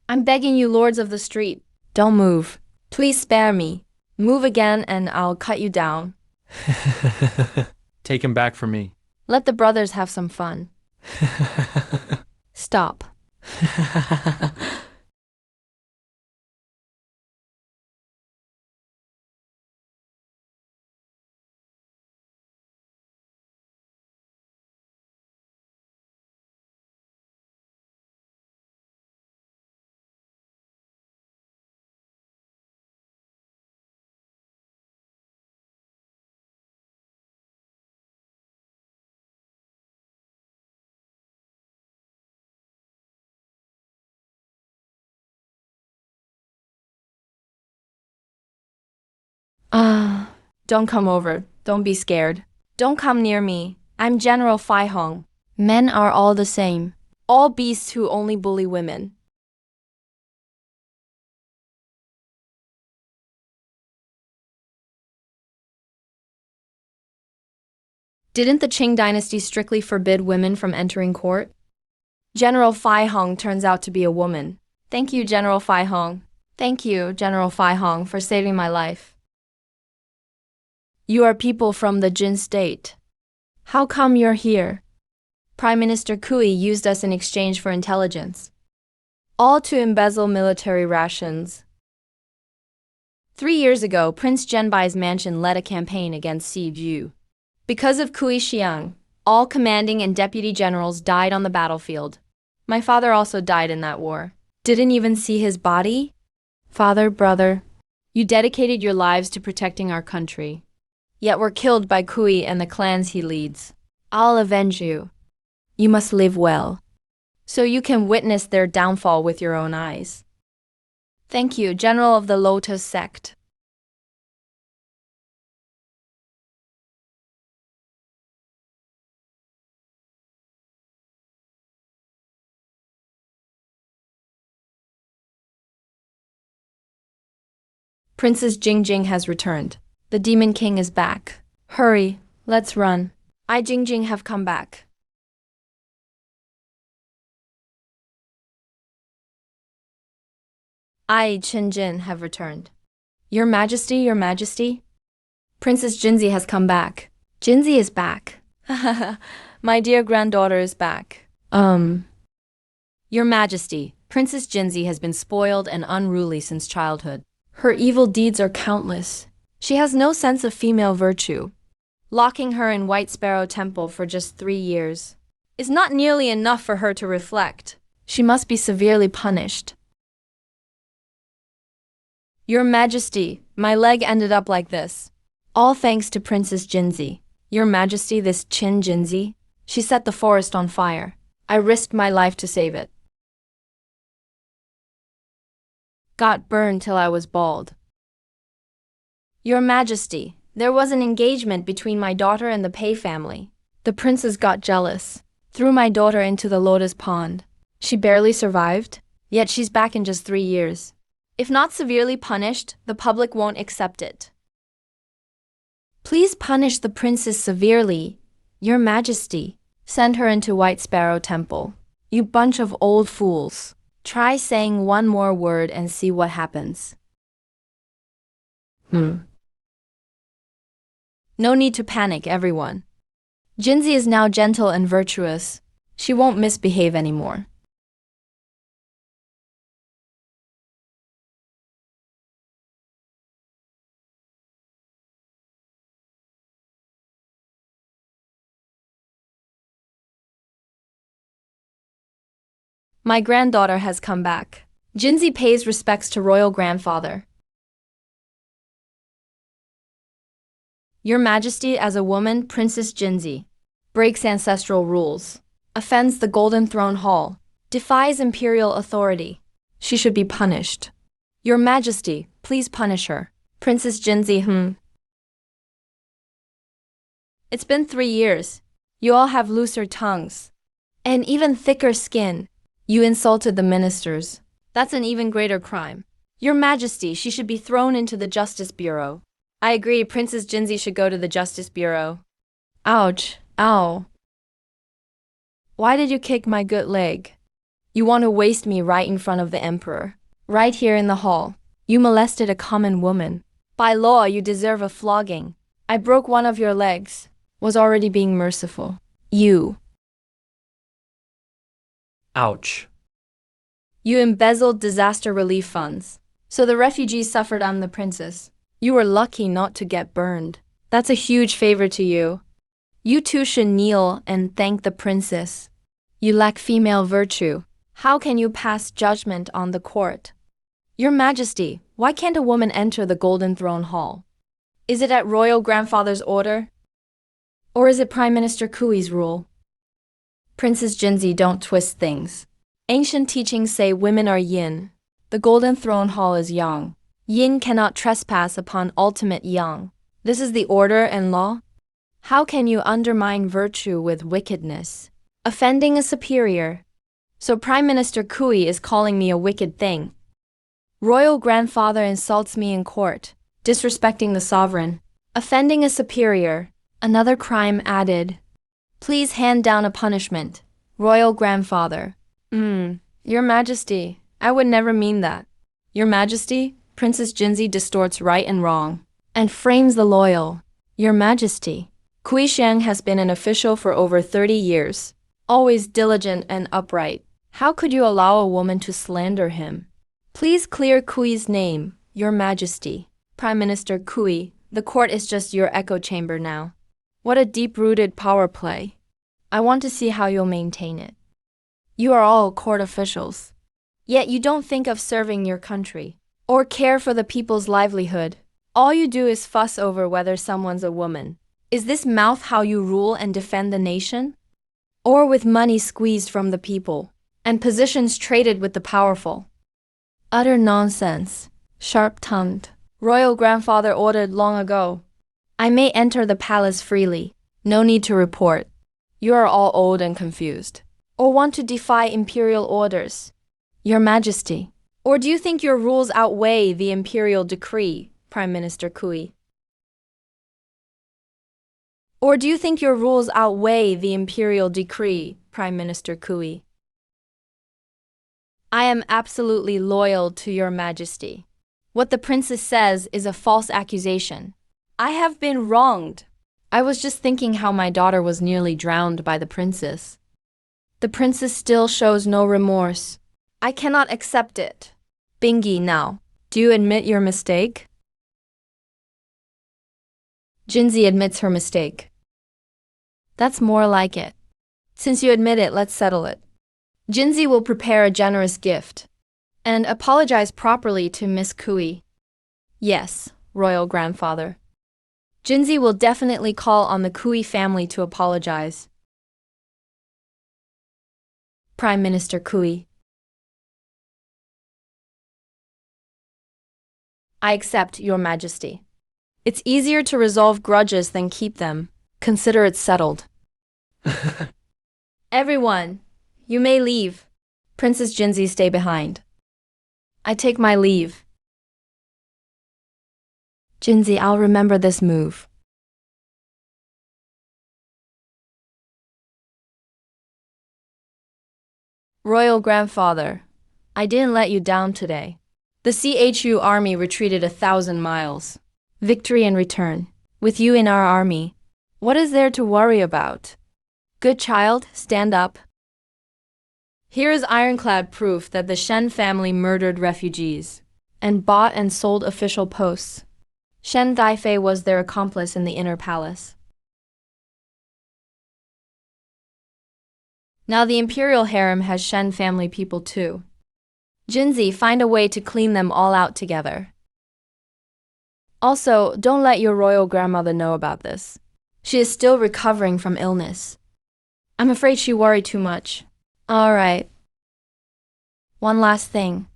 I'm begging you, lords of the street. Don't move. Please spare me. Move again and I'll cut you down. Take him back from me. Let the brothers have some fun. Stop. Ah, don't come over. Don't be scared. Don't come near me. I'm General Fai Hong. Men are all the same. All beasts who only bully women. Didn't the Qing dynasty strictly forbid women from entering court? General Fai Hong turns out to be a woman. Thank you, General Fai Hong. Thank you, General Fai Hong, for saving my life. You are people from the Jin state. How come you're here? Prime Minister Kui used us in exchange for intelligence. All to embezzle military rations. 3 years ago, Prince Zhenbai's mansion led a campaign against Si Ju. Because of Kui Xiang, all commanding and deputy generals died on the battlefield. My father also died in that war. Didn't even see his body? Father, brother, you dedicated your lives to protecting our country. Yet were killed by Kui and the clans he leads. I'll avenge you. You must live well, so you can witness their downfall with your own eyes. Thank you, General of the Lotus sect. Princess Jingjing has returned. The Demon King is back. Hurry, let's run. I Jingjing have come back. I Qinjin have returned. Your Majesty, Your Majesty. Princess Jinzi has come back. Jinzi is back. My dear granddaughter is back. Your Majesty, Princess Jinzi has been spoiled and unruly since childhood. Her evil deeds are countless. She has no sense of female virtue. Locking her in White Sparrow Temple for just 3 years is not nearly enough for her to reflect. She must be severely punished. Your Majesty, my leg ended up like this. All thanks to Princess Jinzi. Your Majesty, this Qin Jinzi, she set the forest on fire. I risked my life to save it. Got burned till I was bald. Your Majesty, there was an engagement between my daughter and the Pei family. The princes got jealous, threw my daughter into the lotus pond. She barely survived, yet she's back in just 3 years. If not severely punished, the public won't accept it. Please punish the princess severely, Your Majesty. Send her into White Sparrow Temple. You bunch of old fools. Try saying one more word and see what happens. No need to panic, everyone. Jinzi is now gentle and virtuous. She won't misbehave anymore. My granddaughter has come back. Jinzi pays respects to royal grandfather. Your Majesty, as a woman, Princess Jinzi, breaks ancestral rules, offends the Golden Throne Hall, defies imperial authority. She should be punished. Your Majesty, please punish her. Princess Jinzi, It's been 3 years. You all have looser tongues and even thicker skin. You insulted the ministers. That's an even greater crime. Your Majesty, she should be thrown into the Justice Bureau. I agree, Princess Jinzi should go to the Justice Bureau. Ouch, ow. Why did you kick my good leg? You want to waste me right in front of the emperor. Right here in the hall. You molested a common woman. By law, you deserve a flogging. I broke one of your legs. Was already being merciful. You. Ouch. You embezzled disaster relief funds. So the refugees suffered. I'm the princess. You were lucky not to get burned. That's a huge favor to you. You two should kneel and thank the princess. You lack female virtue. How can you pass judgment on the court? Your Majesty, why can't a woman enter the Golden Throne Hall? Is it at royal grandfather's order? Or is it Prime Minister Kui's rule? Princess Jinzi, don't twist things. Ancient teachings say women are yin. The Golden Throne Hall is yang. Yin cannot trespass upon ultimate yang. This is the order and law. How can you undermine virtue with wickedness? Offending a superior. So Prime Minister Kui is calling me a wicked thing. Royal grandfather insults me in court, disrespecting the sovereign. Offending a superior. Another crime added. Please hand down a punishment. Royal grandfather. Your Majesty, I would never mean that. Your Majesty, Princess Jinzi distorts right and wrong, and frames the loyal. Your Majesty, Kui Sheng has been an official for over 30 years, always diligent and upright. How could you allow a woman to slander him? Please clear Kui's name, Your Majesty. Prime Minister Kui, the court is just your echo chamber now. What a deep-rooted power play. I want to see how you'll maintain it. You are all court officials. Yet you don't think of serving your country, or care for the people's livelihood. All you do is fuss over whether someone's a woman. Is this mouth how you rule and defend the nation? Or with money squeezed from the people, and positions traded with the powerful? Utter nonsense. Sharp-tongued. Royal grandfather ordered long ago. I may enter the palace freely. No need to report. You are all old and confused. Or want to defy imperial orders. Your Majesty. Or do you think your rules outweigh the imperial decree, Prime Minister Kui? Or do you think your rules outweigh the imperial decree, Prime Minister Kui? I am absolutely loyal to Your Majesty. What the princess says is a false accusation. I have been wronged. I was just thinking how my daughter was nearly drowned by the princess. The princess still shows no remorse. I cannot accept it. Bingi now, do you admit your mistake? Jinzi admits her mistake. That's more like it. Since you admit it, let's settle it. Jinzi will prepare a generous gift and apologize properly to Miss Kui. Yes, Royal Grandfather. Jinzi will definitely call on the Kui family to apologize. Prime Minister Kui. I accept, Your Majesty. It's easier to resolve grudges than keep them. Consider it settled. Everyone, you may leave. Princess Jinzi, stay behind. I take my leave. Jinzi, I'll remember this move. Royal Grandfather, I didn't let you down today. The CHU army retreated 1,000 miles. Victory in return. With you in our army, what is there to worry about? Good child, stand up. Here is ironclad proof that the Shen family murdered refugees and bought and sold official posts. Shen Daifei was their accomplice in the inner palace. Now the imperial harem has Shen family people too. Jinzi, find a way to clean them all out together. Also, don't let your royal grandmother know about this. She is still recovering from illness. I'm afraid she worried too much. All right. One last thing.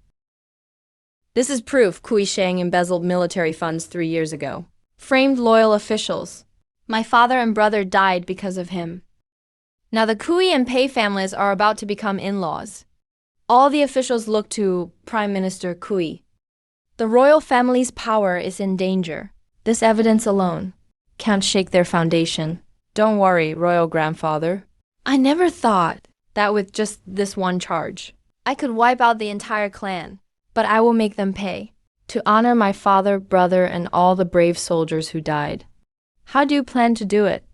This is proof Kui Sheng embezzled military funds 3 years ago. Framed loyal officials. My father and brother died because of him. Now the Kui and Pei families are about to become in-laws. All the officials look to Prime Minister Kui. The royal family's power is in danger. This evidence alone can't shake their foundation. Don't worry, Royal Grandfather. I never thought that with just this one charge, I could wipe out the entire clan. But I will make them pay, to honor my father, brother, and all the brave soldiers who died. How do you plan to do it?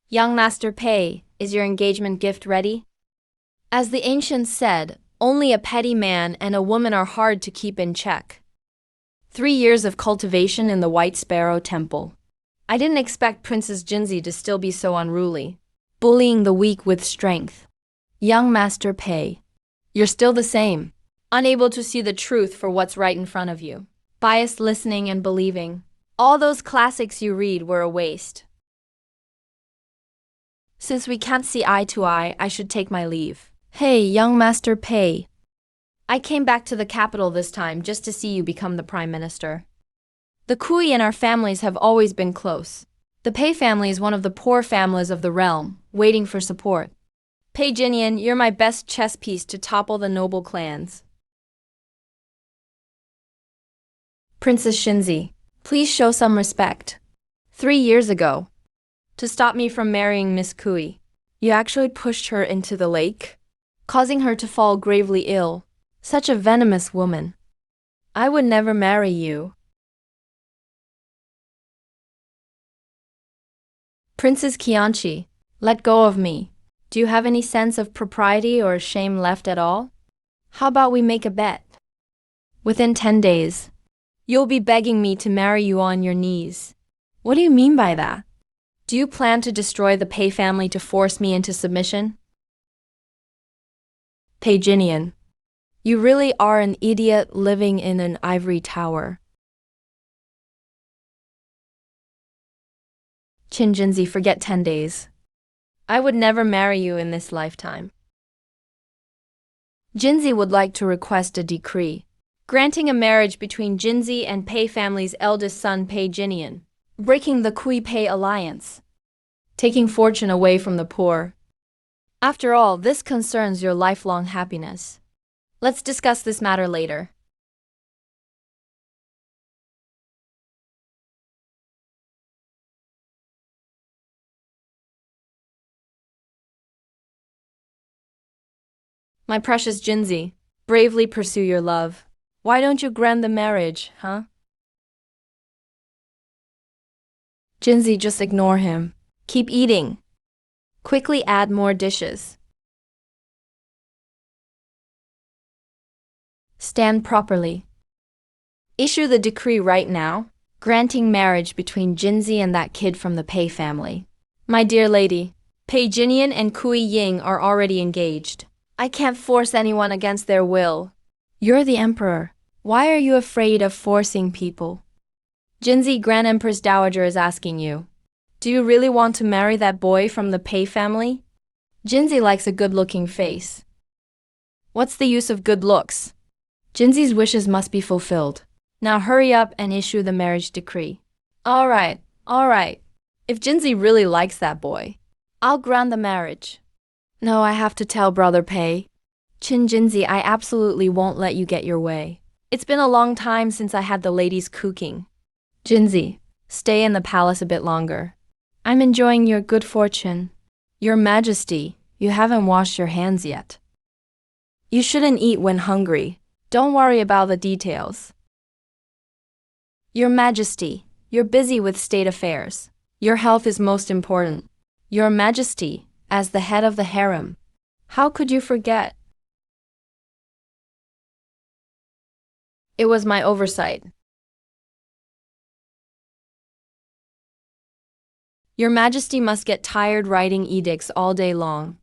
Young Master Pei, is your engagement gift ready? As the ancients said, only a petty man and a woman are hard to keep in check. 3 years of cultivation in the White Sparrow Temple. I didn't expect Princess Jinzi to still be so unruly, bullying the weak with strength. Young Master Pei, you're still the same, unable to see the truth for what's right in front of you. Biased listening and believing. All those classics you read were a waste. Since we can't see eye to eye, I should take my leave. Hey, young Master Pei. I came back to the capital this time just to see you become the Prime Minister. The Kui and our families have always been close. The Pei family is one of the poor families of the realm, waiting for support. Pei Jinian, you're my best chess piece to topple the noble clans. Princess Shinzi, please show some respect. 3 years ago, to stop me from marrying Miss Kui, you actually pushed her into the lake, causing her to fall gravely ill. Such a venomous woman. I would never marry you. Princess Qianqi, let go of me. Do you have any sense of propriety or shame left at all? How about we make a bet? Within 10 days, you'll be begging me to marry you on your knees. What do you mean by that? Do you plan to destroy the Pei family to force me into submission? Pei Jinian, you really are an idiot living in an ivory tower. Qin Jinzi, forget 10 days. I would never marry you in this lifetime. Jinzi would like to request a decree, granting a marriage between Jinzi and Pei family's eldest son Pei Jinian, breaking the Kui-Pei alliance, taking fortune away from the poor. After all, this concerns your lifelong happiness. Let's discuss this matter later. My precious Jinzi, bravely pursue your love. Why don't you grant the marriage, huh? Jinzi, just ignore him. Keep eating. Quickly add more dishes. Stand properly. Issue the decree right now, granting marriage between Jinzi and that kid from the Pei family. My dear lady, Pei Jinian and Kui Ying are already engaged. I can't force anyone against their will. You're the emperor. Why are you afraid of forcing people? Jinzi, Grand Empress Dowager is asking you. Do you really want to marry that boy from the Pei family? Jinzi likes a good-looking face. What's the use of good looks? Jinzi's wishes must be fulfilled. Now hurry up and issue the marriage decree. All right. If Jinzi really likes that boy, I'll grant the marriage. No, I have to tell Brother Pei. Qin Jinzi, I absolutely won't let you get your way. It's been a long time since I had the ladies cooking. Jinzi, stay in the palace a bit longer. I'm enjoying your good fortune. Your Majesty, you haven't washed your hands yet. You shouldn't eat when hungry. Don't worry about the details. Your Majesty, you're busy with state affairs. Your health is most important. Your Majesty, as the head of the harem, how could you forget? It was my oversight. Your Majesty must get tired writing edicts all day long.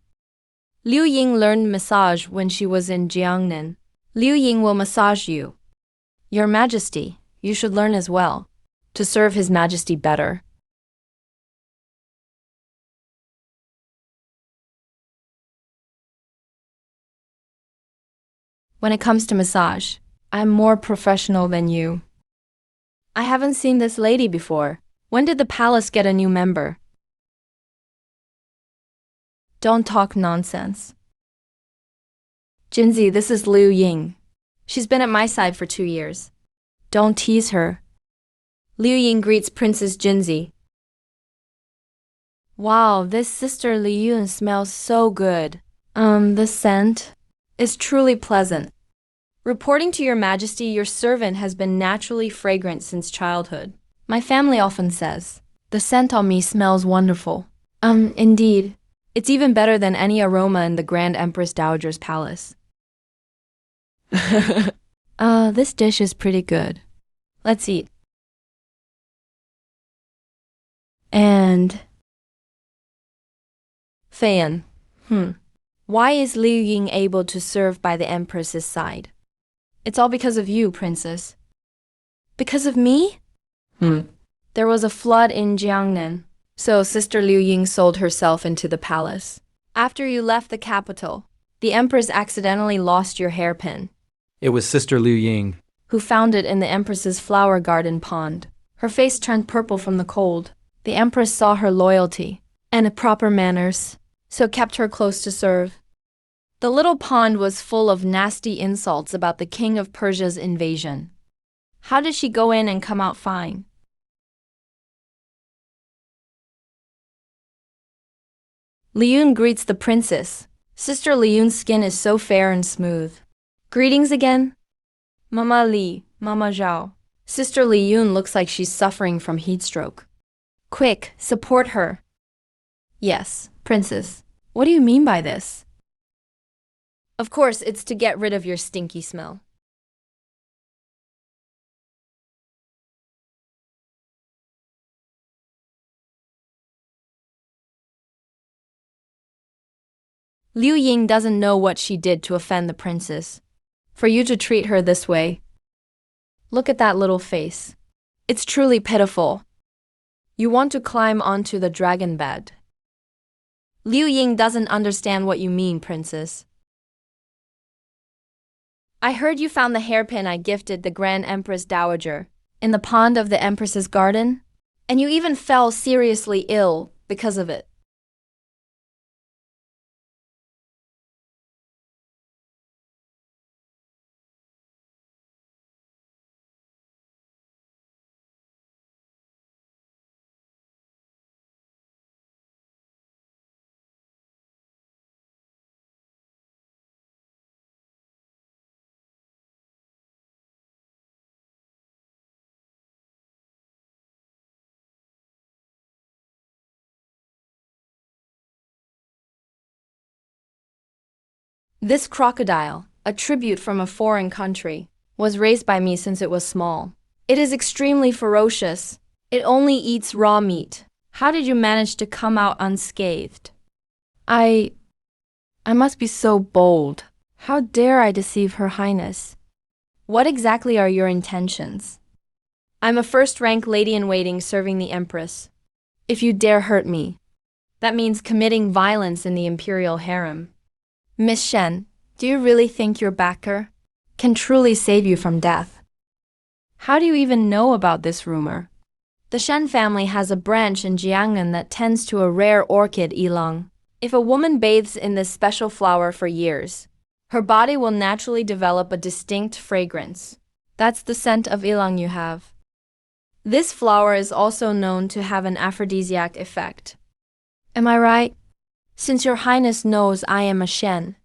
Liu Ying learned massage when she was in Jiangnan. Liu Ying will massage you. Your Majesty, you should learn as well, to serve His Majesty better. When it comes to massage, I'm more professional than you. I haven't seen this lady before. When did the palace get a new member? Don't talk nonsense. Jinzi, this is Liu Ying. She's been at my side for 2 years. Don't tease her. Liu Ying greets Princess Jinzi. Wow, this Sister Liu Ying smells so good. The scent is truly pleasant. Reporting to your majesty, your servant has been naturally fragrant since childhood. My family often says, the scent on me smells wonderful. Indeed. It's even better than any aroma in the Grand Empress Dowager's palace. This dish is pretty good. Let's eat. And Fan. Why is Liu Ying able to serve by the Empress's side? It's all because of you, Princess. Because of me? There was a flood in Jiangnan, so Sister Liu Ying sold herself into the palace. After you left the capital, the Empress accidentally lost your hairpin. It was Sister Liu Ying. Who found it in the Empress's flower garden pond. Her face turned purple from the cold. The Empress saw her loyalty and proper manners, so kept her close to serve. The little pond was full of nasty insults about the King of Persia's invasion. How did she go in and come out fine? Liun greets the princess. Sister Liun's skin is so fair and smooth. Greetings again. Mama Li, Mama Zhao. Sister Liun looks like she's suffering from heat stroke. Quick, support her. Yes, princess. What do you mean by this? Of course, it's to get rid of your stinky smell. Liu Ying doesn't know what she did to offend the princess. For you to treat her this way. Look at that little face. It's truly pitiful. You want to climb onto the dragon bed. Liu Ying doesn't understand what you mean, princess. I heard you found the hairpin I gifted the Grand Empress Dowager in the pond of the Empress's garden, and you even fell seriously ill because of it. This crocodile, a tribute from a foreign country, was raised by me since it was small. It is extremely ferocious. It only eats raw meat. How did you manage to come out unscathed? I must be so bold. How dare I deceive Her Highness? What exactly are your intentions? I'm a first-rank lady-in-waiting serving the Empress. If you dare hurt me, that means committing violence in the imperial harem. Miss Shen, do you really think your backer can truly save you from death? How do you even know about this rumor? The Shen family has a branch in Jiangnan that tends to a rare orchid ylang. If a woman bathes in this special flower for years, her body will naturally develop a distinct fragrance. That's the scent of ylang you have. This flower is also known to have an aphrodisiac effect. Am I right? Since your highness knows I am a Shen.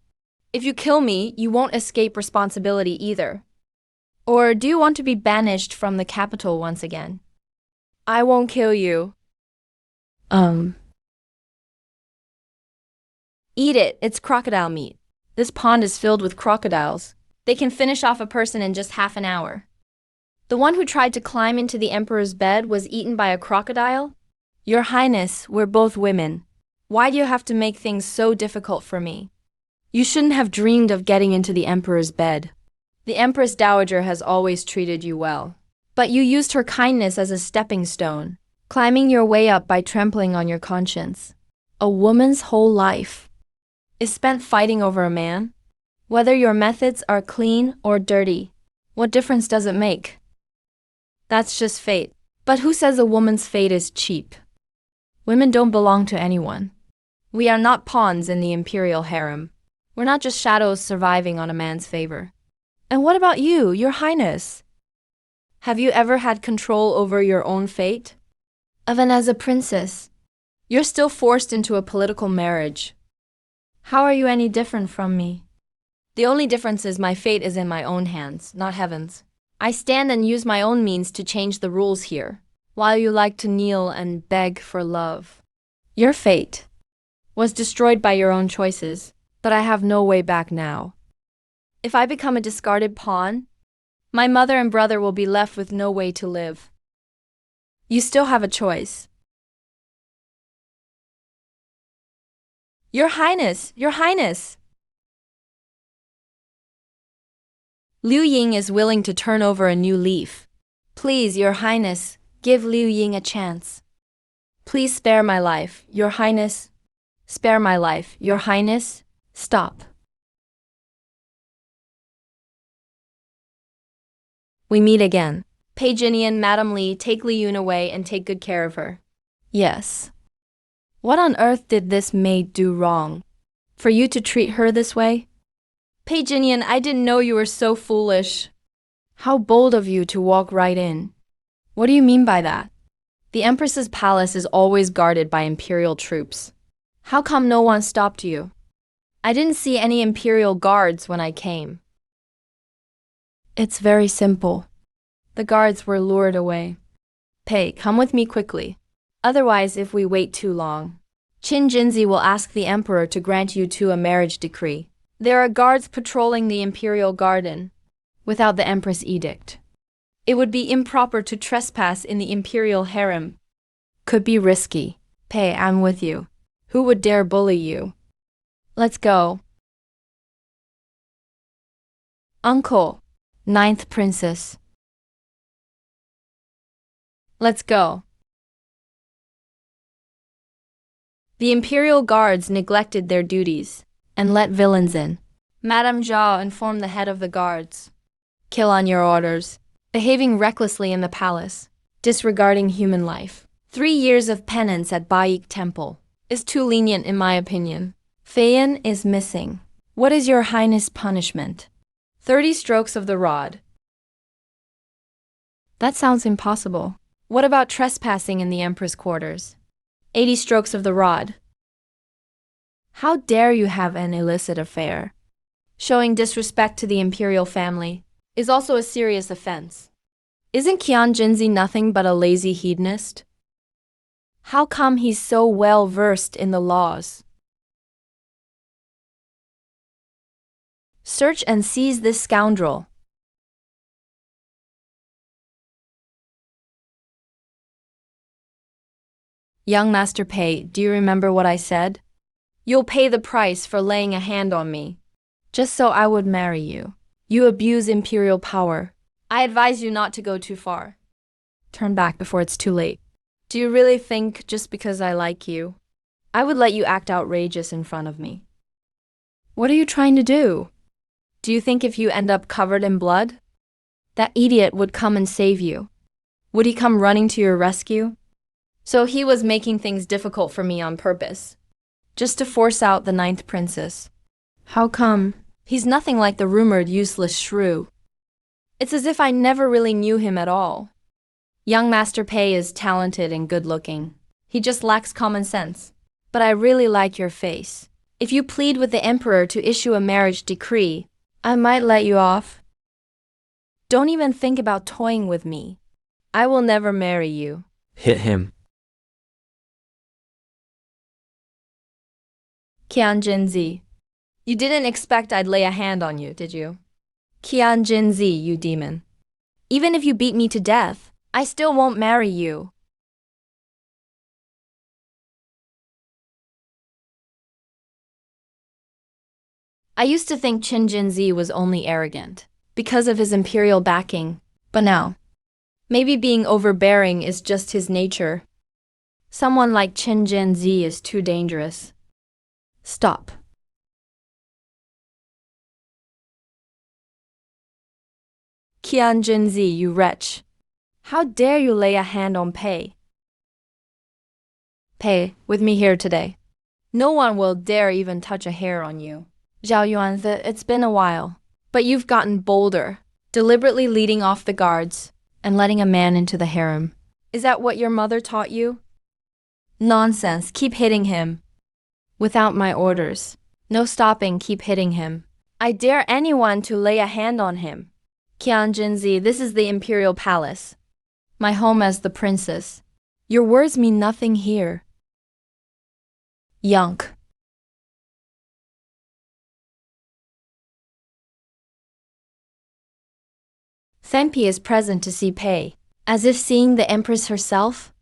If you kill me, you won't escape responsibility either. Or do you want to be banished from the capital once again? I won't kill you. Eat it, it's crocodile meat. This pond is filled with crocodiles. They can finish off a person in just half an hour. The one who tried to climb into the emperor's bed was eaten by a crocodile? Your Highness, we're both women. Why do you have to make things so difficult for me? You shouldn't have dreamed of getting into the emperor's bed. The Empress Dowager has always treated you well. But you used her kindness as a stepping stone, climbing your way up by trampling on your conscience. A woman's whole life is spent fighting over a man? Whether your methods are clean or dirty, what difference does it make? That's just fate. But who says a woman's fate is cheap? Women don't belong to anyone. We are not pawns in the imperial harem. We're not just shadows surviving on a man's favor. And what about you, Your Highness? Have you ever had control over your own fate? Even as a princess, you're still forced into a political marriage. How are you any different from me? The only difference is my fate is in my own hands, not heaven's. I stand and use my own means to change the rules here, while you like to kneel and beg for love. Your fate was destroyed by your own choices, but I have no way back now. If I become a discarded pawn, my mother and brother will be left with no way to live. You still have a choice. Your Highness, Your Highness! Liu Ying is willing to turn over a new leaf. Please, Your Highness, give Liu Ying a chance. Please spare my life, Your Highness. Spare my life, Your Highness. Stop. We meet again. Page Inian, Madam Li, take Li Yun away and take good care of her. Yes. What on earth did this maid do wrong? For you to treat her this way? Page Inian, I didn't know you were so foolish. How bold of you to walk right in. What do you mean by that? The Empress's palace is always guarded by imperial troops. How come no one stopped you? I didn't see any imperial guards when I came. It's very simple. The guards were lured away. Pei, come with me quickly. Otherwise, if we wait too long, Qin Jinzi will ask the emperor to grant you two a marriage decree. There are guards patrolling the imperial garden without the empress edict. It would be improper to trespass in the imperial harem. Could be risky. Pei, I'm with you. Who would dare bully you? Let's go. Uncle, ninth princess. Let's go. The imperial guards neglected their duties and let villains in. Madame Zhao informed the head of the guards. Kill on your orders. Behaving recklessly in the palace, disregarding human life. 3 years of penance at Baik Temple is too lenient in my opinion. Feiyan is missing. What is your highness' punishment? 30 strokes of the rod. That sounds impossible. What about trespassing in the empress quarters? 80 strokes of the rod. How dare you have an illicit affair? Showing disrespect to the imperial family is also a serious offense. Isn't Qian Jinzi nothing but a lazy hedonist? How come he's so well versed in the laws? Search and seize this scoundrel. Young Master Pei, do you remember what I said? You'll pay the price for laying a hand on me, just so I would marry you. You abuse imperial power. I advise you not to go too far. Turn back before it's too late. Do you really think just because I like you, I would let you act outrageous in front of me? What are you trying to do? Do you think if you end up covered in blood, that idiot would come and save you? Would he come running to your rescue? So he was making things difficult for me on purpose, just to force out the ninth princess. How come? He's nothing like the rumored useless shrew. It's as if I never really knew him at all. Young Master Pei is talented and good-looking. He just lacks common sense. But I really like your face. If you plead with the emperor to issue a marriage decree, I might let you off. Don't even think about toying with me. I will never marry you. Hit him. Qian Jinzi. You didn't expect I'd lay a hand on you, did you? Qian Jinzi, you demon. Even if you beat me to death, I still won't marry you. I used to think Qin Jinzi was only arrogant because of his imperial backing, but now, maybe being overbearing is just his nature. Someone like Qin Jinzi is too dangerous. Stop. Qian Jinzi, you wretch. How dare you lay a hand on Pei? Pei, with me here today. No one will dare even touch a hair on you. Zhao Yuan, it's been a while. But you've gotten bolder, deliberately leading off the guards and letting a man into the harem. Is that what your mother taught you? Nonsense, keep hitting him. Without my orders. No stopping, keep hitting him. I dare anyone to lay a hand on him. Qian Jinzi, this is the imperial palace. My home as the princess. Your words mean nothing here. Yunk. Senpi is present to see Pei, as if seeing the empress herself.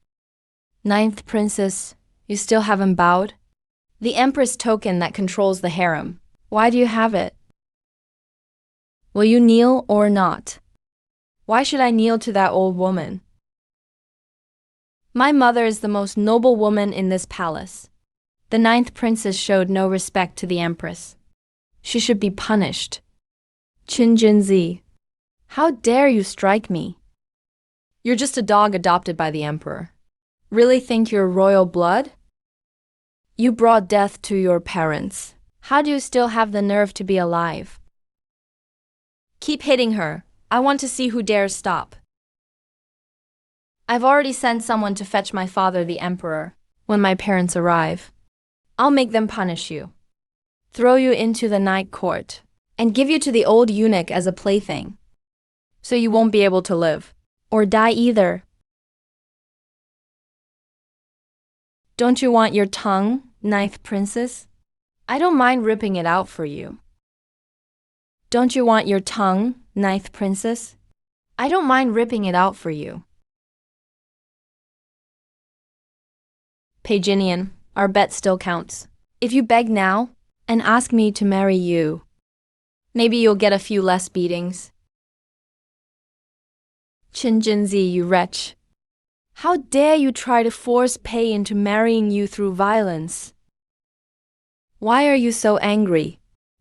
Ninth princess, you still haven't bowed? The empress token that controls the harem. Why do you have it? Will you kneel or not? Why should I kneel to that old woman? My mother is the most noble woman in this palace. The ninth princess showed no respect to the empress. She should be punished. Qin Jinzi, how dare you strike me? You're just a dog adopted by the emperor. Really think you're royal blood? You brought death to your parents. How do you still have the nerve to be alive? Keep hitting her. I want to see who dares stop. I've already sent someone to fetch my father, the emperor, when my parents arrive. I'll make them punish you, throw you into the night court, and give you to the old eunuch as a plaything. So you won't be able to live, or die either. Don't you want your tongue, ninth princess? I don't mind ripping it out for you. Don't you want your tongue, ninth princess? I don't mind ripping it out for you. Paginian, our bet still counts. If you beg now and ask me to marry you, maybe you'll get a few less beatings. Qin Jinzi, you wretch. How dare you try to force Pei into marrying you through violence? Why are you so angry?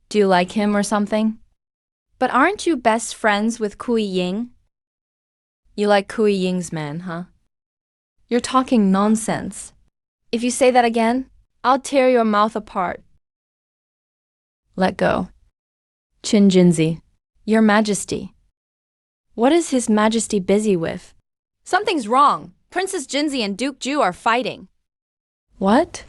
Do you like him or something? But aren't you best friends with Kui Ying? You like Kui Ying's man, huh? You're talking nonsense. If you say that again, I'll tear your mouth apart. Let go. Qin Jinzi, Your Majesty. What is His Majesty busy with? Something's wrong. Princess Jinzi and Duke Ju are fighting. What?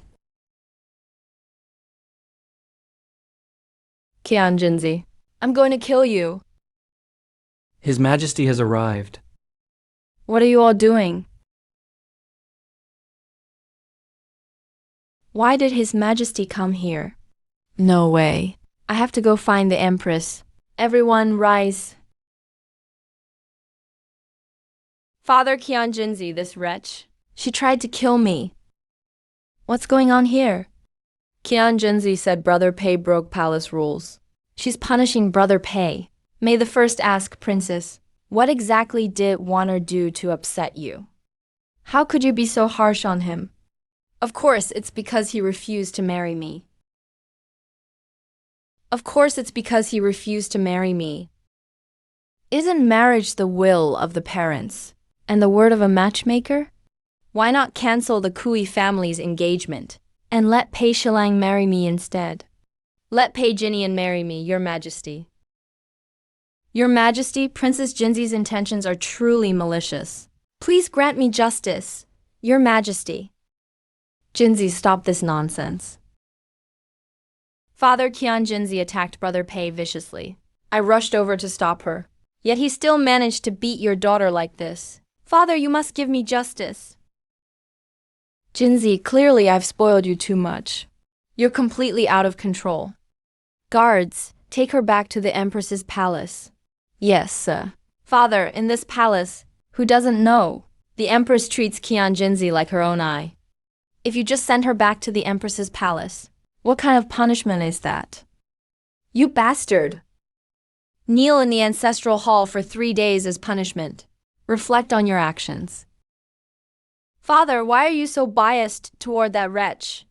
Qian Jinzi, I'm going to kill you. His Majesty has arrived. What are you all doing? Why did His Majesty come here? No way. I have to go find the Empress. Everyone rise. Father Qian Jinzi, this wretch. She tried to kill me. What's going on here? Qian Jinzi said Brother Pei broke palace rules. She's punishing Brother Pei. May the first ask, Princess, what exactly did Wanner do to upset you? How could you be so harsh on him? Of course, it's because he refused to marry me. Of course, it's because he refused to marry me. Isn't marriage the will of the parents and the word of a matchmaker? Why not cancel the Kui family's engagement and let Pei Shilang marry me instead? Let Pei Jinian marry me, Your Majesty. Your Majesty, Princess Jinzi's intentions are truly malicious. Please grant me justice, Your Majesty. Jinzi, stop this nonsense. Father Qian Jinzi attacked Brother Pei viciously. I rushed over to stop her. Yet he still managed to beat your daughter like this. Father, you must give me justice. Jinzi, clearly I've spoiled you too much. You're completely out of control. Guards, take her back to the Empress's palace. Yes, sir. Father, in this palace, who doesn't know? The Empress treats Qian Jinzi like her own eye. If you just send her back to the Empress's palace, what kind of punishment is that? You bastard! Kneel in the ancestral hall for 3 days as punishment. Reflect on your actions. Father, why are you so biased toward that wretch?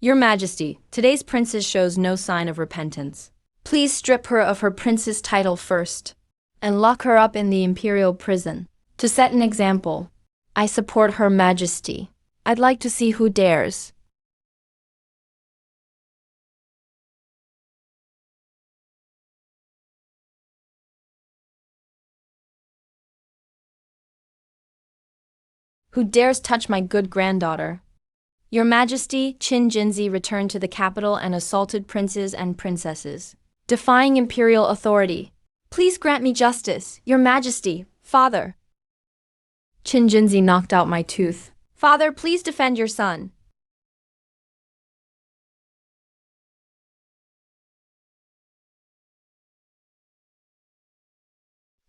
Your Majesty, today's princess shows no sign of repentance. Please strip her of her princess title first, and lock her up in the imperial prison. To set an example, I support Her Majesty. I'd like to see who dares. Who dares touch my good granddaughter? Your Majesty, Qin Jinzi returned to the capital and assaulted princes and princesses, defying imperial authority. Please grant me justice, Your Majesty, Father. Qin Jinzi knocked out my tooth. Father, please defend your son.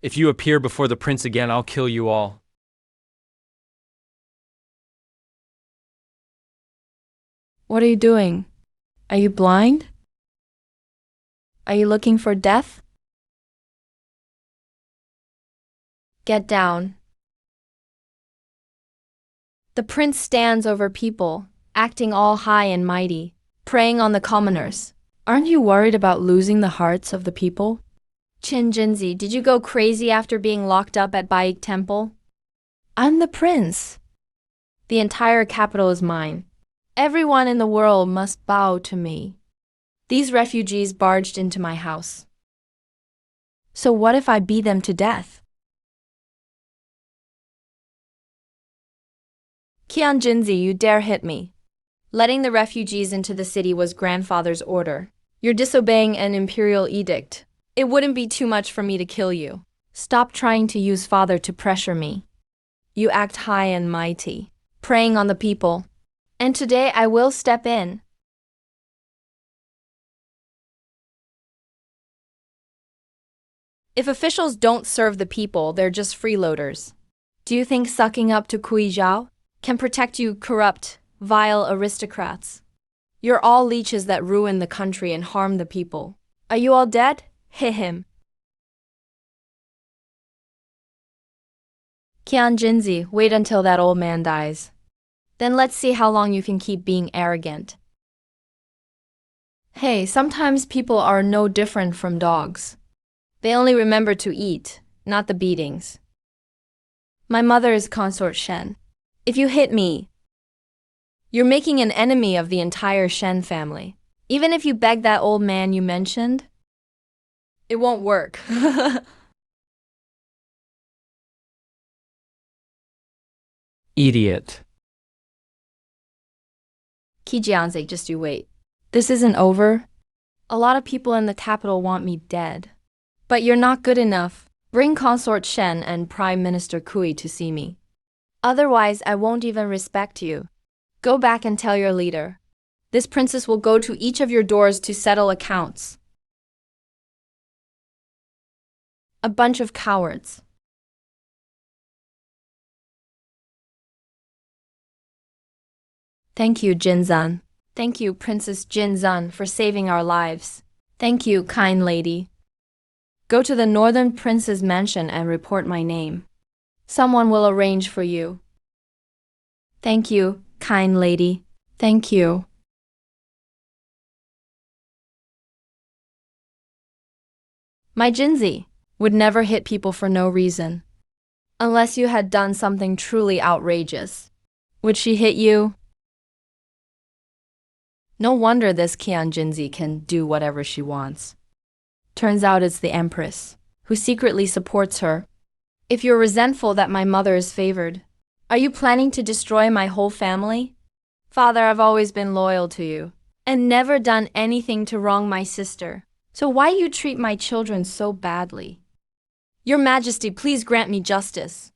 If you appear before the prince again, I'll kill you all. What are you doing? Are you blind? Are you looking for death? Get down. The prince stands over people, acting all high and mighty, preying on the commoners. Aren't you worried about losing the hearts of the people? Qin Jinzi, did you go crazy after being locked up at Baik Temple? I'm the prince. The entire capital is mine. Everyone in the world must bow to me. These refugees barged into my house. So what if I beat them to death? Qian Jinzi, you dare hit me. Letting the refugees into the city was grandfather's order. You're disobeying an imperial edict. It wouldn't be too much for me to kill you. Stop trying to use father to pressure me. You act high and mighty, preying on the people. And today I will step in. If officials don't serve the people, they're just freeloaders. Do you think sucking up to Kui Zhao can protect you corrupt, vile aristocrats? You're all leeches that ruin the country and harm the people. Are you all dead? Hit him. Qian Jinzi, wait until that old man dies. Then let's see how long you can keep being arrogant. Hey, sometimes people are no different from dogs. They only remember to eat, not the beatings. My mother is Consort Shen. If you hit me, you're making an enemy of the entire Shen family. Even if you beg that old man you mentioned, it won't work. Idiot. Kijianze, just you wait. This isn't over. A lot of people in the capital want me dead. But you're not good enough. Bring Consort Shen and Prime Minister Kui to see me. Otherwise, I won't even respect you. Go back and tell your leader. This princess will go to each of your doors to settle accounts. A bunch of cowards. Thank you, Jinzan. Thank you, Princess Jinzan, for saving our lives. Thank you, kind lady. Go to the Northern Prince's mansion and report my name. Someone will arrange for you. Thank you, kind lady. Thank you. My Jinzi would never hit people for no reason. Unless you had done something truly outrageous. Would she hit you? No wonder this Qian Jinzi can do whatever she wants. Turns out it's the Empress, who secretly supports her. If you're resentful that my mother is favored, are you planning to destroy my whole family? Father, I've always been loyal to you, and never done anything to wrong my sister. So why you treat my children so badly? Your Majesty, please grant me justice.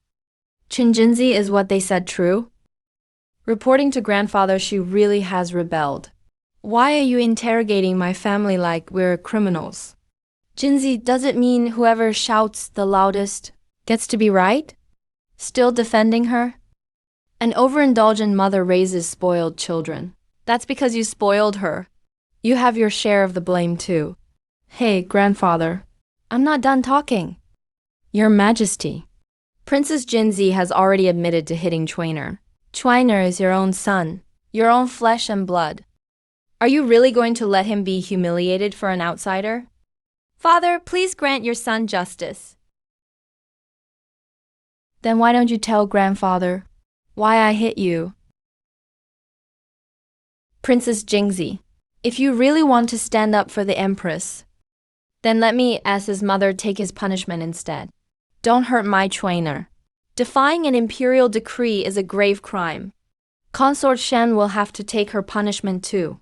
Qin Jinzi, is what they said true? Reporting to grandfather, she really has rebelled. Why are you interrogating my family like we're criminals? Jinzi, does it mean whoever shouts the loudest gets to be right? Still defending her? An overindulgent mother raises spoiled children. That's because you spoiled her. You have your share of the blame too. Hey, grandfather. I'm not done talking. Your Majesty. Princess Jinzi has already admitted to hitting Chuiner. Chuiner is your own son, your own flesh and blood. Are you really going to let him be humiliated for an outsider? Father, please grant your son justice. Then why don't you tell grandfather why I hit you? Princess Jinzi, if you really want to stand up for the Empress, then let me, as his mother, take his punishment instead. Don't hurt my Chuiner. Defying an imperial decree is a grave crime. Consort Shen will have to take her punishment too.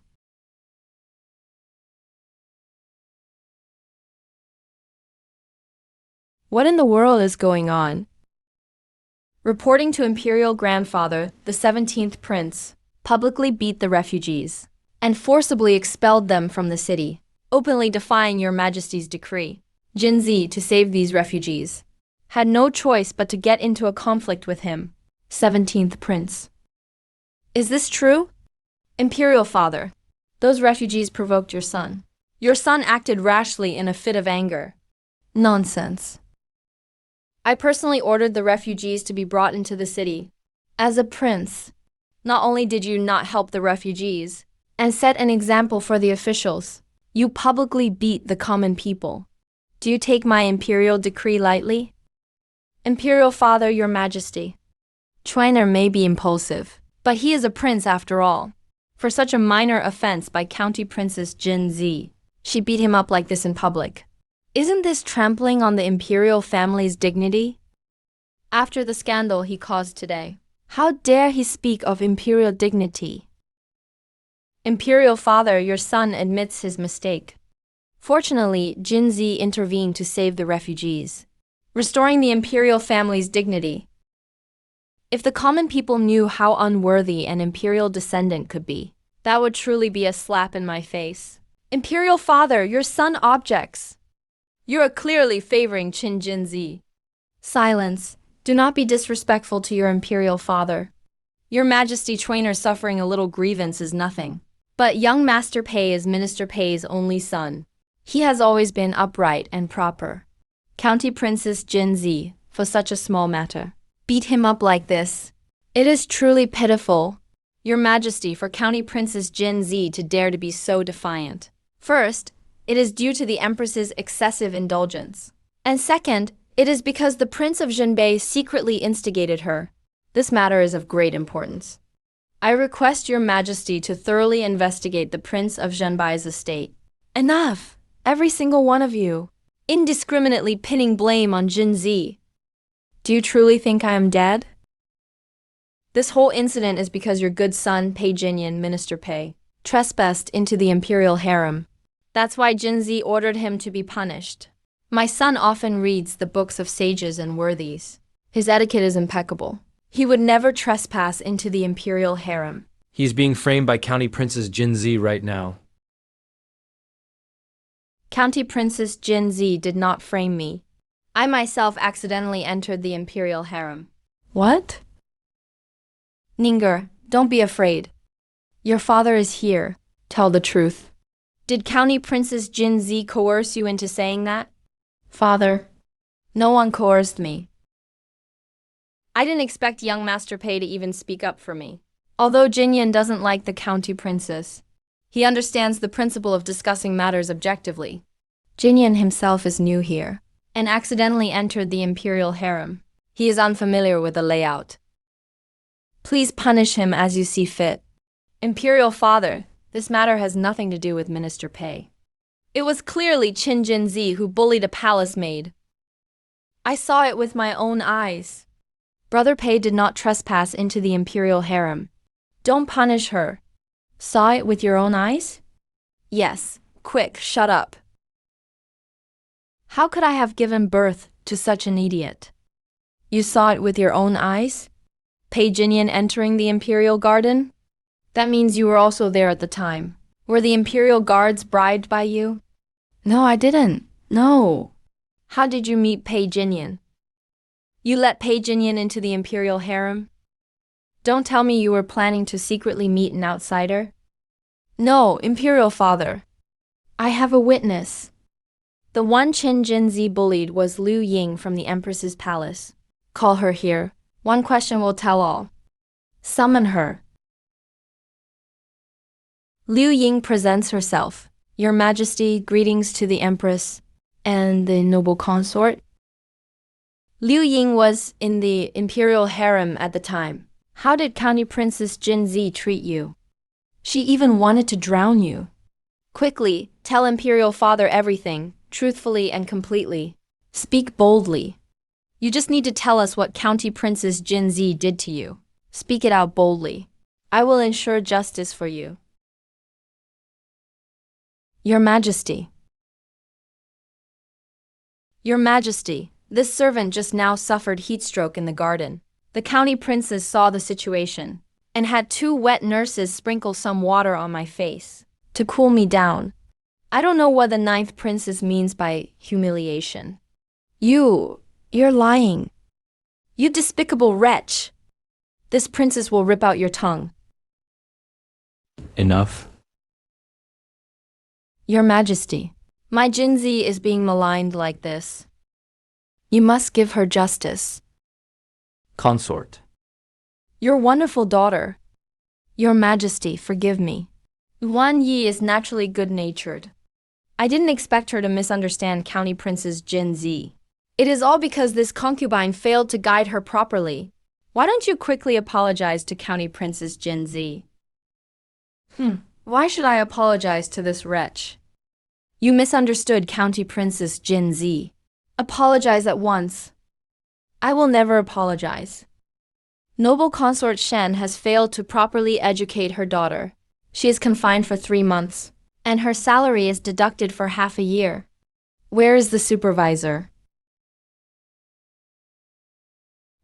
What in the world is going on? Reporting to Imperial Grandfather, the 17th Prince publicly beat the refugees and forcibly expelled them from the city, openly defying Your Majesty's decree. Jinzi, to save these refugees, had no choice but to get into a conflict with him. 17th Prince. Is this true? Imperial Father, those refugees provoked your son. Your son acted rashly in a fit of anger. Nonsense. I personally ordered the refugees to be brought into the city. As a prince, not only did you not help the refugees and set an example for the officials, you publicly beat the common people. Do you take my imperial decree lightly? Imperial Father, Your Majesty. Chuaner may be impulsive, but he is a prince after all. For such a minor offense by County Princess Jinzi, she beat him up like this in public. Isn't this trampling on the imperial family's dignity? After the scandal he caused today, how dare he speak of imperial dignity? Imperial Father, your son admits his mistake. Fortunately, Jinzi intervened to save the refugees, restoring the imperial family's dignity. If the common people knew how unworthy an imperial descendant could be, that would truly be a slap in my face. Imperial Father, your son objects. You are clearly favoring Qin Jinzi. Silence. Do not be disrespectful to your imperial father. Your Majesty Trainer suffering a little grievance is nothing. But young Master Pei is Minister Pei's only son. He has always been upright and proper. County Princess Jinzi, for such a small matter, beat him up like this. It is truly pitiful, Your Majesty, for County Princess Jinzi to dare to be so defiant. First, it is due to the Empress's excessive indulgence. And second, it is because the Prince of Zhenbei secretly instigated her. This matter is of great importance. I request Your Majesty to thoroughly investigate the Prince of Zhenbei's estate. Enough! Every single one of you, indiscriminately pinning blame on Jinzi. Do you truly think I am dead? This whole incident is because your good son, Pei Jinyan, Minister Pei, trespassed into the imperial harem. That's why Jinzi ordered him to be punished. My son often reads the books of sages and worthies. His etiquette is impeccable. He would never trespass into the imperial harem. He's being framed by County Princess Jinzi right now. County Princess Jinzi did not frame me. I myself accidentally entered the imperial harem. What? Ninger, don't be afraid. Your father is here. Tell the truth. Did County Princess Jinzi coerce you into saying that? Father, no one coerced me. I didn't expect young Master Pei to even speak up for me. Although Jinyan doesn't like the County Princess, he understands the principle of discussing matters objectively. Jinyan himself is new here and accidentally entered the imperial harem. He is unfamiliar with the layout. Please punish him as you see fit. Imperial Father, this matter has nothing to do with Minister Pei. It was clearly Qin Jinzi who bullied a palace maid. I saw it with my own eyes. Brother Pei did not trespass into the imperial harem. Don't punish her. Saw it with your own eyes? Yes. Quick, shut up. How could I have given birth to such an idiot? You saw it with your own eyes? Pei Jinyan entering the imperial garden? That means you were also there at the time. Were the imperial guards bribed by you? No, I didn't. No. How did you meet Pei Jinyan? You let Pei Jinyan into the imperial harem? Don't tell me you were planning to secretly meet an outsider. No, Imperial Father. I have a witness. The one Qin Jinzi bullied was Liu Ying from the Empress's palace. Call her here. One question will tell all. Summon her. Liu Ying presents herself. Your Majesty, greetings to the Empress and the noble consort. Liu Ying was in the imperial harem at the time. How did County Princess Jinzi treat you? She even wanted to drown you. Quickly, tell Imperial Father everything, truthfully and completely. Speak boldly. You just need to tell us what County Princess Jinzi did to you. Speak it out boldly. I will ensure justice for you. Your Majesty. Your Majesty, this servant just now suffered heatstroke in the garden. The county princess saw the situation and had 2 wet nurses sprinkle some water on my face to cool me down. I don't know what the 9th princess means by humiliation. You're lying. You despicable wretch. This princess will rip out your tongue. Enough. Your Majesty, my Jinzi is being maligned like this. You must give her justice. Consort. Your wonderful daughter. Your Majesty, forgive me. Yuan Yi is naturally good-natured. I didn't expect her to misunderstand County Princess Jinzi. It is all because this concubine failed to guide her properly. Why don't you quickly apologize to County Princess Jinzi? Why should I apologize to this wretch? You misunderstood County Princess Jinzi. Apologize at once. I will never apologize. Noble Consort Shen has failed to properly educate her daughter. She is confined for 3 months, and her salary is deducted for half a year. Where is the supervisor?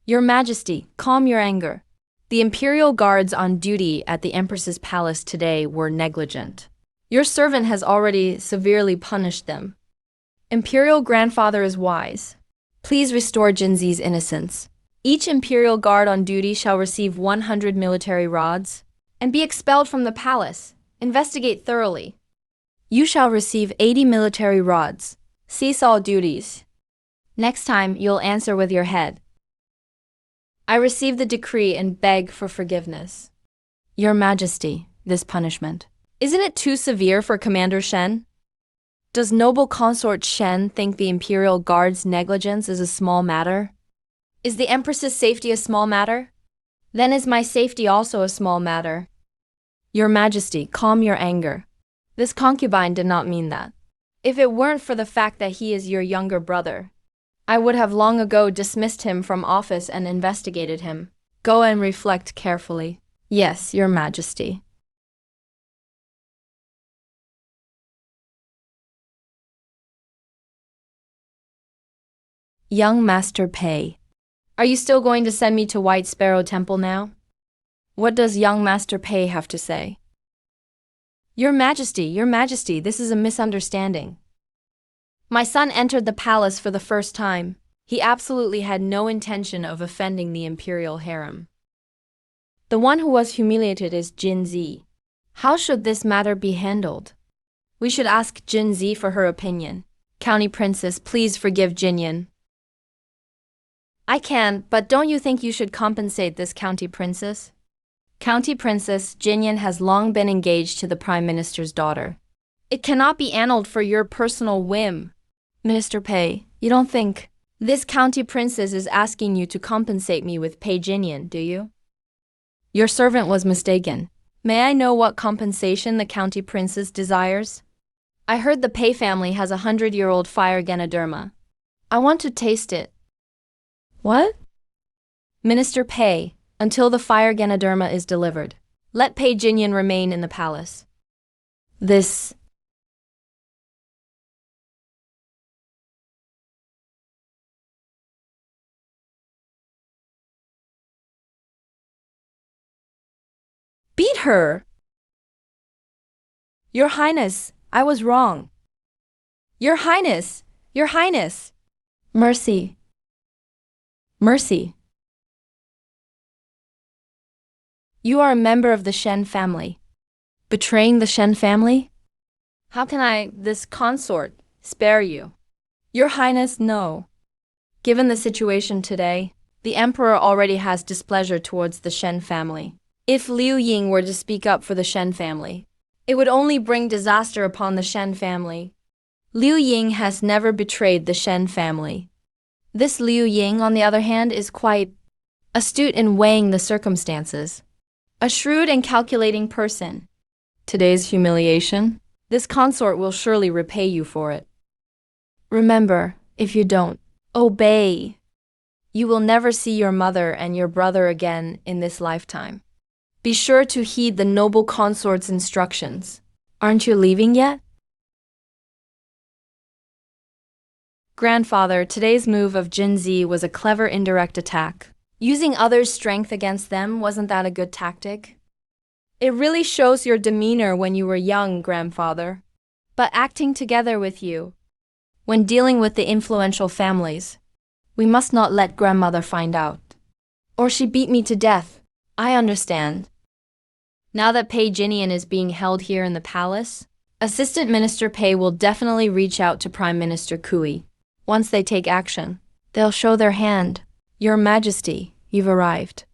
Your Majesty, calm your anger. The imperial guards on duty at the Empress's palace today were negligent. Your servant has already severely punished them. Imperial grandfather is wise. Please restore Jinzi's innocence. Each imperial guard on duty shall receive 100 military rods and be expelled from the palace. Investigate thoroughly. You shall receive 80 military rods. Cease all duties. Next time, you'll answer with your head. I receive the decree and beg for forgiveness. Your Majesty, this punishment. Isn't it too severe for Commander Shen? Does noble consort Shen think the Imperial Guard's negligence is a small matter? Is the Empress's safety a small matter? Then is my safety also a small matter. Your Majesty, calm your anger. This concubine did not mean that. If it weren't for the fact that he is your younger brother, I would have long ago dismissed him from office and investigated him. Go and reflect carefully. Yes, Your Majesty. Young Master Pei. Are you still going to send me to White Sparrow Temple now? What does young Master Pei have to say? Your Majesty, this is a misunderstanding. My son entered the palace for the first time. He absolutely had no intention of offending the imperial harem. The one who was humiliated is Jinzi. How should this matter be handled? We should ask Jinzi for her opinion. County Princess, please forgive Jinyan. I can, but don't you think you should compensate this County Princess? County Princess Jinyan has long been engaged to the Prime Minister's daughter. It cannot be annulled for your personal whim. Minister Pei, you don't think this County Princess is asking you to compensate me with Pei Jinyan, do you? Your servant was mistaken. May I know what compensation the County Princess desires? I heard the Pei family has a 100-year-old fire Ganoderma. I want to taste it. What? Minister Pei, until the fire Ganoderma is delivered, let Pei Jinyan remain in the palace. This... Beat her! Your Highness, I was wrong. Your Highness! Your Highness! Mercy. Mercy. You are a member of the Shen family. Betraying the Shen family? How can I, this consort, spare you? Your Highness, no. Given the situation today, the Emperor already has displeasure towards the Shen family. If Liu Ying were to speak up for the Shen family, it would only bring disaster upon the Shen family. Liu Ying has never betrayed the Shen family. This Liu Ying, on the other hand, is quite astute in weighing the circumstances. A shrewd and calculating person. Today's humiliation, this consort will surely repay you for it. Remember, if you don't obey, You will never see your mother and your brother again in this lifetime. Be sure to heed the noble consort's instructions. Aren't you leaving yet? Grandfather, today's move of Jinzi was a clever indirect attack. Using others' strength against them, wasn't that a good tactic? It really shows your demeanor when you were young, grandfather. But acting together with you, when dealing with the influential families, we must not let grandmother find out. Or she beat me to death. I understand. Now that Pei Jinian is being held here in the palace, Assistant Minister Pei will definitely reach out to Prime Minister Kui. Once they take action, they'll show their hand. Your Majesty, you've arrived.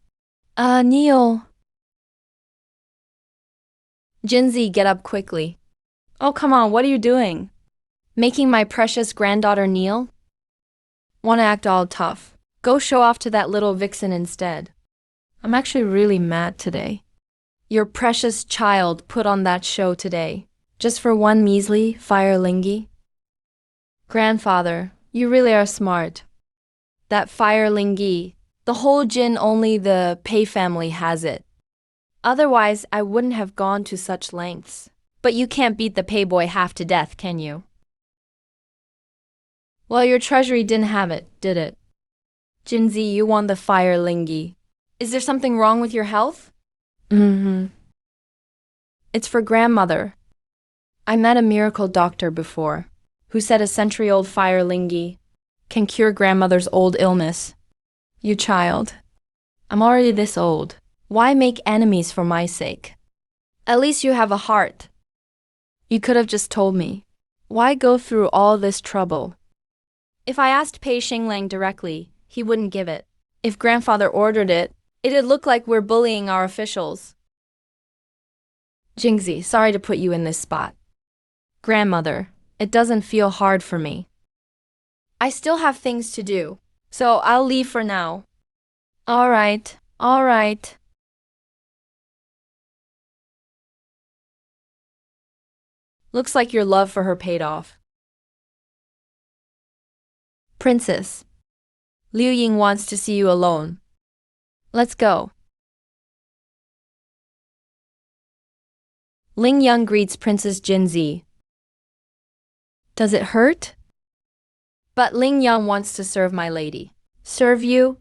Neil. Jinzi, get up quickly. Oh, come on, what are you doing? Making my precious granddaughter kneel? Wanna act all tough? Go show off to that little vixen instead. I'm actually really mad today. Your precious child put on that show today, just for one measly fire lingy? Grandfather, you really are smart. That fire lingy, the whole Jin only the Pei family has it. Otherwise, I wouldn't have gone to such lengths. But you can't beat the Pei boy half to death, can you? Well, your treasury didn't have it, did it? Jinzi, you won the fire lingy. Is there something wrong with your health? It's for grandmother. I met a miracle doctor before, who said a century-old fire lingy can cure grandmother's old illness. You child, I'm already this old. Why make enemies for my sake? At least you have a heart. You could have just told me. Why go through all this trouble? If I asked Pei Xinglang directly, he wouldn't give it. If grandfather ordered it, it'd look like we're bullying our officials. Jingzi, sorry to put you in this spot. Grandmother, it doesn't feel hard for me. I still have things to do, so I'll leave for now. All right. Looks like your love for her paid off. Princess, Liu Ying wants to see you alone. Let's go. Ling Yang greets Princess Jinzi. Does it hurt? But Ling Yang wants to serve my lady. Serve you?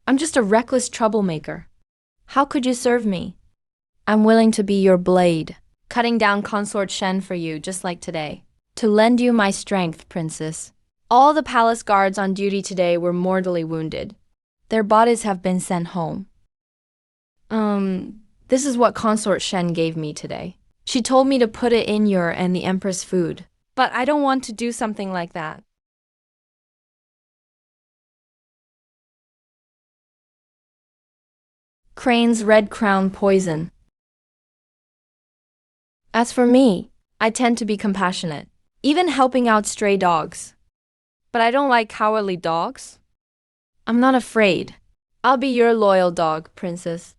I'm just a reckless troublemaker. How could you serve me? I'm willing to be your blade, cutting down Consort Shen for you just like today. To lend you my strength, princess. All the palace guards on duty today were mortally wounded. Their bodies have been sent home. This is what Consort Shen gave me today. She told me to put it in your and the Empress food. But I don't want to do something like that. Crane's red crown poison. As for me, I tend to be compassionate, even helping out stray dogs. But I don't like cowardly dogs. I'm not afraid. I'll be your loyal dog, princess.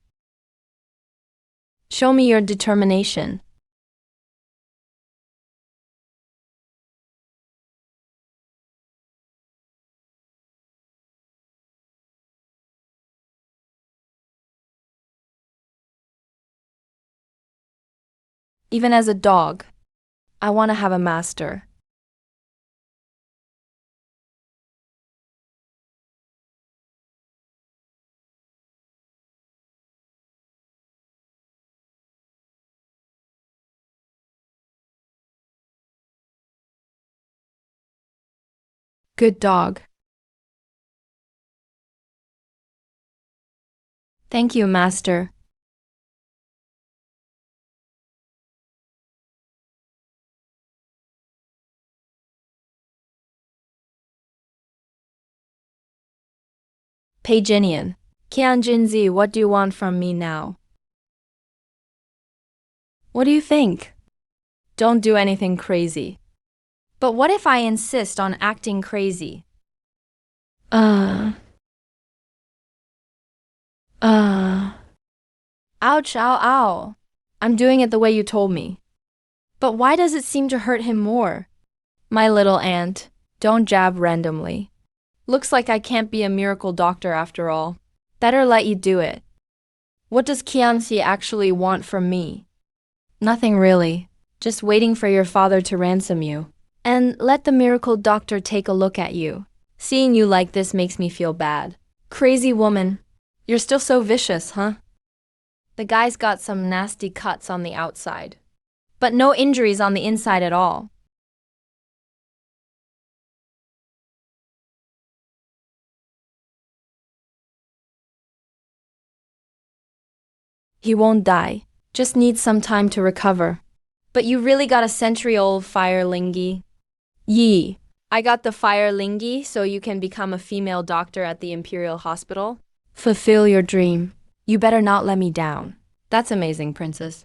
Show me your determination. Even as a dog, I want to have a master. Good dog. Thank you, master. Pei Jinian. Qian Jinzi, what do you want from me now? What do you think? Don't do anything crazy. But what if I insist on acting crazy? Ouch, ow. I'm doing it the way you told me. But why does it seem to hurt him more? My little aunt, don't jab randomly. Looks like I can't be a miracle doctor after all. Better let you do it. What does Qianxi actually want from me? Nothing really. Just waiting for your father to ransom you. And let the miracle doctor take a look at you. Seeing you like this makes me feel bad. Crazy woman. You're still so vicious, huh? The guy's got some nasty cuts on the outside, but no injuries on the inside at all. He won't die, just needs some time to recover. But you really got a century-old fire lingi. Yee. I got the fire lingi so you can become a female doctor at the Imperial Hospital. Fulfill your dream. You better not let me down. That's amazing, princess.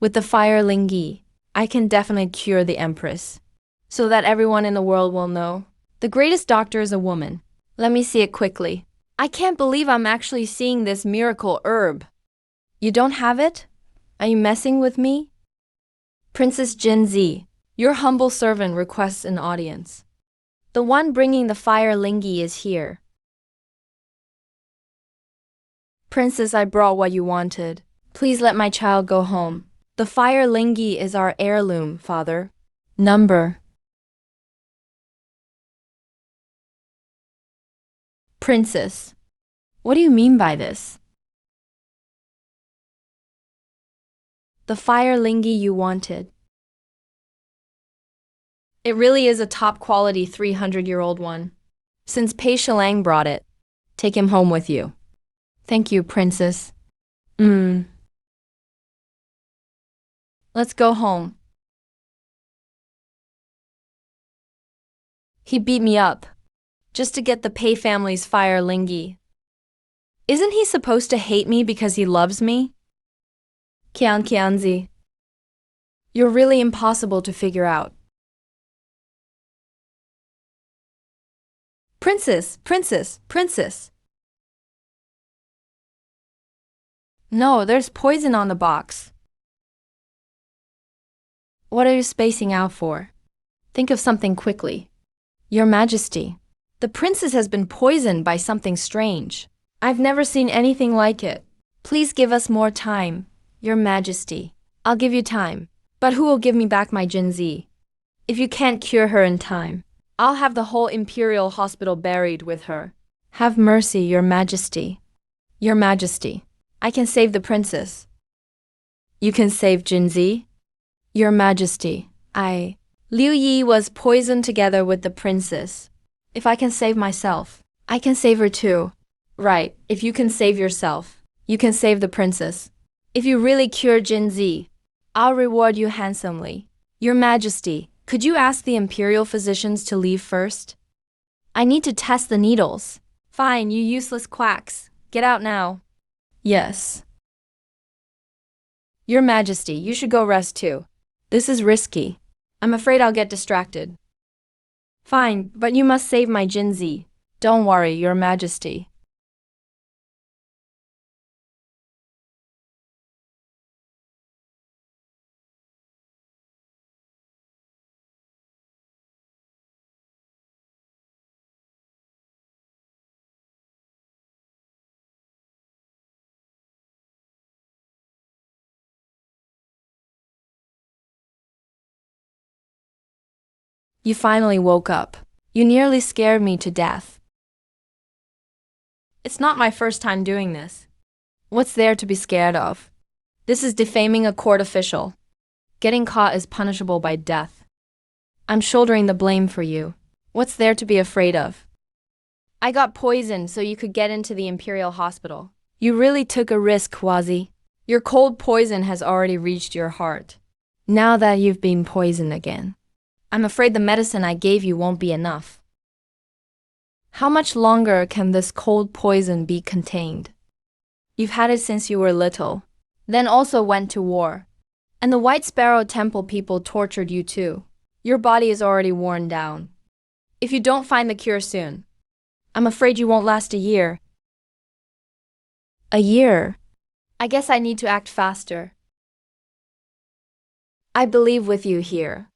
With the fire lingi, I can definitely cure the empress. So that everyone in the world will know. The greatest doctor is a woman. Let me see it quickly. I can't believe I'm actually seeing this miracle herb. You don't have it? Are you messing with me? Princess Jinzi, your humble servant requests an audience. The one bringing the fire lingi is here. Princess, I brought what you wanted. Please let my child go home. The fire lingi is our heirloom, father. Number. Princess, what do you mean by this? The fire lingi you wanted. It really is a top-quality 300-year-old one. Since Pei Shilang brought it, take him home with you. Thank you, princess. Let's go home. He beat me up, just to get the Pei family's fire lingi. Isn't he supposed to hate me because he loves me? Qianzi, you're really impossible to figure out. Princess, princess, princess. No, there's poison on the box. What are you spacing out for? Think of something quickly. Your Majesty, the princess has been poisoned by something strange. I've never seen anything like it. Please give us more time, Your Majesty. I'll give you time. But who will give me back my Jinzi? If you can't cure her in time, I'll have the whole Imperial Hospital buried with her. Have mercy, Your Majesty. Your Majesty, I can save the princess. You can save Jinzi? Your Majesty, Liu Yi was poisoned together with the princess. If I can save myself, I can save her too. Right, if you can save yourself, you can save the princess. If you really cure Jinzi, I'll reward you handsomely. Your Majesty, could you ask the imperial physicians to leave first? I need to test the needles. Fine, you useless quacks. Get out now. Yes. Your Majesty, you should go rest too. This is risky. I'm afraid I'll get distracted. Fine, but you must save my Jinzi. Don't worry, Your Majesty. You finally woke up. You nearly scared me to death. It's not my first time doing this. What's there to be scared of? This is defaming a court official. Getting caught is punishable by death. I'm shouldering the blame for you. What's there to be afraid of? I got poisoned so you could get into the Imperial Hospital. You really took a risk, Huazi. Your cold poison has already reached your heart. Now that you've been poisoned again, I'm afraid the medicine I gave you won't be enough. How much longer can this cold poison be contained? You've had it since you were little, then also went to war. And the White Sparrow Temple people tortured you too. Your body is already worn down. If you don't find the cure soon, I'm afraid you won't last a year. A year? I guess I need to act faster. I believe with you here.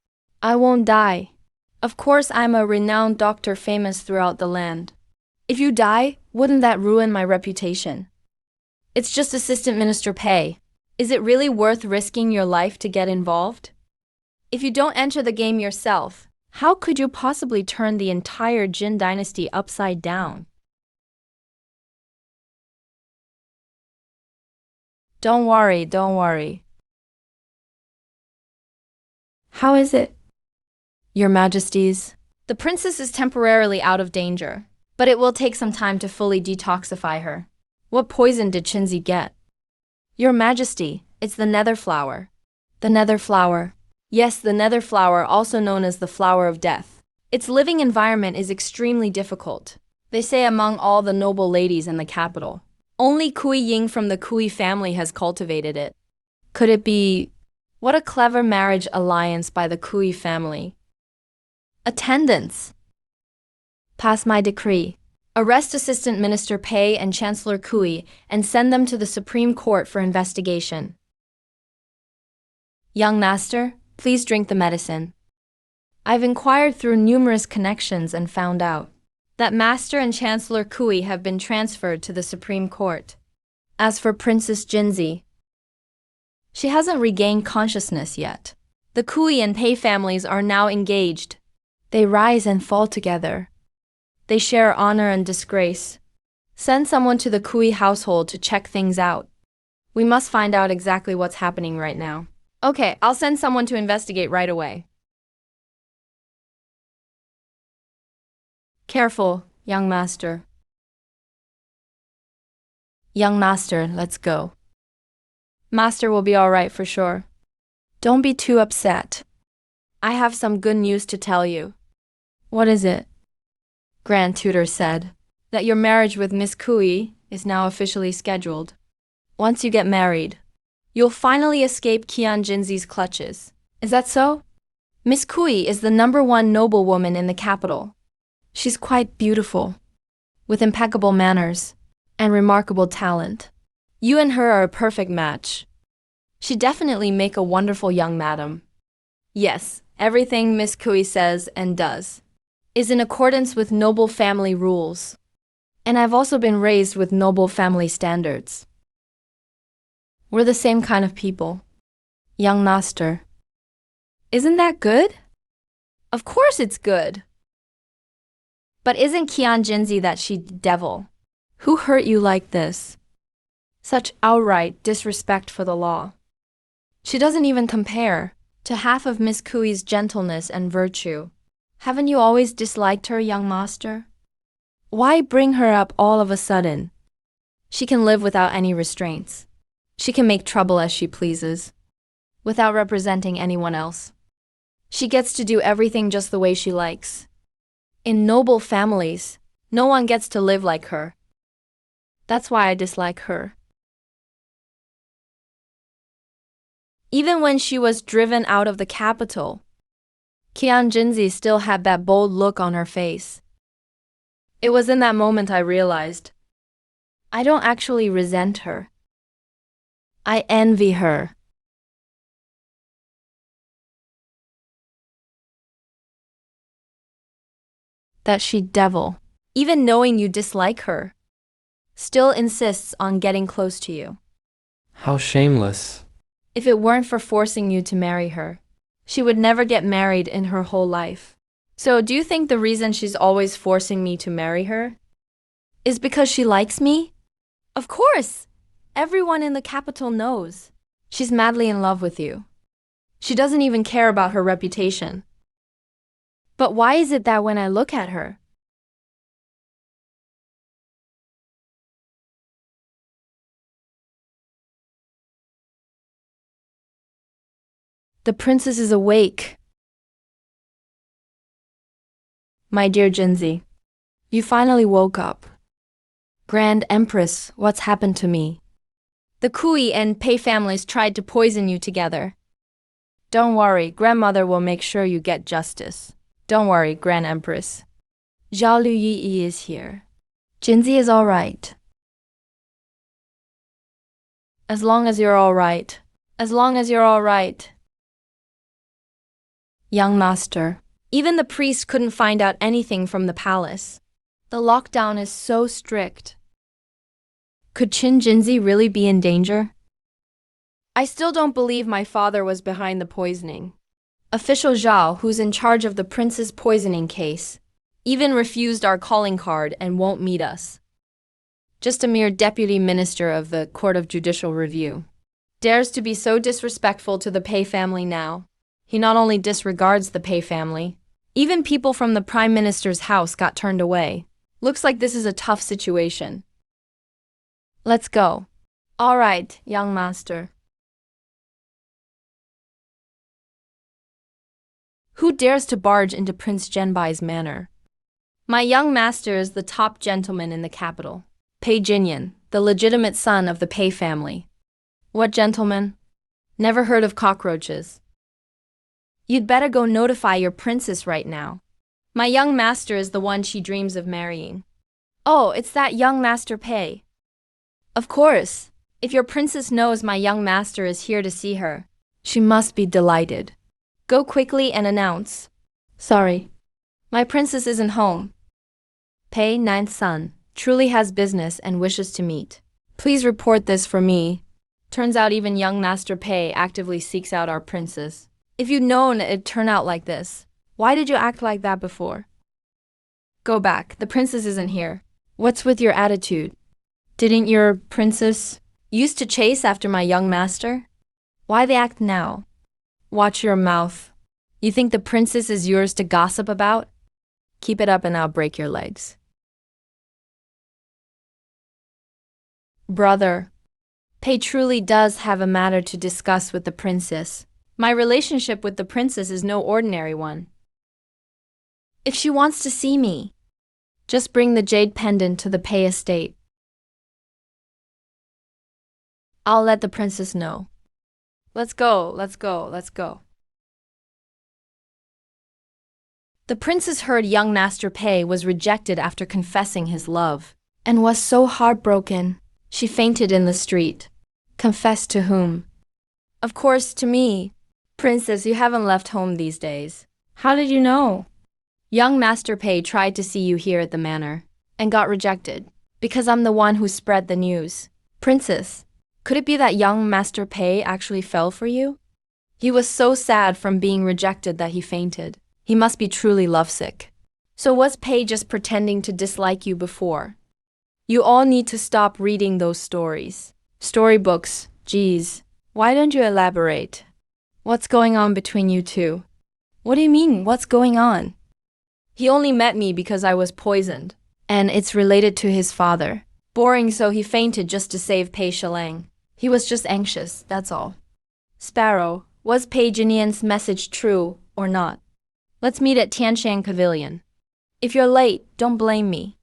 I won't die. Of course, I'm a renowned doctor famous throughout the land. If you die, wouldn't that ruin my reputation? It's just assistant minister pay. Is it really worth risking your life to get involved? If you don't enter the game yourself, how could you possibly turn the entire Jin dynasty upside down? Don't worry, don't worry. How is it? Your Majesties, the princess is temporarily out of danger, but it will take some time to fully detoxify her. What poison did Chinzi get? Your Majesty, it's the nether flower. The nether flower. Yes, the nether flower, also known as the flower of death. Its living environment is extremely difficult. They say among all the noble ladies in the capital, only Kui Ying from the Kui family has cultivated it. Could it be... What a clever marriage alliance by the Kui family. Attendance. Pass my decree. Arrest Assistant Minister Pei and Chancellor Kui and send them to the Supreme Court for investigation. Young master, please drink the medicine. I've inquired through numerous connections and found out that Master and Chancellor Kui have been transferred to the Supreme Court. As for Princess Jinzi, she hasn't regained consciousness yet. The Kui and Pei families are now engaged. They rise and fall together. They share honor and disgrace. Send someone to the Kui household to check things out. We must find out exactly what's happening right now. Okay, I'll send someone to investigate right away. Careful, young master. Young master, let's go. Master will be all right for sure. Don't be too upset. I have some good news to tell you. What is it? Grand Tutor said that your marriage with Miss Kui is now officially scheduled. Once you get married, you'll finally escape Qian Jinzi's clutches. Is that so? Miss Kui is the #1 noblewoman in the capital. She's quite beautiful, with impeccable manners and remarkable talent. You and her are a perfect match. She'd definitely make a wonderful young madam. Yes, everything Miss Kui says and does is in accordance with noble family rules. And I've also been raised with noble family standards. We're the same kind of people. Young master. Isn't that good? Of course it's good. But isn't Qian Jinzi that she-devil? Who hurt you like this? Such outright disrespect for the law. She doesn't even compare to half of Miss Kui's gentleness and virtue. Haven't you always disliked her, young master? Why bring her up all of a sudden? She can live without any restraints. She can make trouble as she pleases, without representing anyone else. She gets to do everything just the way she likes. In noble families, no one gets to live like her. That's why I dislike her. Even when she was driven out of the capital, Qian Jinzi still had that bold look on her face. It was in that moment I realized I don't actually resent her. I envy her. That she-devil, even knowing you dislike her, still insists on getting close to you. How shameless. If it weren't for forcing you to marry her, she would never get married in her whole life. So do you think the reason she's always forcing me to marry her is because she likes me? Of course! Everyone in the capital knows. She's madly in love with you. She doesn't even care about her reputation. But why is it that when I look at her, the princess is awake? My dear Jinzi, you finally woke up. Grand Empress, what's happened to me? The Kui and Pei families tried to poison you together. Don't worry, grandmother will make sure you get justice. Don't worry, Grand Empress. Zhao Luyi is here. Jinzi is all right. As long as you're all right. As long as you're all right. Young master, Even the priest couldn't find out anything from the palace. The lockdown is so strict. Could Qin Jinzi really be in danger? I still don't believe my father was behind the poisoning. Official Zhao, who's in charge of the prince's poisoning case, even refused our calling card and won't meet us. Just a mere deputy minister of the Court of Judicial Review. Dares to be so disrespectful to the Pei family now. He not only disregards the Pei family, even people from the prime minister's house got turned away. Looks like this is a tough situation. Let's go. All right, young master. Who dares to barge into Prince Zhenbai's manor? My young master is the top gentleman in the capital. Pei Jinyan, the legitimate son of the Pei family. What gentleman? Never heard of cockroaches. You'd better go notify your princess right now. My young master is the one she dreams of marrying. Oh, it's that young master Pei. Of course. If your princess knows my young master is here to see her, she must be delighted. Go quickly and announce. Sorry. My princess isn't home. Pei, ninth son, truly has business and wishes to meet. Please report this for me. Turns out even young Master Pei actively seeks out our princess. If you'd known it'd turn out like this, why did you act like that before? Go back, the princess isn't here. What's with your attitude? Didn't your princess used to chase after my young master? Why they act now? Watch your mouth. You think the princess is yours to gossip about? Keep it up and I'll break your legs. Brother, Pei truly does have a matter to discuss with the princess. My relationship with the princess is no ordinary one. If she wants to see me, just bring the jade pendant to the Pei estate. I'll let the princess know. Let's go, let's go, let's go. The princess heard young Master Pei was rejected after confessing his love, and was so heartbroken, she fainted in the street. Confess to whom? Of course, to me. Princess, you haven't left home these days. How did you know? Young Master Pei tried to see you here at the manor, and got rejected, because I'm the one who spread the news. Princess, could it be that young Master Pei actually fell for you? He was so sad from being rejected that he fainted. He must be truly lovesick. So was Pei just pretending to dislike you before? You all need to stop reading those stories. Storybooks, geez. Why don't you elaborate? What's going on between you two? What do you mean, what's going on? He only met me because I was poisoned, and it's related to his father. Boring, so he fainted just to save Pei Shilang. He was just anxious, that's all. Sparrow, was Pei Jinyan's message true or not? Let's meet at Tianshan Pavilion. If you're late, don't blame me.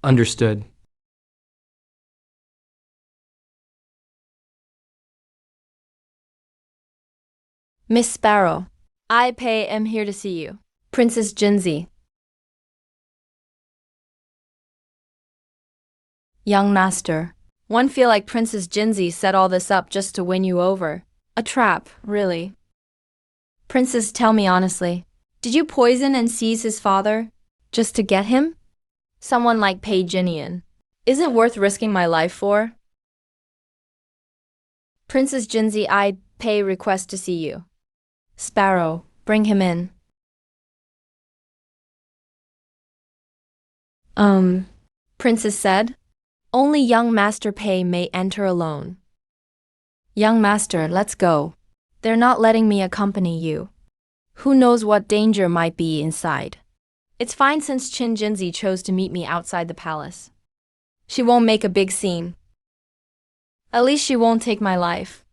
Understood. Miss Sparrow, I, Pei, am here to see you. Princess Jinzi. Young master, one feel like Princess Jinzi set all this up just to win you over. A trap, really. Princess, tell me honestly, did you poison and seize his father just to get him? Someone like Pei Jinyan. Is it worth risking my life for? Princess Jinzi, I, Pei, request to see you. Sparrow, bring him in. Princess said, only young Master Pei may enter alone. Young master, let's go. They're not letting me accompany you. Who knows what danger might be inside. It's fine since Qin Jinzi chose to meet me outside the palace. She won't make a big scene. At least she won't take my life.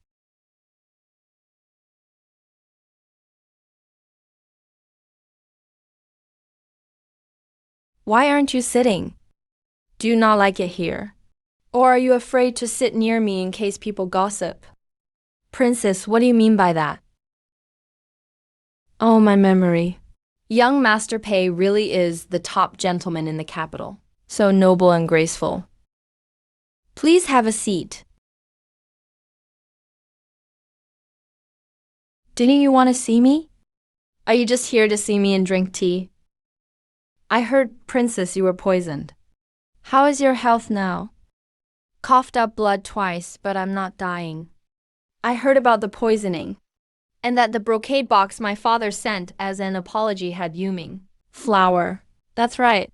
Why aren't you sitting? Do you not like it here? Or are you afraid to sit near me in case people gossip? Princess, what do you mean by that? Oh, my memory. Young Master Pei really is the top gentleman in the capital, so noble and graceful. Please have a seat. Didn't you want to see me? Are you just here to see me and drink tea? I heard, Princess, you were poisoned. How is your health now? Coughed up blood twice, but I'm not dying. I heard about the poisoning, and that the brocade box my father sent as an apology had Yuming flour. That's right.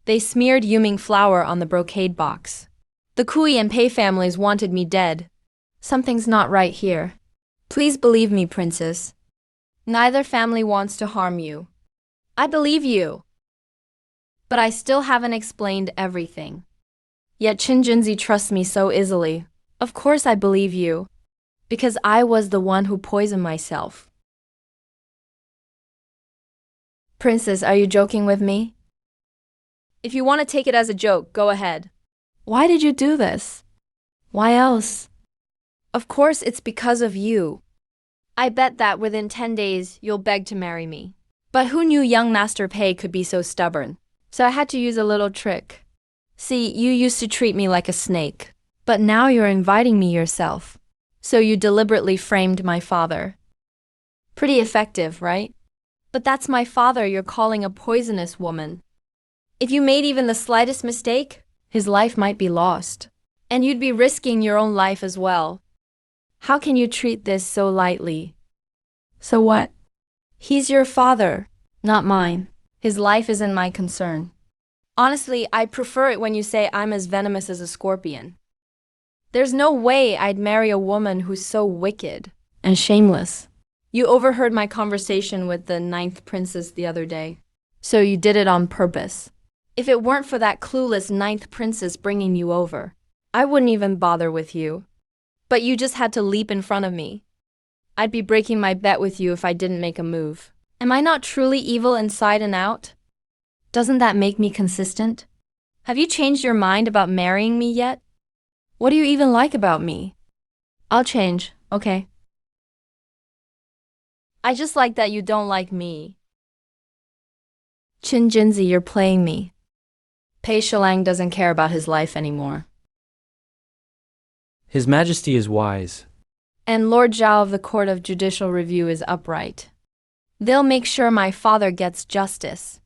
They smeared Yuming flour on the brocade box. The Kui and Pei families wanted me dead. Something's not right here. Please believe me, Princess. Neither family wants to harm you. I believe you. But I still haven't explained everything. Yet Qinjinzi trusts me so easily. Of course I believe you. Because I was the one who poisoned myself. Princess, are you joking with me? If you want to take it as a joke, go ahead. Why did you do this? Why else? Of course it's because of you. I bet that within 10 days you'll beg to marry me. But who knew young Master Pei could be so stubborn? So I had to use a little trick. See, you used to treat me like a snake. But now you're inviting me yourself. So you deliberately framed my father. Pretty effective, right? But that's my father you're calling a poisonous woman. If you made even the slightest mistake, his life might be lost. And you'd be risking your own life as well. How can you treat this so lightly? So what? He's your father, not mine. His life isn't my concern. Honestly, I prefer it when you say I'm as venomous as a scorpion. There's no way I'd marry a woman who's so wicked and shameless. You overheard my conversation with the 9th princess the other day. So you did it on purpose. If it weren't for that clueless 9th princess bringing you over, I wouldn't even bother with you. But you just had to leap in front of me. I'd be breaking my bet with you if I didn't make a move. Am I not truly evil inside and out? Doesn't that make me consistent? Have you changed your mind about marrying me yet? What do you even like about me? I'll change, okay? I just like that you don't like me. Qinjinzi, you're playing me. Pei Shilang doesn't care about his life anymore. His Majesty is wise. And Lord Zhao of the Court of Judicial Review is upright. They'll make sure my father gets justice.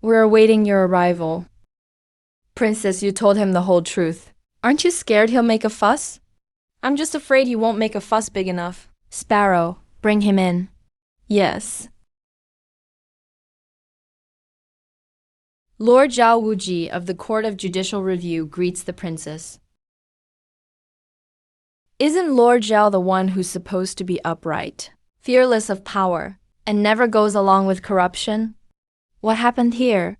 We're awaiting your arrival. Princess, you told him the whole truth. Aren't you scared he'll make a fuss? I'm just afraid he won't make a fuss big enough. Sparrow, bring him in. Yes. Lord Zhao Wuji of the Court of Judicial Review greets the princess. Isn't Lord Zhao the one who's supposed to be upright, fearless of power, and never goes along with corruption? What happened here?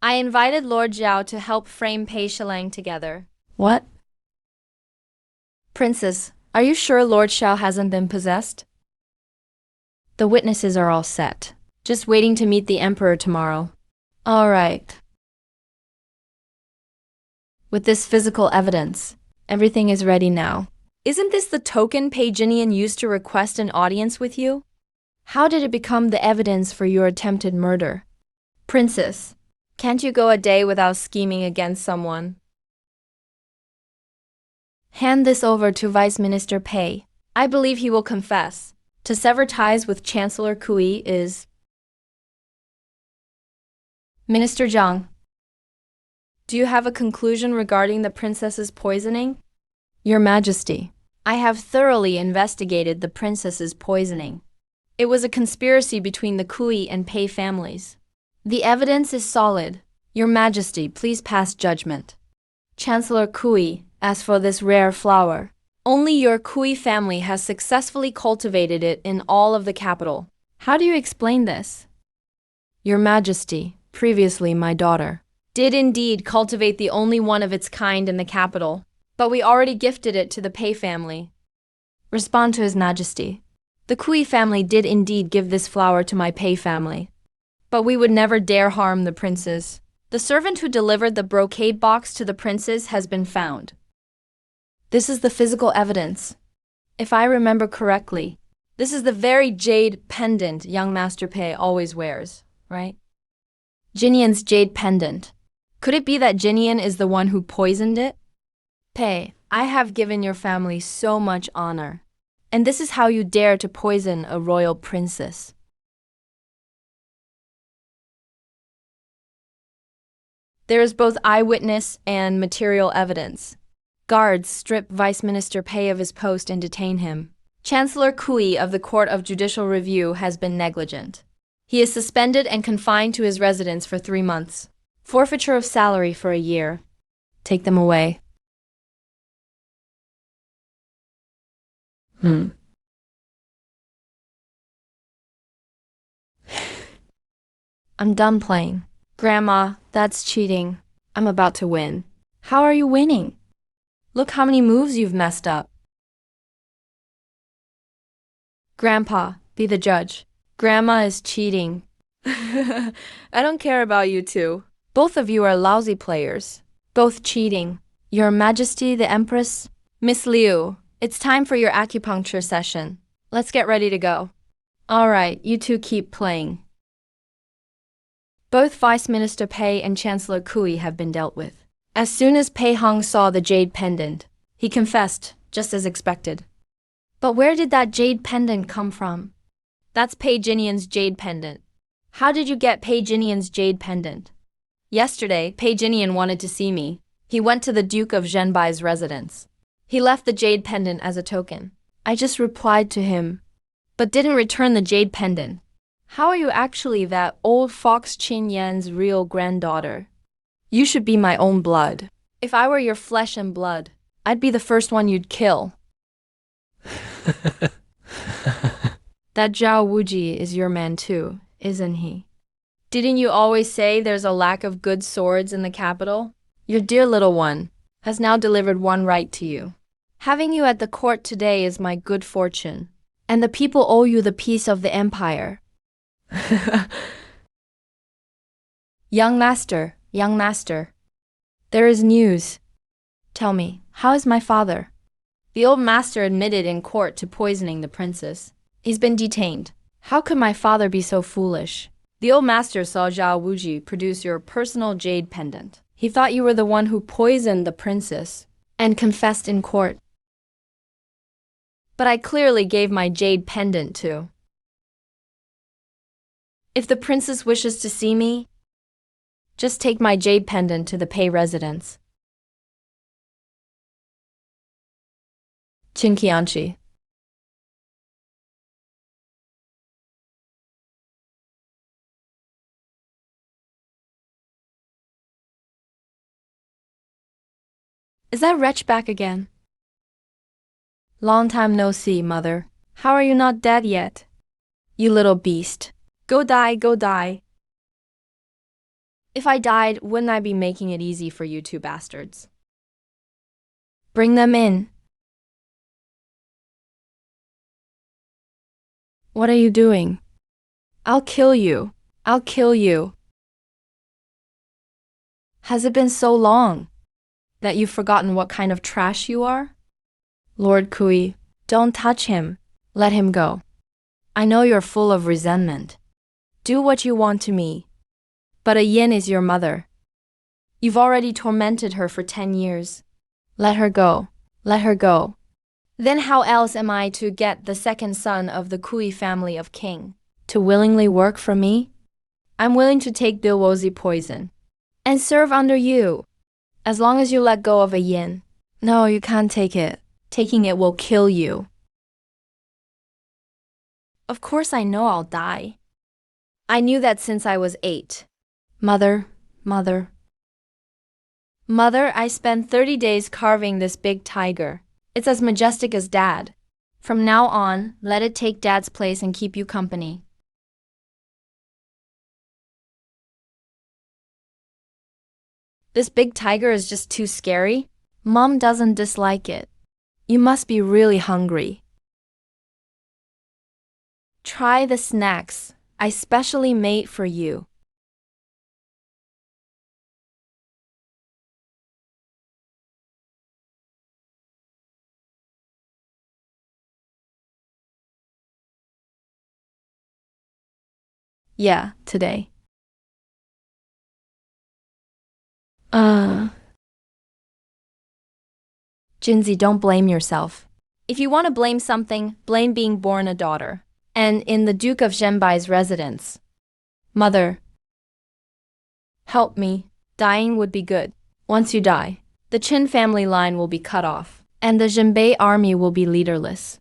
I invited Lord Zhao to help frame Pei Shilang together. What? Princess, are you sure Lord Zhao hasn't been possessed? The witnesses are all set. Just waiting to meet the Emperor tomorrow. All right. With this physical evidence, everything is ready now. Isn't this the token Pei Jinian used to request an audience with you? How did it become the evidence for your attempted murder? Princess, can't you go a day without scheming against someone? Hand this over to Vice Minister Pei. I believe he will confess. To sever ties with Chancellor Kui is... Minister Zhang, do you have a conclusion regarding the princess's poisoning? Your Majesty, I have thoroughly investigated the princess's poisoning. It was a conspiracy between the Kui and Pei families. The evidence is solid. Your Majesty, please pass judgment. Chancellor Kui, as for this rare flower, only your Kui family has successfully cultivated it in all of the capital. How do you explain this? Your Majesty, previously my daughter, did indeed cultivate the only one of its kind in the capital, but we already gifted it to the Pei family. Respond to His Majesty. The Kui family did indeed give this flower to my Pei family, but we would never dare harm the princess. The servant who delivered the brocade box to the princess has been found. This is the physical evidence. If I remember correctly, this is the very jade pendant young Master Pei always wears, right? Jinian's jade pendant. Could it be that Jinian is the one who poisoned it? Pei, I have given your family so much honor, And this is how you dare to poison a royal princess. There is both eyewitness and material evidence. Guards strip Vice Minister Pei of his post and detain him. Chancellor Kui of the Court of Judicial Review has been negligent. He is suspended and confined to his residence for 3 months. Forfeiture of salary for a year. Take them away. I'm done playing. Grandma, that's cheating. I'm about to win. How are you winning? Look how many moves you've messed up. Grandpa, be the judge. Grandma is cheating. I don't care about you two. Both of you are lousy players. Both cheating. Your Majesty the Empress. Miss Liu, it's time for your acupuncture session. Let's get ready to go. All right, you two keep playing. Both Vice Minister Pei and Chancellor Kui have been dealt with. As soon as Pei Hong saw the jade pendant, he confessed, just as expected. But where did that jade pendant come from? That's Pei Jinian's jade pendant. How did you get Pei Jinian's jade pendant? Yesterday, Pei Jinian wanted to see me. He went to the Duke of Zhenbai's residence. He left the jade pendant as a token. I just replied to him, but didn't return the jade pendant. How are you actually that old fox Qin Yan's real granddaughter? You should be my own blood. If I were your flesh and blood, I'd be the first one you'd kill. That Zhao Wuji is your man too, isn't he? Didn't you always say there's a lack of good swords in the capital? Your dear little one has now delivered one right to you. Having you at the court today is my good fortune, and the people owe you the peace of the empire. Young master, there is news. Tell me, how is my father? The old master admitted in court to poisoning the princess. He's been detained. How could my father be so foolish? The old master saw Zhao Wuji produce your personal jade pendant. He thought you were the one who poisoned the princess and confessed in court. But I clearly gave my jade pendant to. If the princess wishes to see me, just take my jade pendant to the Pei residence. Qinqianchi. Is that wretch back again? Long time no see, mother. How are you not dead yet? You little beast. Go die, go die. If I died, wouldn't I be making it easy for you two bastards? Bring them in. What are you doing? I'll kill you. I'll kill you. Has it been so long that you've forgotten what kind of trash you are? Lord Kui, don't touch him. Let him go. I know you're full of resentment. Do what you want to me. But a yin is your mother. You've already tormented her for 10 years. Let her go. Let her go. Then how else am I to get the second son of the Kui family of king to willingly work for me? I'm willing to take Bilwozi poison and serve under you, as long as you let go of a yin. No, you can't take it. Taking it will kill you. Of course I know I'll die. I knew that since I was 8. Mother, I spent 30 days carving this big tiger. It's as majestic as Dad. From now on, let it take Dad's place and keep you company. This big tiger is just too scary. Mom doesn't dislike it. You must be really hungry. Try the snacks I specially made for you. Yeah, today. Jinzi, don't blame yourself. If you want to blame something, blame being born a daughter. And in the Duke of Zhenbai's residence. Mother, help me. Dying would be good. Once you die, the Qin family line will be cut off, and the Zhenbai army will be leaderless.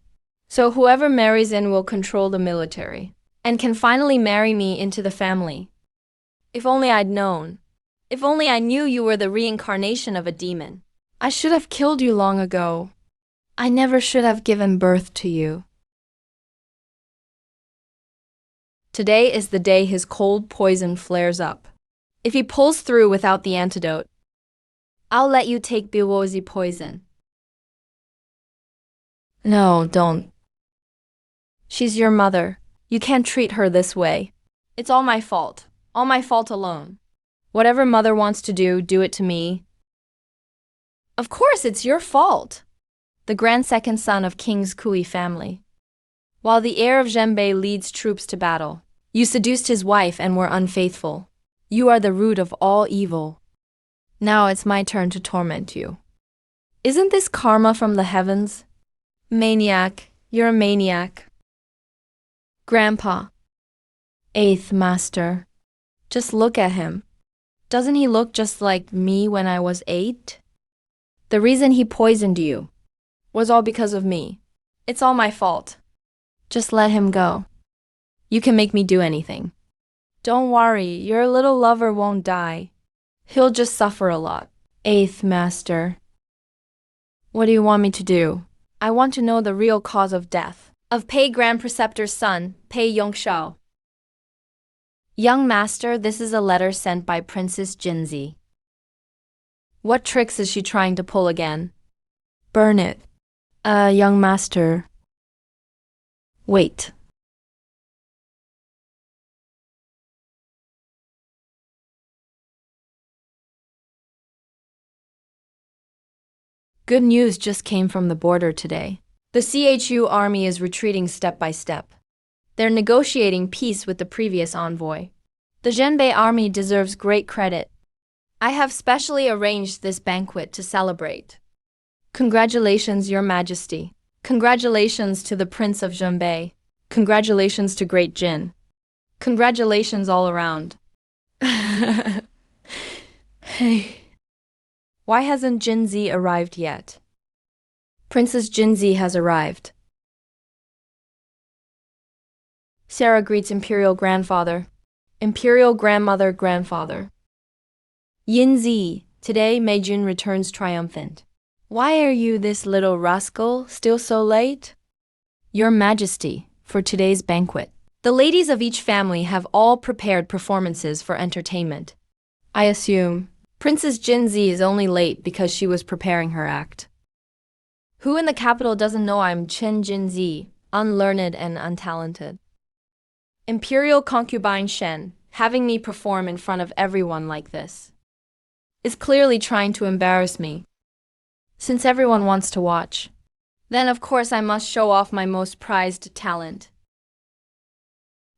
So whoever marries in will control the military, and can finally marry me into the family. If only I'd known. If only I knew you were the reincarnation of a demon. I should have killed you long ago. I never should have given birth to you. Today is the day his cold poison flares up. If he pulls through without the antidote, I'll let you take Biwozi poison. No, don't. She's your mother. You can't treat her this way. It's all my fault. All my fault alone. Whatever mother wants to do, do it to me. Of course, it's your fault. The grand second son of King's Kui family. While the heir of Zhenbai leads troops to battle, you seduced his wife and were unfaithful. You are the root of all evil. Now it's my turn to torment you. Isn't this karma from the heavens? Maniac, you're a maniac. Grandpa. Eighth master. Just look at him. Doesn't he look just like me when I was 8? The reason he poisoned you was all because of me. It's all my fault. Just let him go. You can make me do anything. Don't worry, your little lover won't die. He'll just suffer a lot. Eighth master. What do you want me to do? I want to know the real cause of death of Pei Grand Preceptor's son, Pei Yongshao. Young master, this is a letter sent by Princess Jinzi. What tricks is she trying to pull again? Burn it. Young master. Wait. Good news just came from the border today. The CHU army is retreating step by step. They're negotiating peace with the previous envoy. The Zhenbai army deserves great credit. I have specially arranged this banquet to celebrate. Congratulations, Your Majesty. Congratulations to the Prince of Zhenbai. Congratulations to Great Jin. Congratulations all around. Hey. Why hasn't Jinzi arrived yet? Princess Jinzi has arrived. Sarah greets Imperial Grandfather. Imperial Grandmother, Grandfather. Yinzi, today Meijun returns triumphant. Why are you, this little rascal, still so late? Your Majesty, for today's banquet, the ladies of each family have all prepared performances for entertainment. I assume Princess Jinzi is only late because she was preparing her act. Who in the capital doesn't know I'm Chen Jinzi, unlearned and untalented? Imperial concubine Shen, having me perform in front of everyone like this, is clearly trying to embarrass me. Since everyone wants to watch, then of course I must show off my most prized talent.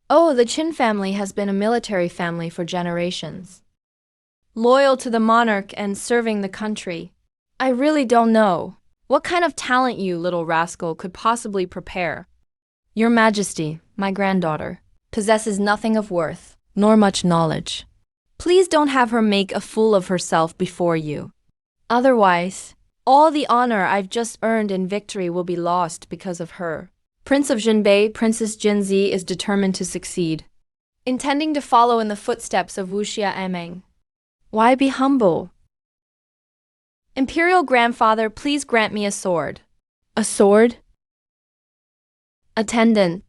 Oh, the Qin family has been a military family for generations. Loyal to the monarch and serving the country. I really don't know what kind of talent you, little rascal, could possibly prepare. Your Majesty, my granddaughter, possesses nothing of worth, nor much knowledge. Please don't have her make a fool of herself before you. Otherwise, all the honor I've just earned in victory will be lost because of her. Prince of Zhenbai, Princess Jinzi is determined to succeed, intending to follow in the footsteps of Wuxia Ameng. Why be humble? Imperial Grandfather, please grant me a sword. A sword? Attendant,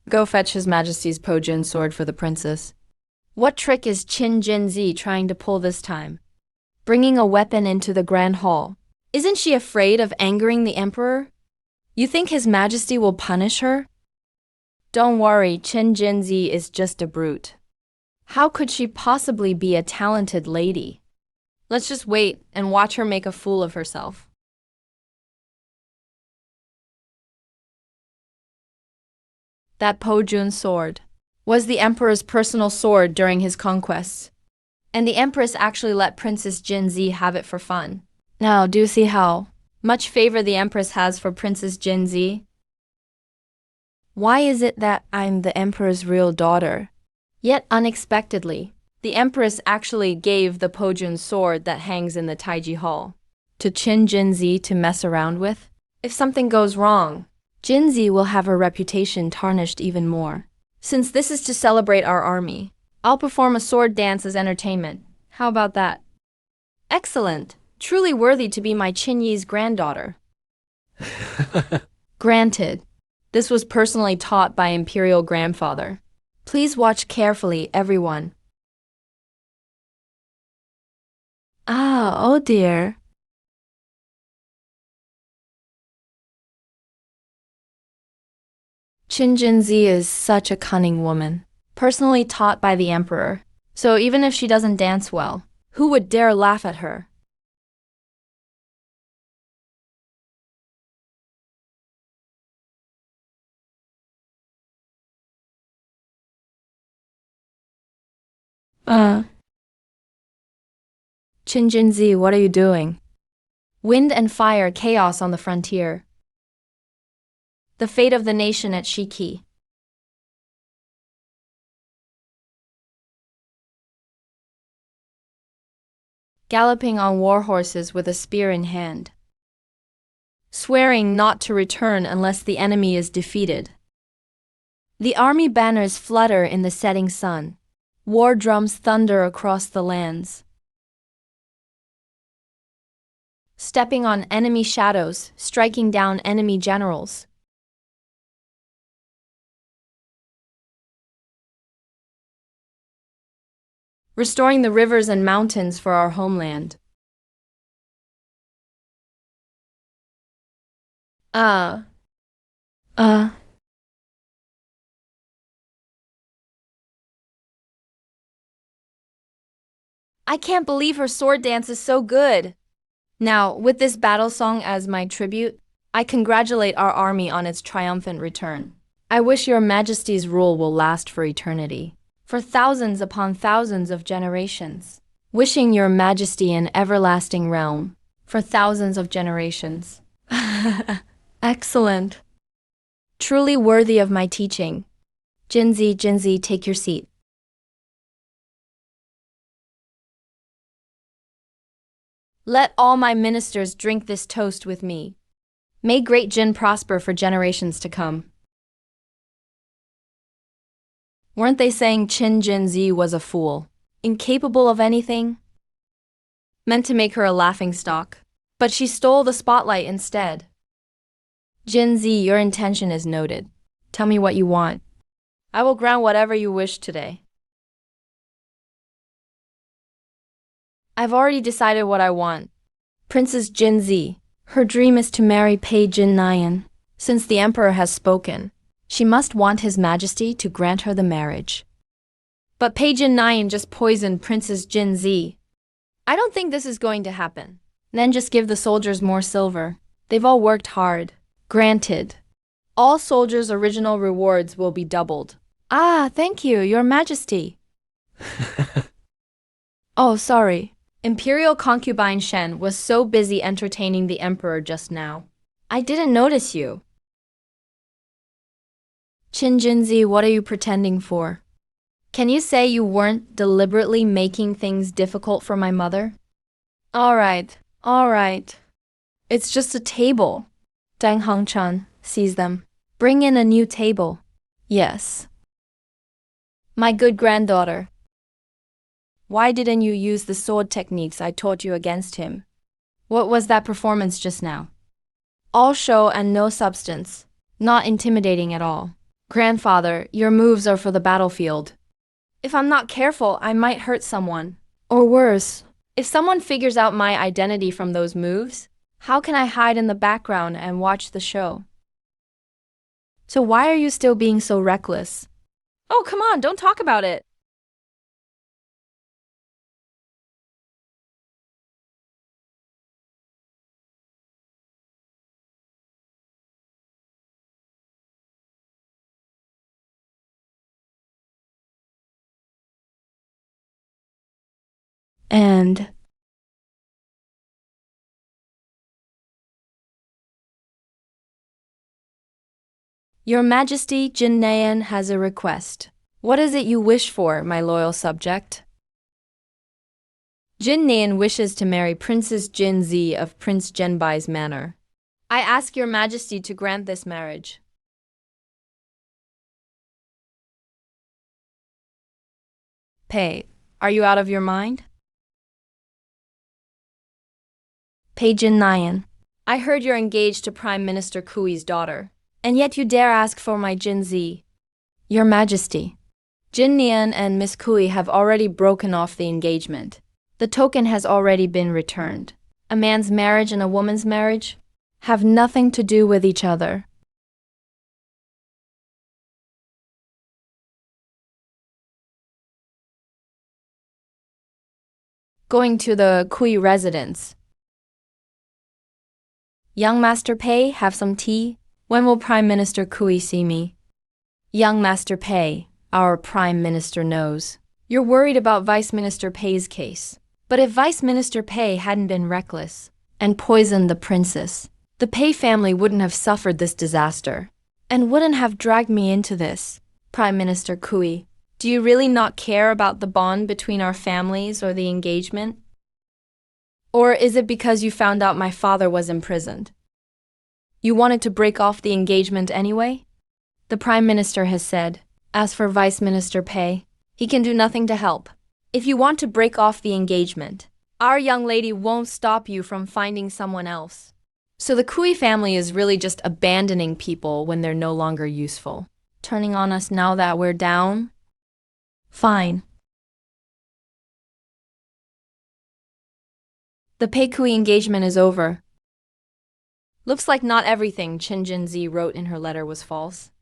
go fetch His Majesty's Pojun sword for the princess. What trick is Qin Jinzi trying to pull this time? Bringing a weapon into the Grand Hall. Isn't she afraid of angering the Emperor? You think His Majesty will punish her? Don't worry, Qin Jinzi is just a brute. How could she possibly be a talented lady? Let's just wait and watch her make a fool of herself. That Pojun sword was the Emperor's personal sword during his conquests, and the Empress actually let Princess Jinzi have it for fun. Now, do you see how Much favor the Empress has for Princess Jinzi. Why is it that I'm the Emperor's real daughter? Yet unexpectedly, the Empress actually gave the Pojun sword that hangs in the Taiji Hall to Qin Jinzi to mess around with. If something goes wrong, Jinzi will have her reputation tarnished even more. Since this is to celebrate our army, I'll perform a sword dance as entertainment. How about that? Excellent. Truly worthy to be my Qin Yi's granddaughter. Granted. This was personally taught by Imperial Grandfather. Please watch carefully, everyone. Oh dear. Qin Jinzi is such a cunning woman, personally taught by the Emperor. So even if she doesn't dance well, who would dare laugh at her? Qin Jinzi, what are you doing? Wind and fire, chaos on the frontier. The fate of the nation at Shiki. Galloping on war horses with a spear in hand. Swearing not to return unless the enemy is defeated. The army banners flutter in the setting sun. War drums thunder across the lands. Stepping on enemy shadows, striking down enemy generals. Restoring the rivers and mountains for our homeland. I can't believe her sword dance is so good. Now, with this battle song as my tribute, I congratulate our army on its triumphant return. I wish your majesty's rule will last for eternity, for thousands upon thousands of generations. Wishing your majesty an everlasting realm, for thousands of generations. Excellent. Truly worthy of my teaching. Jinzi, Jinzi, take your seat. Let all my ministers drink this toast with me. May great Jin prosper for generations to come. Weren't they saying Qin Jinzi was a fool, incapable of anything? Meant to make her a laughingstock, but she stole the spotlight instead. Jinzi, your intention is noted. Tell me what you want. I will grant whatever you wish today. I've already decided what I want. Princess Jinzi, her dream is to marry Pei Jinnayan. Since the emperor has spoken, she must want his majesty to grant her the marriage. But Pei Jinnayan just poisoned Princess Jinzi. I don't think this is going to happen. Then just give the soldiers more silver. They've all worked hard. Granted. All soldiers' original rewards will be doubled. Thank you, your majesty. Oh, sorry. Imperial concubine Shen was so busy entertaining the emperor just now. I didn't notice you. Qin Jinzi, what are you pretending for? Can you say you weren't deliberately making things difficult for my mother? All right. It's just a table. Dang Hongchan, seize them. Bring in a new table. Yes. My good granddaughter. Why didn't you use the sword techniques I taught you against him? What was that performance just now? All show and no substance. Not intimidating at all. Grandfather, your moves are for the battlefield. If I'm not careful, I might hurt someone. Or worse, if someone figures out my identity from those moves, how can I hide in the background and watch the show? So why are you still being so reckless? Oh, come on, don't talk about it. And Your Majesty, Jin Nayan has a request. What is it you wish for, my loyal subject? Jin Nayan wishes to marry Princess Jin Zi of Prince Genbai's manor. I ask your Majesty to grant this marriage. Pei, are you out of your mind? Pei Jin Nayan, I heard you're engaged to Prime Minister Kui's daughter, and yet you dare ask for my Jin Zi. Your Majesty, Jin Nian and Miss Kui have already broken off the engagement. The token has already been returned. A man's marriage and a woman's marriage have nothing to do with each other. Going to the Kui residence. Young Master Pei, have some tea? When will Prime Minister Kui see me? Young Master Pei, our Prime Minister knows. You're worried about Vice Minister Pei's case. But if Vice Minister Pei hadn't been reckless and poisoned the princess, the Pei family wouldn't have suffered this disaster and wouldn't have dragged me into this. Prime Minister Kui, do you really not care about the bond between our families or the engagement? Or is it because you found out my father was imprisoned? You wanted to break off the engagement anyway? The Prime Minister has said, as for Vice Minister Pei, he can do nothing to help. If you want to break off the engagement, our young lady won't stop you from finding someone else. So the Kui family is really just abandoning people when they're no longer useful. Turning on us now that we're down? Fine. The Pei Kui engagement is over. Looks like not everything Qin Jinzi wrote in her letter was false.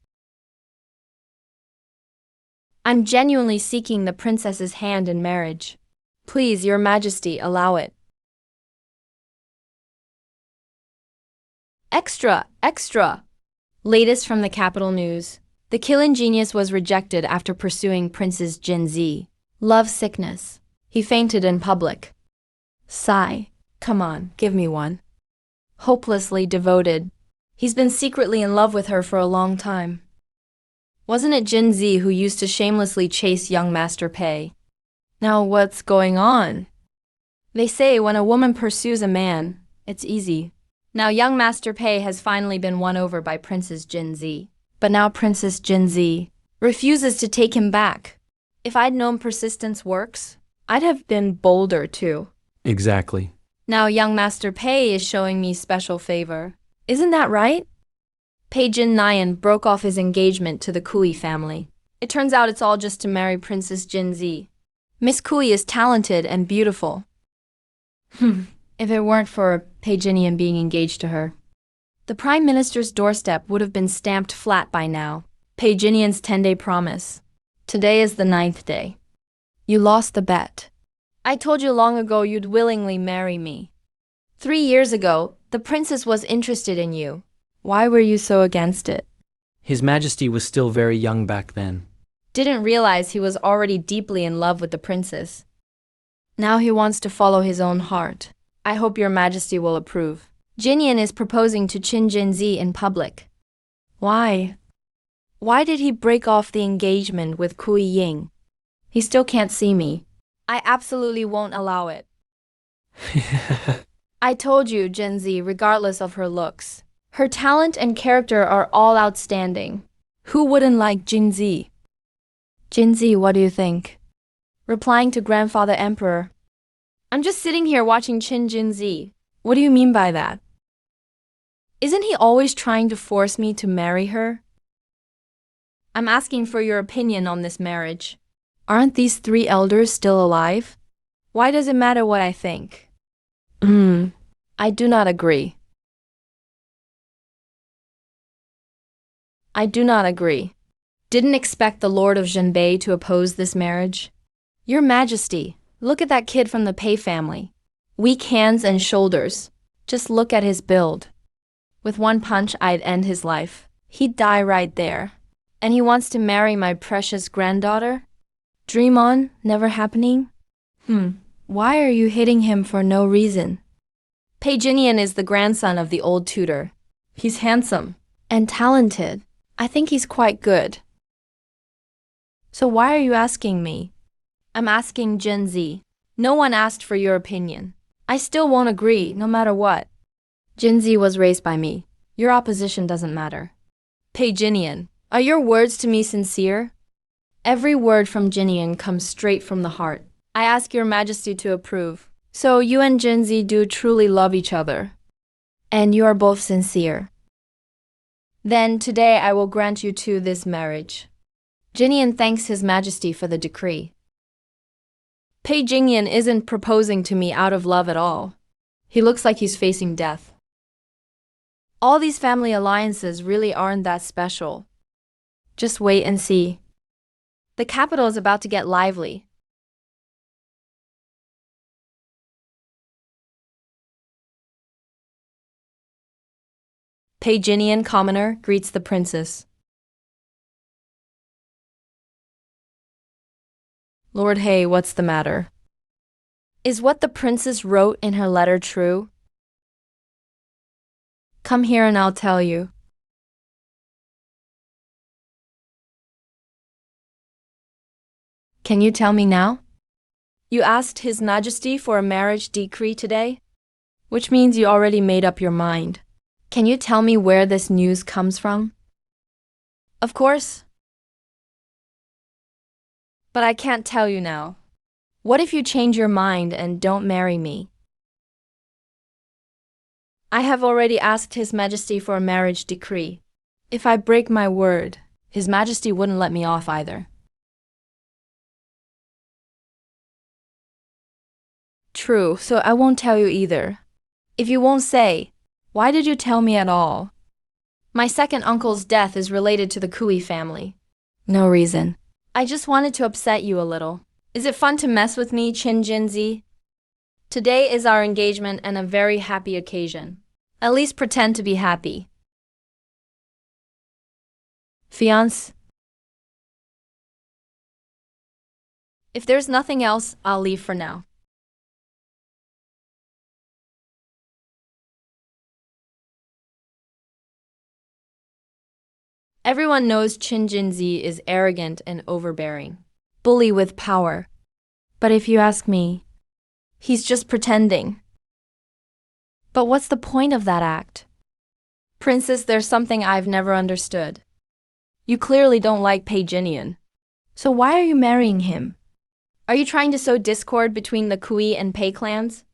I'm genuinely seeking the princess's hand in marriage. Please, Your Majesty, allow it. Extra! Extra! Latest from the capital news. The killing genius was rejected after pursuing Princess Jin Zi. Love sickness. He fainted in public. Sigh. Come on, give me one. Hopelessly devoted. He's been secretly in love with her for a long time. Wasn't it Jin Zi who used to shamelessly chase young Master Pei? Now what's going on? They say when a woman pursues a man, it's easy. Now young Master Pei has finally been won over by Princess Jin Zi. But now Princess Jin Zi refuses to take him back. If I'd known persistence works, I'd have been bolder too. Exactly. Now young Master Pei is showing me special favor. Isn't that right? Pei Jin Nayan broke off his engagement to the Kui family. It turns out it's all just to marry Princess Jin Zi. Miss Kui is talented and beautiful. If it weren't for Pei Jinian being engaged to her, the Prime Minister's doorstep would have been stamped flat by now. Pei Jinian's 10-day promise. Today is the 9th day. You lost the bet. I told you long ago you'd willingly marry me. 3 years ago, the princess was interested in you. Why were you so against it? His Majesty was still very young back then. Didn't realize he was already deeply in love with the princess. Now he wants to follow his own heart. I hope Your Majesty will approve. Jinian is proposing to Qin Jinzi in public. Why? Why did he break off the engagement with Kui Ying? He still can't see me. I absolutely won't allow it. I told you, Jinzi, regardless of her looks, her talent and character are all outstanding. Who wouldn't like Jinzi? Jinzi, what do you think? Replying to Grandfather Emperor. I'm just sitting here watching Qin Jinzi. What do you mean by that? Isn't he always trying to force me to marry her? I'm asking for your opinion on this marriage. Aren't these 3 elders still alive? Why does it matter what I think? I do not agree. I do not agree. Didn't expect the Lord of Zhenbei to oppose this marriage. Your Majesty, look at that kid from the Pei family. Weak hands and shoulders. Just look at his build. With one punch, I'd end his life. He'd die right there. And he wants to marry my precious granddaughter? Dream on, never happening? Why are you hitting him for no reason? Pei Jinian is the grandson of the old tutor. He's handsome and talented. I think he's quite good. So why are you asking me? I'm asking Gen Z. No one asked for your opinion. I still won't agree, no matter what. Gen Z was raised by me. Your opposition doesn't matter. Pei Jinian, are your words to me sincere? Every word from Jinian comes straight from the heart. I ask your majesty to approve. So you and Gen Z do truly love each other. And you are both sincere. Then today I will grant you two this marriage. Jinian thanks his majesty for the decree. Pei Jinian isn't proposing to me out of love at all. He looks like he's facing death. All these family alliances really aren't that special. Just wait and see. The capital is about to get lively. Pei Jinian, commoner, greets the princess. Lord Hay, what's the matter? Is what the princess wrote in her letter true? Come here and I'll tell you. Can you tell me now? You asked His Majesty for a marriage decree today? Which means you already made up your mind. Can you tell me where this news comes from? Of course. But I can't tell you now. What if you change your mind and don't marry me? I have already asked His Majesty for a marriage decree. If I break my word, His Majesty wouldn't let me off either. True, so I won't tell you either. If you won't say, why did you tell me at all? My second uncle's death is related to the Kui family. No reason. I just wanted to upset you a little. Is it fun to mess with me, Qin Jinzi? Today is our engagement and a very happy occasion. At least pretend to be happy. Fiance? If there's nothing else, I'll leave for now. Everyone knows Qin Jinzi is arrogant and overbearing, bully with power. But if you ask me, he's just pretending. But what's the point of that act? Princess, there's something I've never understood. You clearly don't like Pei Jinian. So why are you marrying him? Are you trying to sow discord between the Kui and Pei clans?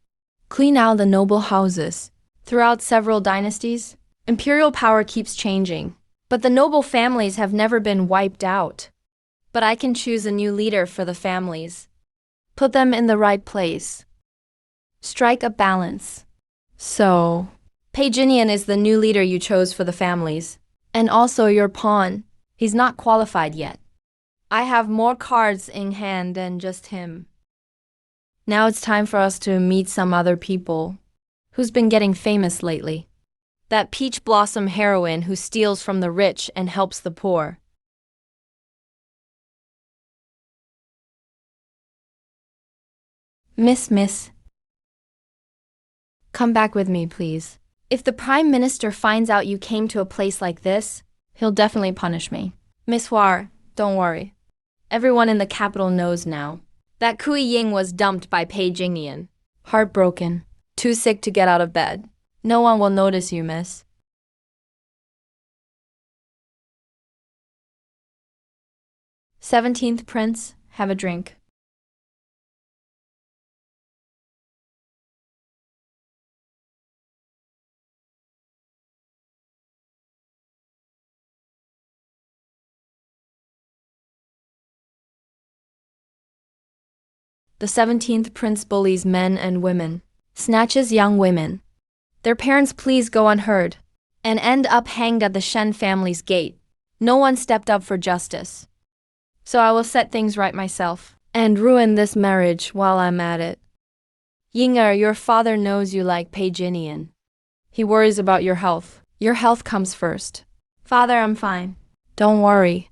Clean out the noble houses. Throughout several dynasties, imperial power keeps changing. But the noble families have never been wiped out. But I can choose a new leader for the families. Put them in the right place. Strike a balance. So, Pei Jinian is the new leader you chose for the families. And also your pawn. He's not qualified yet. I have more cards in hand than just him. Now it's time for us to meet some other people. Who's been getting famous lately? That peach blossom heroine who steals from the rich and helps the poor. Miss. Come back with me, please. If the Prime Minister finds out you came to a place like this, he'll definitely punish me. Miss War, don't worry. Everyone in the capital knows now. That Kui Ying was dumped by Pei Jinian. Heartbroken. Too sick to get out of bed. No one will notice you, miss. "17th Prince, have a drink." The 17th Prince bullies men and women, snatches young women. Their parents' pleas go unheard, and end up hanged at the Shen family's gate. No one stepped up for justice. So I will set things right myself, and ruin this marriage while I'm at it. Yinger, your father knows you like Pei Jinian. He worries about your health. Your health comes first. Father, I'm fine. Don't worry.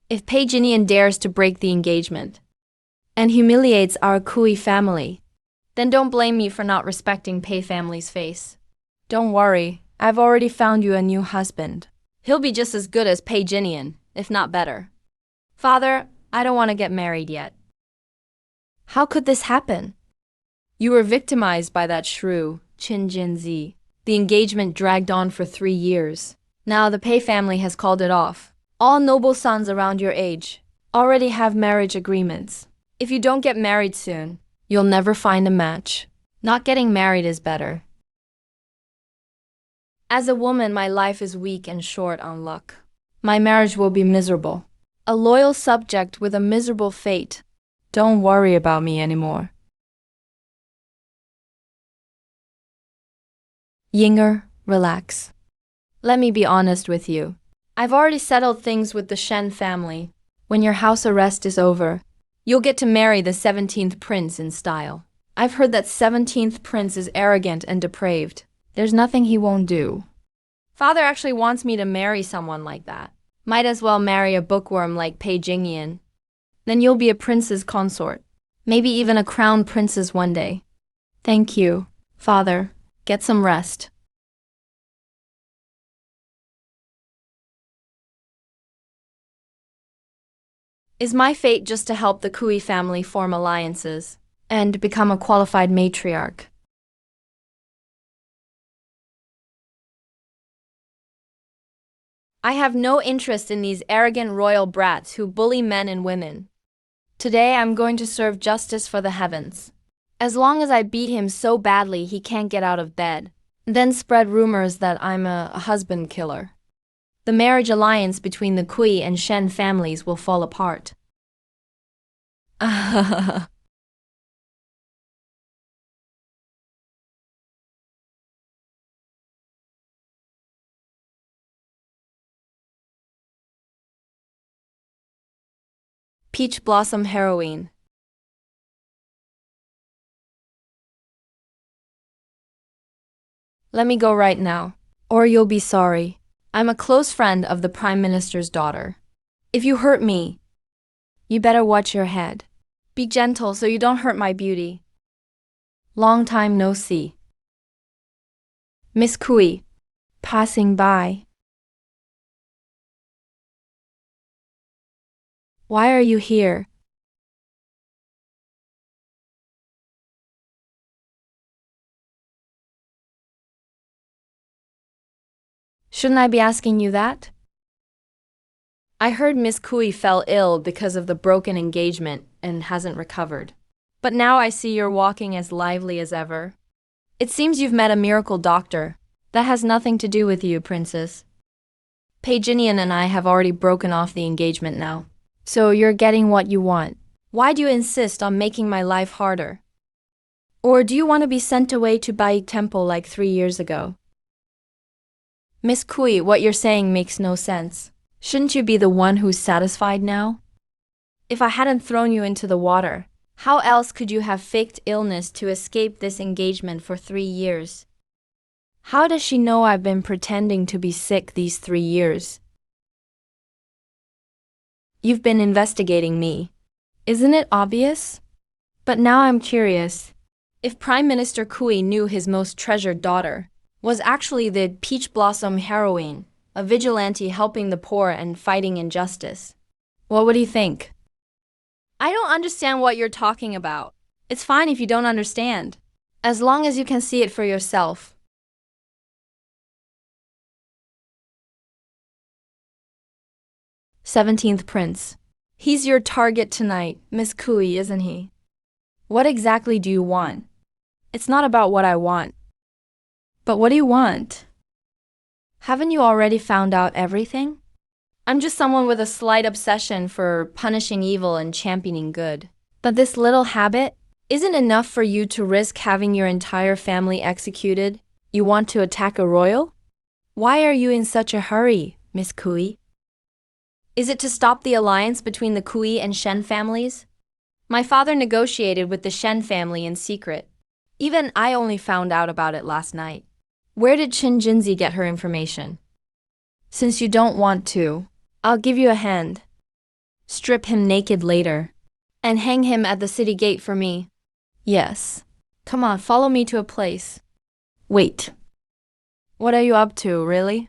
If Pei Jinian dares to break the engagement, and humiliates our Kui family, then don't blame me for not respecting Pei family's face. Don't worry, I've already found you a new husband. He'll be just as good as Pei Jinian, if not better. Father, I don't want to get married yet. How could this happen? You were victimized by that shrew, Qin Jinzi. The engagement dragged on for 3 years. Now the Pei family has called it off. All noble sons around your age already have marriage agreements. If you don't get married soon, you'll never find a match. Not getting married is better. As a woman, my life is weak and short on luck. My marriage will be miserable. A loyal subject with a miserable fate. Don't worry about me anymore. Yinger, relax. Let me be honest with you. I've already settled things with the Shen family. When your house arrest is over, you'll get to marry the 17th prince in style. I've heard that 17th prince is arrogant and depraved. There's nothing he won't do. Father actually wants me to marry someone like that. Might as well marry a bookworm like Pei Jingyan. Then you'll be a prince's consort. Maybe even a crown princess one day. Thank you, Father. Get some rest. Is my fate just to help the Kui family form alliances and become a qualified matriarch? I have no interest in these arrogant royal brats who bully men and women. Today I'm going to serve justice for the heavens. As long as I beat him so badly he can't get out of bed, then spread rumors that I'm a husband killer. The marriage alliance between the Kui and Shen families will fall apart. Peach Blossom Heroine. Let me go right now, or you'll be sorry. I'm a close friend of the Prime Minister's daughter. If you hurt me, you better watch your head. Be gentle so you don't hurt my beauty. Long time no see. Miss Kui, passing by. Why are you here? Shouldn't I be asking you that? I heard Miss Kui fell ill because of the broken engagement and hasn't recovered. But now I see you're walking as lively as ever. It seems you've met a miracle doctor. That has nothing to do with you, Princess. Pei Jinian and I have already broken off the engagement now. So you're getting what you want. Why do you insist on making my life harder? Or do you want to be sent away to Bai Temple like 3 years ago? Miss Kui, what you're saying makes no sense. Shouldn't you be the one who's satisfied now? If I hadn't thrown you into the water, how else could you have faked illness to escape this engagement for 3 years? How does she know I've been pretending to be sick these 3 years? You've been investigating me. Isn't it obvious? But now I'm curious. If Prime Minister Kui knew his most treasured daughter was actually the Peach Blossom Heroine, a vigilante helping the poor and fighting injustice, what would he think? I don't understand what you're talking about. It's fine if you don't understand, as long as you can see it for yourself. "17th Prince. He's your target tonight, Miss Kui, isn't he? What exactly do you want? It's not about what I want. But what do you want? Haven't you already found out everything? I'm just someone with a slight obsession for punishing evil and championing good. But this little habit isn't enough for you to risk having your entire family executed. You want to attack a royal? Why are you in such a hurry, Miss Kui? Is it to stop the alliance between the Kui and Shen families? My father negotiated with the Shen family in secret. Even I only found out about it last night. Where did Qin Jinzi get her information? Since you don't want to, I'll give you a hand. Strip him naked later, and hang him at the city gate for me. Yes. Come on, follow me to a place. Wait. What are you up to, really?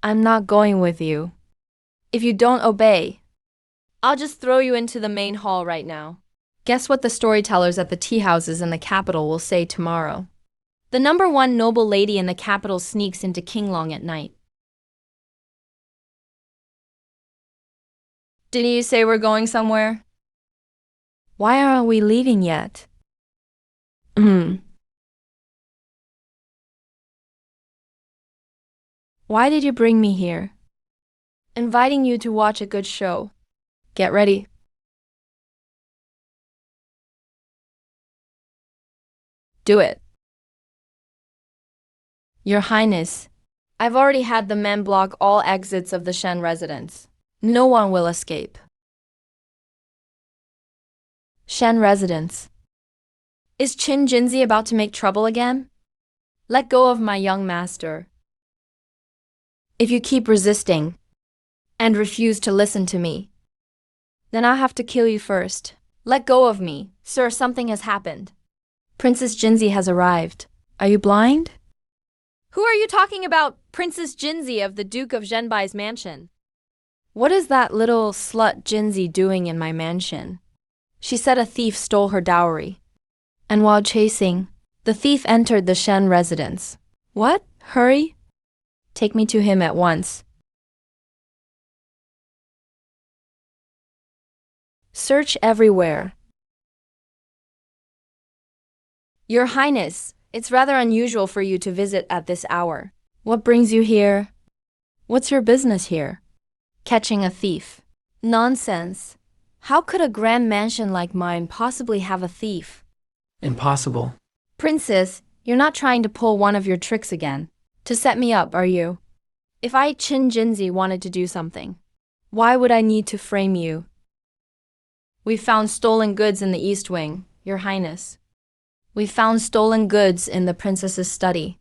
I'm not going with you. If you don't obey, I'll just throw you into the main hall right now. Guess what the storytellers at the tea houses in the capital will say tomorrow? The number one noble lady in the capital sneaks into Qinglong at night. Didn't you say we're going somewhere? Why aren't we leaving yet? Why did you bring me here? Inviting you to watch a good show. Get ready. Do it. Your Highness, I've already had the men block all exits of the Shen residence. No one will escape. Shen residence. Is Qin Jinzi about to make trouble again? Let go of my young master. If you keep resisting and refuse to listen to me, then I'll have to kill you first. Let go of me. Sir, something has happened. Princess Jinzi has arrived. Are you blind? Who are you talking about? Princess Jinzi of the Duke of Zhenbai's mansion. What is that little slut Jinzi doing in my mansion? She said a thief stole her dowry. And while chasing, the thief entered the Shen residence. What? Hurry? Take me to him at once. Search everywhere. Your Highness, it's rather unusual for you to visit at this hour. What brings you here? What's your business here? Catching a thief. Nonsense. How could a grand mansion like mine possibly have a thief? Impossible. Princess, you're not trying to pull one of your tricks again. To set me up, are you? If I, Qin Jinzi, wanted to do something, why would I need to frame you? We found stolen goods in the East Wing, Your Highness. We found stolen goods in the princess's study.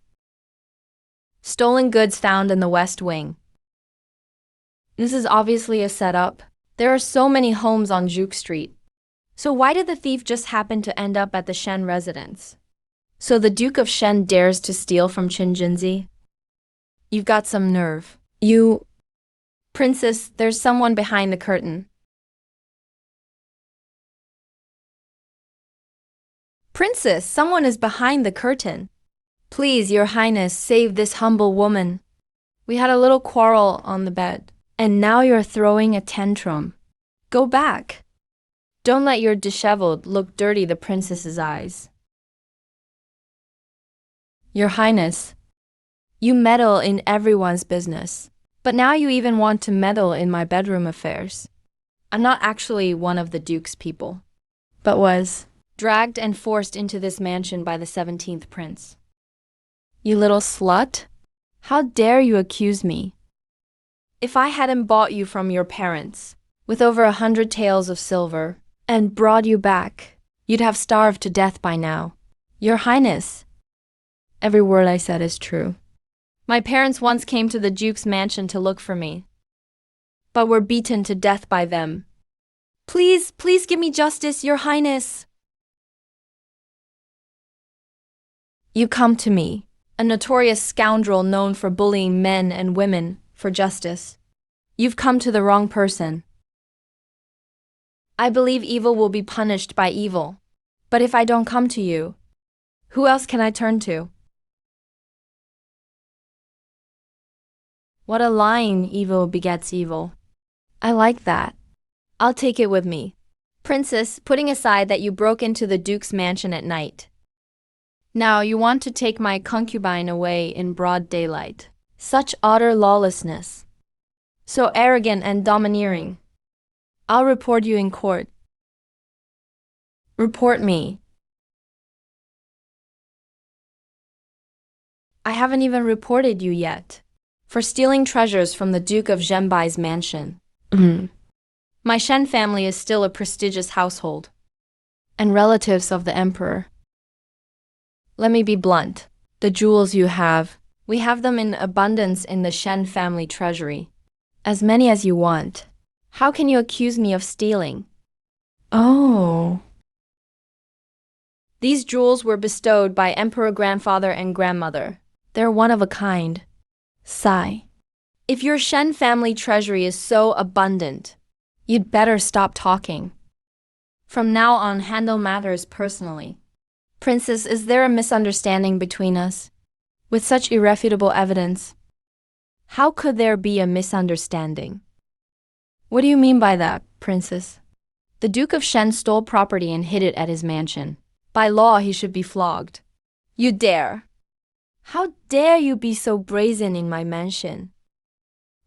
Stolen goods found in the West Wing. This is obviously a setup. There are so many homes on Juke Street. So why did the thief just happen to end up at the Shen residence? So the Duke of Shen dares to steal from Qin Jinzi? You've got some nerve. Princess, there's someone behind the curtain. Princess, someone is behind the curtain. Please, Your Highness, save this humble woman. We had a little quarrel on the bed, and now you're throwing a tantrum. Go back. Don't let your disheveled look dirty the princess's eyes. Your Highness, you meddle in everyone's business, but now you even want to meddle in my bedroom affairs. I'm not actually one of the Duke's people, but was dragged and forced into this mansion by the 17th prince. You little slut! How dare you accuse me? If I hadn't bought you from your parents, with over 100 taels of silver, and brought you back, you'd have starved to death by now. Your Highness, every word I said is true. My parents once came to the Duke's mansion to look for me, but were beaten to death by them. Please, please give me justice, Your Highness. You come to me, a notorious scoundrel known for bullying men and women, for justice. You've come to the wrong person. I believe evil will be punished by evil, but if I don't come to you, who else can I turn to? What a line, evil begets evil. I like that. I'll take it with me. Princess, putting aside that you broke into the Duke's mansion at night. Now you want to take my concubine away in broad daylight. Such utter lawlessness. So arrogant and domineering. I'll report you in court. Report me. I haven't even reported you yet. For stealing treasures from the Duke of Zhenbai's mansion. My Shen family is still a prestigious household, and relatives of the emperor. Let me be blunt. The jewels you have, we have them in abundance in the Shen family treasury. As many as you want. How can you accuse me of stealing? Oh. These jewels were bestowed by emperor grandfather and grandmother. They're one of a kind. Sigh. If your Shen family treasury is so abundant, you'd better stop talking. From now on, handle matters personally. Princess, is there a misunderstanding between us? With such irrefutable evidence, how could there be a misunderstanding? What do you mean by that, Princess? The Duke of Shen stole property and hid it at his mansion. By law, he should be flogged. You dare! How dare you be so brazen in my mansion?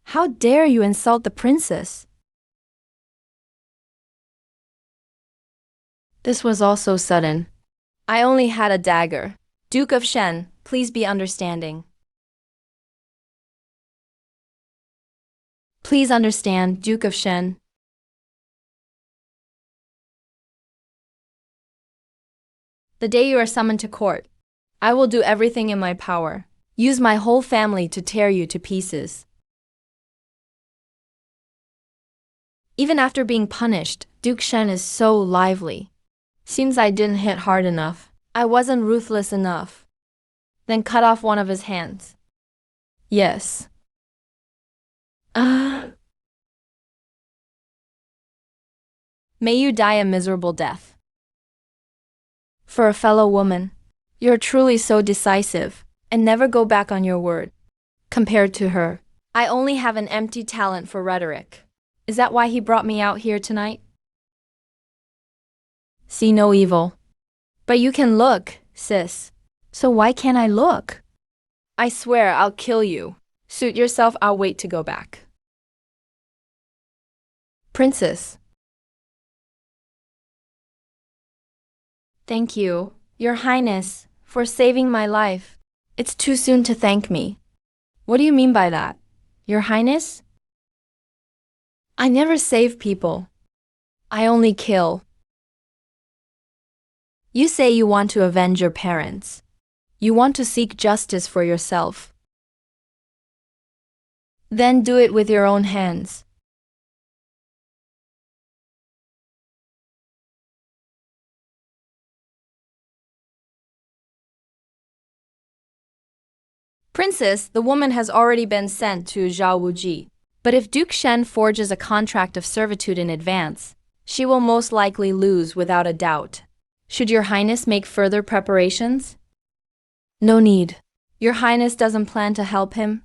How dare you insult the princess? This was all so sudden. I only had a dagger. Duke of Shen, please be understanding. Please understand, Duke of Shen. The day you are summoned to court, I will do everything in my power. Use my whole family to tear you to pieces. Even after being punished, Duke Shen is so lively. Seems I didn't hit hard enough. I wasn't ruthless enough. Then cut off one of his hands. Yes. May you die a miserable death. For a fellow woman, you're truly so decisive, and never go back on your word. Compared to her, I only have an empty talent for rhetoric. Is that why he brought me out here tonight? See no evil. But you can look, sis. So why can't I look? I swear I'll kill you. Suit yourself, I'll wait to go back. Princess. Thank you, Your Highness, for saving my life. It's too soon to thank me. What do you mean by that, Your Highness? I never save people. I only kill. You say you want to avenge your parents. You want to seek justice for yourself. Then do it with your own hands. Princess, the woman has already been sent to Zhao Wuji. But if Duke Shen forges a contract of servitude in advance, she will most likely lose without a doubt. Should Your Highness make further preparations? No need. Your Highness doesn't plan to help him?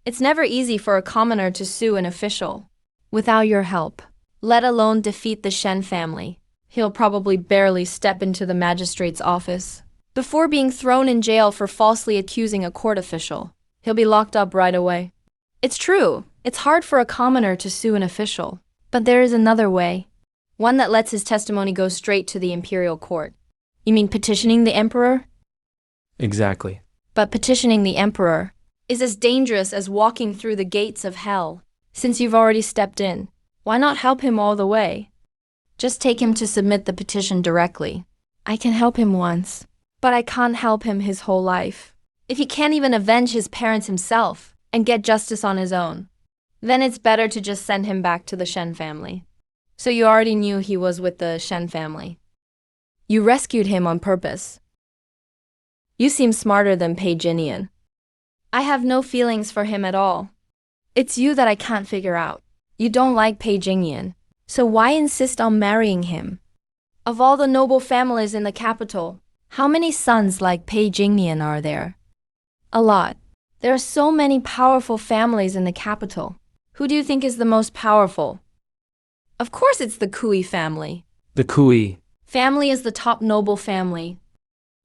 It's never easy for a commoner to sue an official. Without your help, let alone defeat the Shen family, he'll probably barely step into the magistrate's office. Before being thrown in jail for falsely accusing a court official, he'll be locked up right away. It's true, it's hard for a commoner to sue an official. But there is another way. One that lets his testimony go straight to the imperial court. You mean petitioning the emperor? Exactly. But petitioning the emperor is as dangerous as walking through the gates of hell. Since you've already stepped in, why not help him all the way? Just take him to submit the petition directly. I can help him once, but I can't help him his whole life. If he can't even avenge his parents himself and get justice on his own, then it's better to just send him back to the Shen family. So you already knew he was with the Shen family. You rescued him on purpose. You seem smarter than Pei Jinian. I have no feelings for him at all. It's you that I can't figure out. You don't like Pei Jinian, so why insist on marrying him? Of all the noble families in the capital, how many sons like Pei Jinian are there? A lot. There are so many powerful families in the capital. Who do you think is the most powerful? Of course it's the Kui family. The Kui. Family is the top noble family.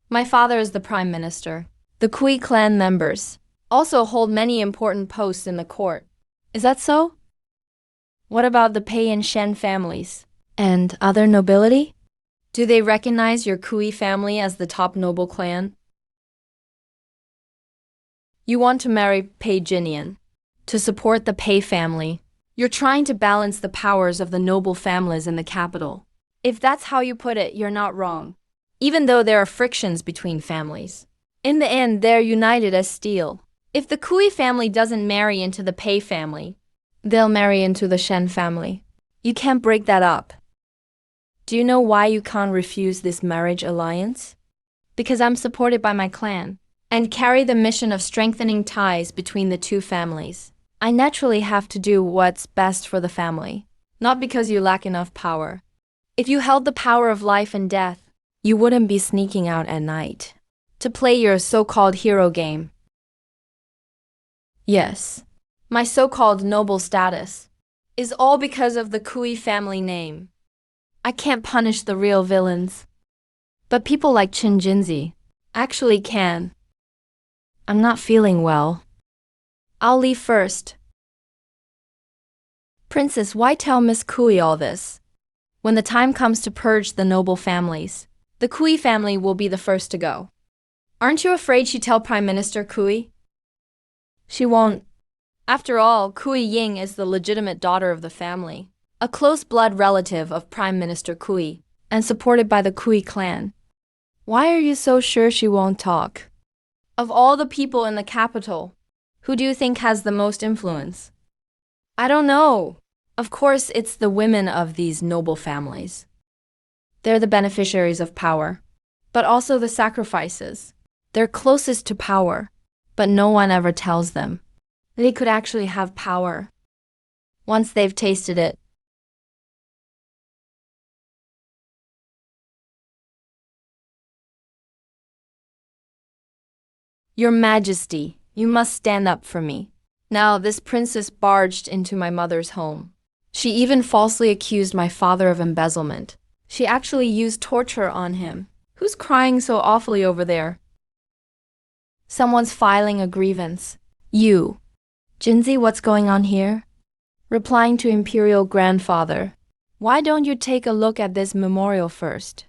My father is the prime minister. The Kui clan members also hold many important posts in the court. Is that so? What about the Pei and Shen families? And other nobility? Do they recognize your Kui family as the top noble clan? You want to marry Pei Jinian to support the Pei family. You're trying to balance the powers of the noble families in the capital. If that's how you put it, you're not wrong. Even though there are frictions between families, in the end, they're united as steel. If the Kui family doesn't marry into the Pei family, they'll marry into the Shen family. You can't break that up. Do you know why you can't refuse this marriage alliance? Because I'm supported by my clan. and carry the mission of strengthening ties between the two families. I naturally have to do what's best for the family, not because you lack enough power. If you held the power of life and death, you wouldn't be sneaking out at night to play your so-called hero game. Yes, my so-called noble status is all because of the Kui family name. I can't punish the real villains, but people like Qin Jinzi actually can. I'm not feeling well. I'll leave first. Princess, why tell Miss Kui all this? When the time comes to purge the noble families, the Kui family will be the first to go. Aren't you afraid she'd tell Prime Minister Kui? She won't. After all, Kui Ying is the legitimate daughter of the family, a close blood relative of Prime Minister Kui, and supported by the Kui clan. Why are you so sure she won't talk? Of all the people in the capital, who do you think has the most influence? I don't know. Of course, it's the women of these noble families. They're the beneficiaries of power, but also the sacrifices. They're closest to power, but no one ever tells them they could actually have power once they've tasted it. Your Majesty, you must stand up for me. Now, this princess barged into my mother's home. She even falsely accused my father of embezzlement. She actually used torture on him. Who's crying so awfully over there? Someone's filing a grievance. You. Jinzi, what's going on here? Replying to Imperial Grandfather. Why don't you take a look at this memorial first?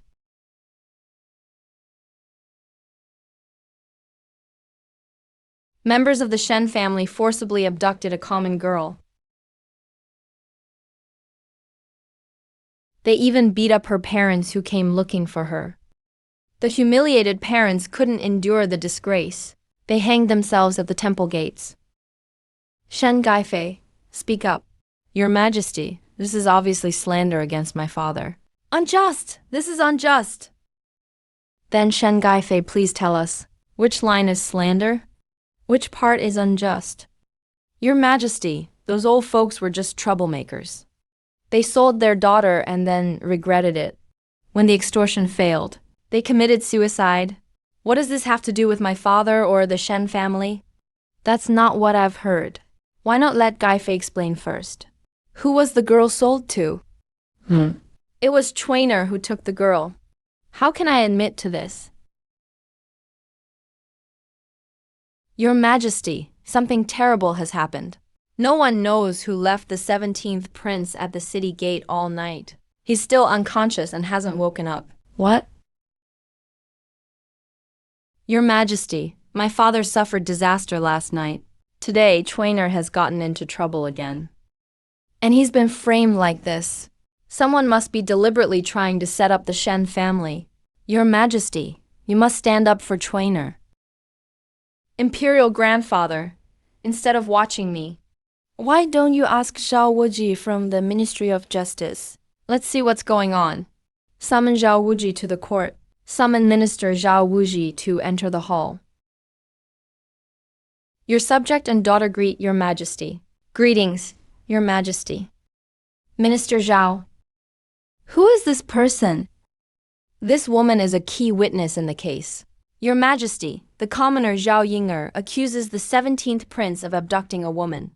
Members of the Shen family forcibly abducted a common girl. They even beat up her parents who came looking for her. The humiliated parents couldn't endure the disgrace. They hanged themselves at the temple gates. Shen Gaifei, speak up. Your Majesty, this is obviously slander against my father. Unjust! This is unjust! Then Shen Gaifei, please tell us, which line is slander? Which part is unjust? Your Majesty, those old folks were just troublemakers. They sold their daughter and then regretted it. When the extortion failed, they committed suicide. What does this have to do with my father or the Shen family? That's not what I've heard. Why not let Gaifei explain first? Who was the girl sold to? It was Chuaner who took the girl. How can I admit to this? Your Majesty, something terrible has happened. No one knows who left the 17th prince at the city gate all night. He's still unconscious and hasn't woken up. What? Your Majesty, my father suffered disaster last night. Today, Chuaner has gotten into trouble again. And he's been framed like this. Someone must be deliberately trying to set up the Shen family. Your Majesty, you must stand up for Chuaner. Imperial Grandfather, instead of watching me, why don't you ask Zhao Wuji from the Ministry of Justice? Let's see what's going on. Summon Zhao Wuji to the court. Summon Minister Zhao Wuji to enter the hall. Your subject and daughter greet Your Majesty. Greetings, Your Majesty. Minister Zhao. Who is this person? This woman is a key witness in the case. Your Majesty, the commoner Zhao Ying'er accuses the 17th prince of abducting a woman.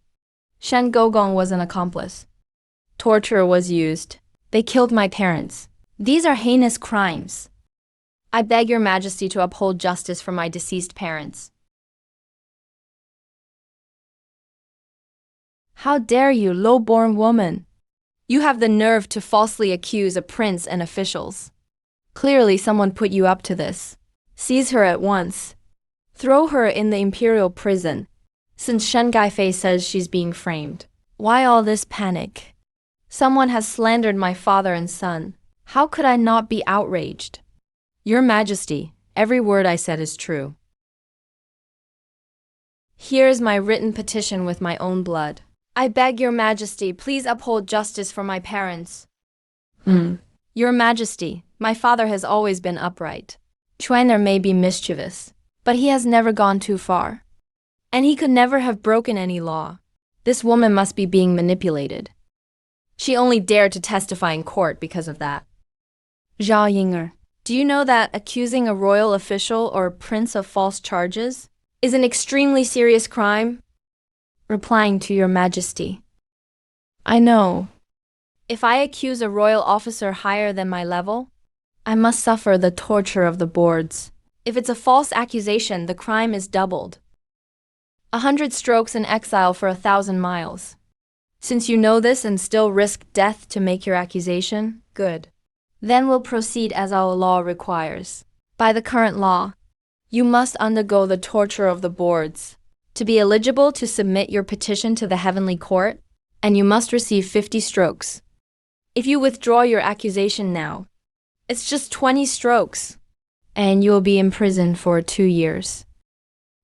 Shen Gogong was an accomplice. Torture was used. They killed my parents. These are heinous crimes. I beg Your Majesty to uphold justice for my deceased parents. How dare you, low-born woman? You have the nerve to falsely accuse a prince and officials. Clearly someone put you up to this. Seize her at once. Throw her in the imperial prison, since Shen Gaifei says she's being framed. Why all this panic? Someone has slandered my father and son. How could I not be outraged? Your Majesty, every word I said is true. Here is my written petition with my own blood. I beg Your Majesty, please uphold justice for my parents. Your Majesty, my father has always been upright. Chuaner may be mischievous, But he has never gone too far. And he could never have broken any law. This woman must be being manipulated. She only dared to testify in court because of that. Zhao Yinger, do you know that accusing a royal official or prince of false charges is an extremely serious crime? Replying to your majesty. I know. If I accuse a royal officer higher than my level, I must suffer the torture of the boards. If it's a false accusation, the crime is doubled. 100 strokes in exile for 1,000 miles. Since you know this and still risk death to make your accusation, good. Then we'll proceed as our law requires. By the current law, you must undergo the torture of the boards to be eligible to submit your petition to the heavenly court, and you must receive 50 strokes. If you withdraw your accusation now, it's just 20 strokes, and you will be imprisoned for 2 years.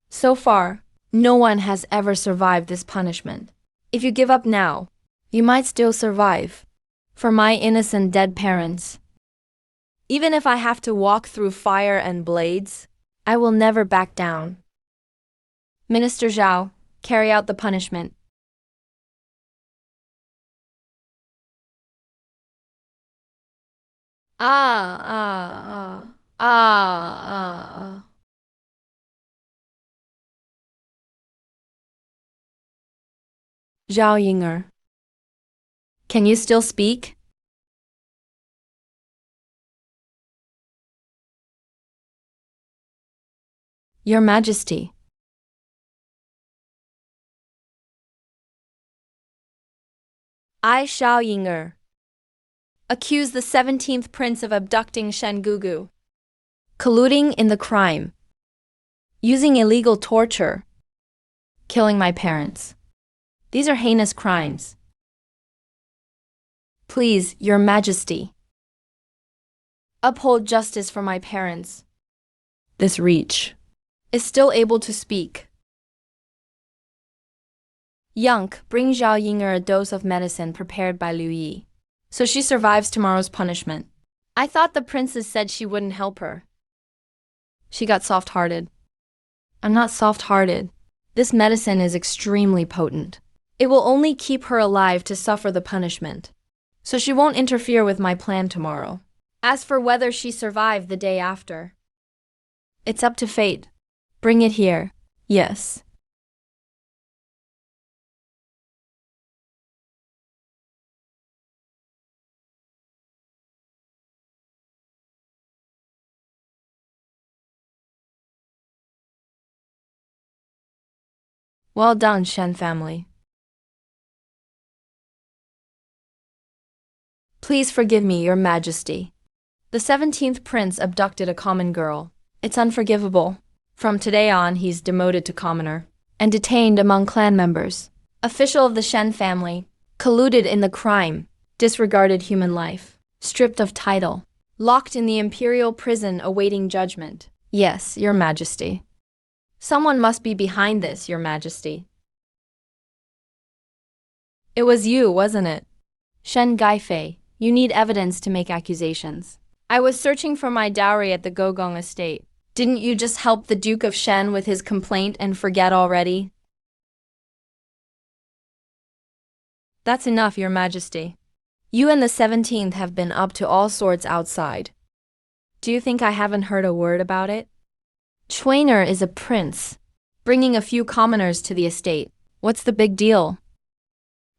So far, no one has ever survived this punishment. If you give up now, you might still survive. For my innocent dead parents, even if I have to walk through fire and blades, I will never back down. Minister Zhao, carry out the punishment. Ah. Zhao Yinger, can you still speak? Your Majesty. I, Zhao Yinger, accuse the 17th prince of abducting Shen Gugu, colluding in the crime, using illegal torture, killing my parents. These are heinous crimes. Please, Your Majesty, uphold justice for my parents. This reach is still able to speak. Yunk, bring Zhao Yinger a dose of medicine prepared by Liu Yi, so she survives tomorrow's punishment. I thought the princess said she wouldn't help her. She got soft-hearted. I'm not soft-hearted. This medicine is extremely potent. It will only keep her alive to suffer the punishment, so she won't interfere with my plan tomorrow. As for whether she survived the day after, it's up to fate. Bring it here. Yes. Well done, Shen family. Please forgive me, Your Majesty. The 17th prince abducted a common girl. It's unforgivable. From today on, he's demoted to commoner and detained among clan members. Official of the Shen family, colluded in the crime, disregarded human life, stripped of title, locked in the imperial prison awaiting judgment. Yes, Your Majesty. Someone must be behind this, Your Majesty. It was you, wasn't it? Shen Gaifei, you need evidence to make accusations. I was searching for my dowry at the Gogong estate. Didn't you just help the Duke of Shen with his complaint and forget already? That's enough, Your Majesty. You and the 17th have been up to all sorts outside. Do you think I haven't heard a word about it? Schwaner is a prince, bringing a few commoners to the estate. What's the big deal?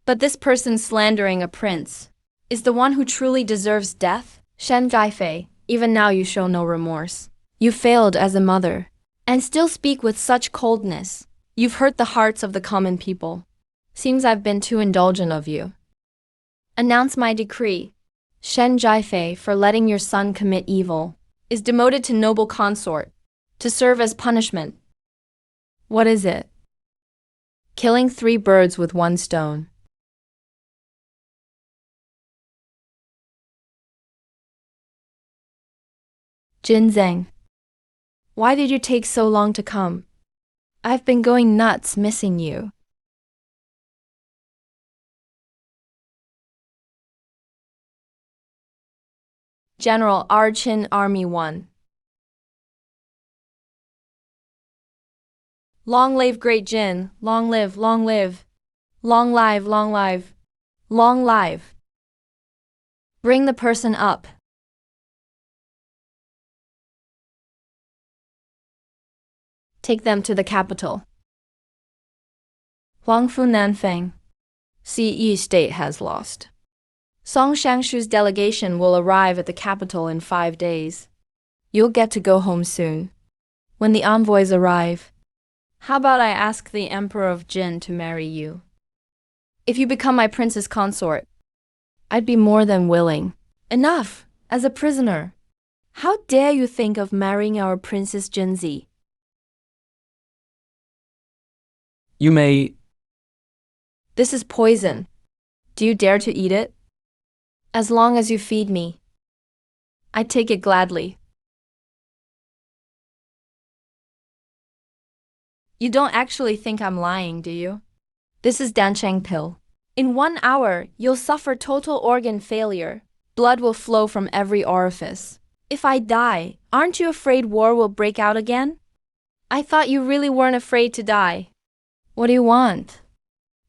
But this person slandering a prince is the one who truly deserves death? Shen Gaifei, even now you show no remorse. You failed as a mother, and still speak with such coldness. You've hurt the hearts of the common people. Seems I've been too indulgent of you. Announce my decree. Shen Gaifei, for letting your son commit evil, is demoted to noble consort, to serve as punishment. What is it? Killing 3 birds with 1 stone. Jin Zheng, why did you take so long to come? I've been going nuts missing you. General Archin Army 1. Long live great Jin, long live, long live. Long live, long live. Long live. Bring the person up. Take them to the capital. Huangfu Nanfeng. Yi State has lost. Song Shangshu's delegation will arrive at the capital in 5 days. You'll get to go home soon. When the envoys arrive, how about I ask the Emperor of Jin to marry you? If you become my princess consort, I'd be more than willing. Enough! As a prisoner. How dare you think of marrying our Princess Jinzi? You may. This is poison. Do you dare to eat it? As long as you feed me, I take it gladly. You don't actually think I'm lying, do you? This is Dancheng pill. In 1 hour, you'll suffer total organ failure. Blood will flow from every orifice. If I die, aren't you afraid war will break out again? I thought you really weren't afraid to die. What do you want?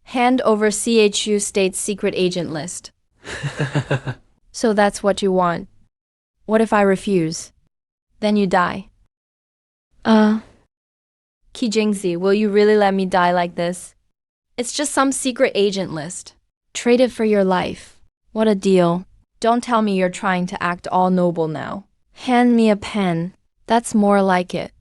Hand over CHU State's secret agent list. So that's what you want. What if I refuse? Then you die. Kijingzi, will you really let me die like this? It's just some secret agent list. Trade it for your life. What a deal. Don't tell me you're trying to act all noble now. Hand me a pen. That's more like it.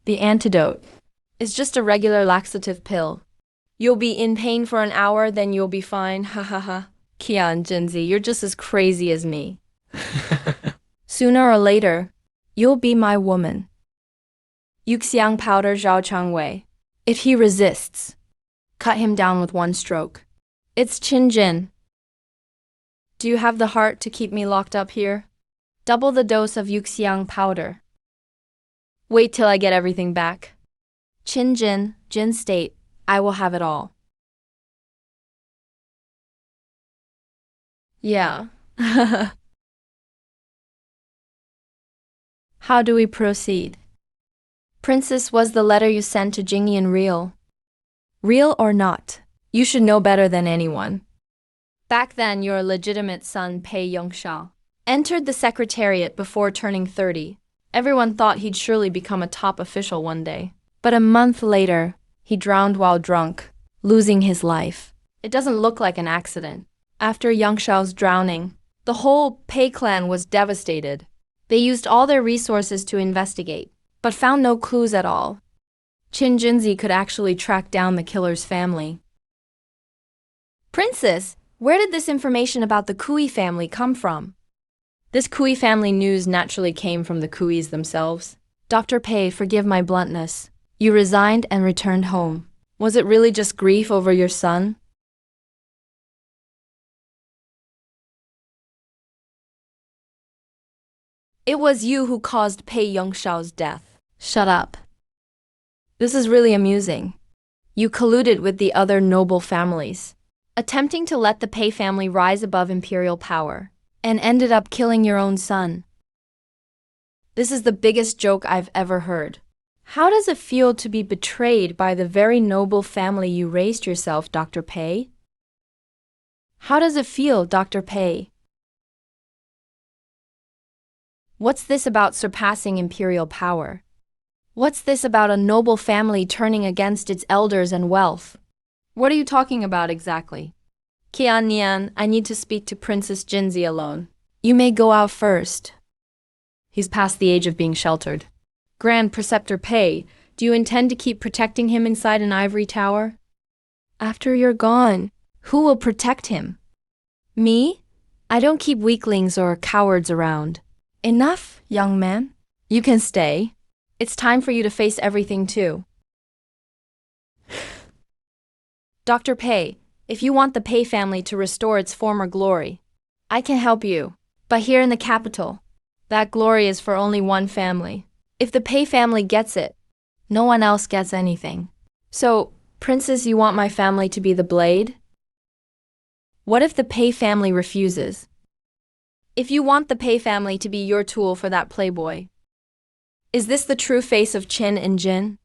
The antidote is just a regular laxative pill. You'll be in pain for an hour, then you'll be fine. Ha ha ha. Kian Jinzi, you're just as crazy as me. Sooner or later, you'll be my woman. Yuxiang powder Zhao Changwei. If he resists, cut him down with 1 stroke. It's Qin Jin. Do you have the heart to keep me locked up here? Double the dose of Yuxiang powder. Wait till I get everything back. Qin Jin, Jin State, I will have it all. Yeah. How do we proceed? Princess, was the letter you sent to Jingyan real? Real or not? You should know better than anyone. Back then, your legitimate son, Pei Yongshao, entered the secretariat before turning 30. Everyone thought he'd surely become a top official one day. But a month later, he drowned while drunk, losing his life. It doesn't look like an accident. After Yangshao's drowning, the whole Pei clan was devastated. They used all their resources to investigate, but found no clues at all. Qin Jinzi could actually track down the killer's family. Princess, where did this information about the Kui family come from? This Kui family news naturally came from the Kuis themselves. Dr. Pei, forgive my bluntness. You resigned and returned home. Was it really just grief over your son? It was you who caused Pei Yongshao's death. Shut up. This is really amusing. You colluded with the other noble families, attempting to let the Pei family rise above imperial power, and ended up killing your own son. This is the biggest joke I've ever heard. How does it feel to be betrayed by the very noble family you raised yourself, Dr. Pei? How does it feel, Dr. Pei? What's this about surpassing imperial power? What's this about a noble family turning against its elders and wealth? What are you talking about exactly? Qian Nian, I need to speak to Princess Jinzi alone. You may go out first. He's past the age of being sheltered. Grand Preceptor Pei, do you intend to keep protecting him inside an ivory tower? After you're gone, who will protect him? Me? I don't keep weaklings or cowards around. Enough, young man. You can stay. It's time for you to face everything too. Dr. Pei, if you want the Pei family to restore its former glory, I can help you. But here in the capital, that glory is for only one family. If the Pei family gets it, no one else gets anything. So, Princess, you want my family to be the blade? What if the Pei family refuses? If you want the Pei family to be your tool for that playboy, is this the true face of Qin and Jin?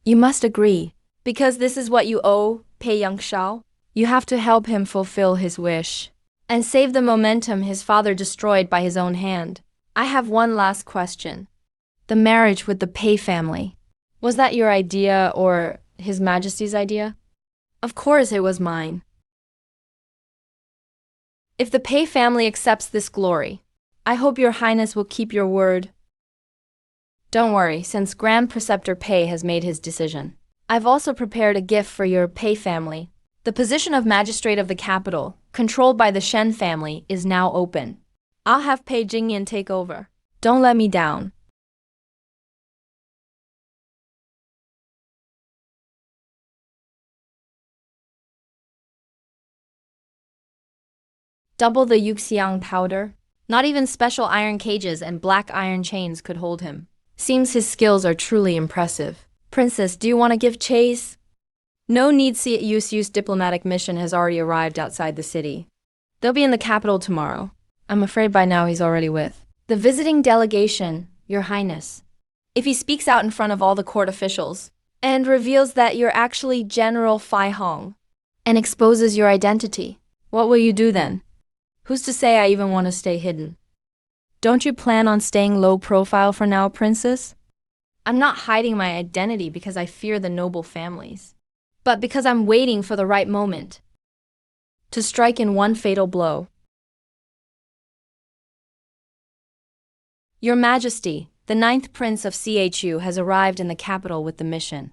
You must agree, because this is what you owe Pei Yangshao. You have to help him fulfill his wish and save the momentum his father destroyed by his own hand. I have one last question. The marriage with the Pei family. Was that your idea or His Majesty's idea? Of course it was mine. If the Pei family accepts this glory, I hope your highness will keep your word. Don't worry, since Grand Preceptor Pei has made his decision. I've also prepared a gift for your Pei family. The position of magistrate of the capital, controlled by the Shen family, is now open. I'll have Pei Jingyan take over. Don't let me down. Double the Yuxiang powder. Not even special iron cages and black iron chains could hold him. Seems his skills are truly impressive. Princess, do you want to give chase? No need. Use diplomatic mission has already arrived outside the city. They'll be in the capital tomorrow. I'm afraid by now he's already with the visiting delegation, Your Highness. If he speaks out in front of all the court officials and reveals that you're actually General Fai Hong and exposes your identity, what will you do then? Who's to say I even want to stay hidden? Don't you plan on staying low profile for now, Princess? I'm not hiding my identity because I fear the noble families, but because I'm waiting for the right moment to strike in one fatal blow. Your Majesty, the 9th Prince of Chu has arrived in the capital with the mission.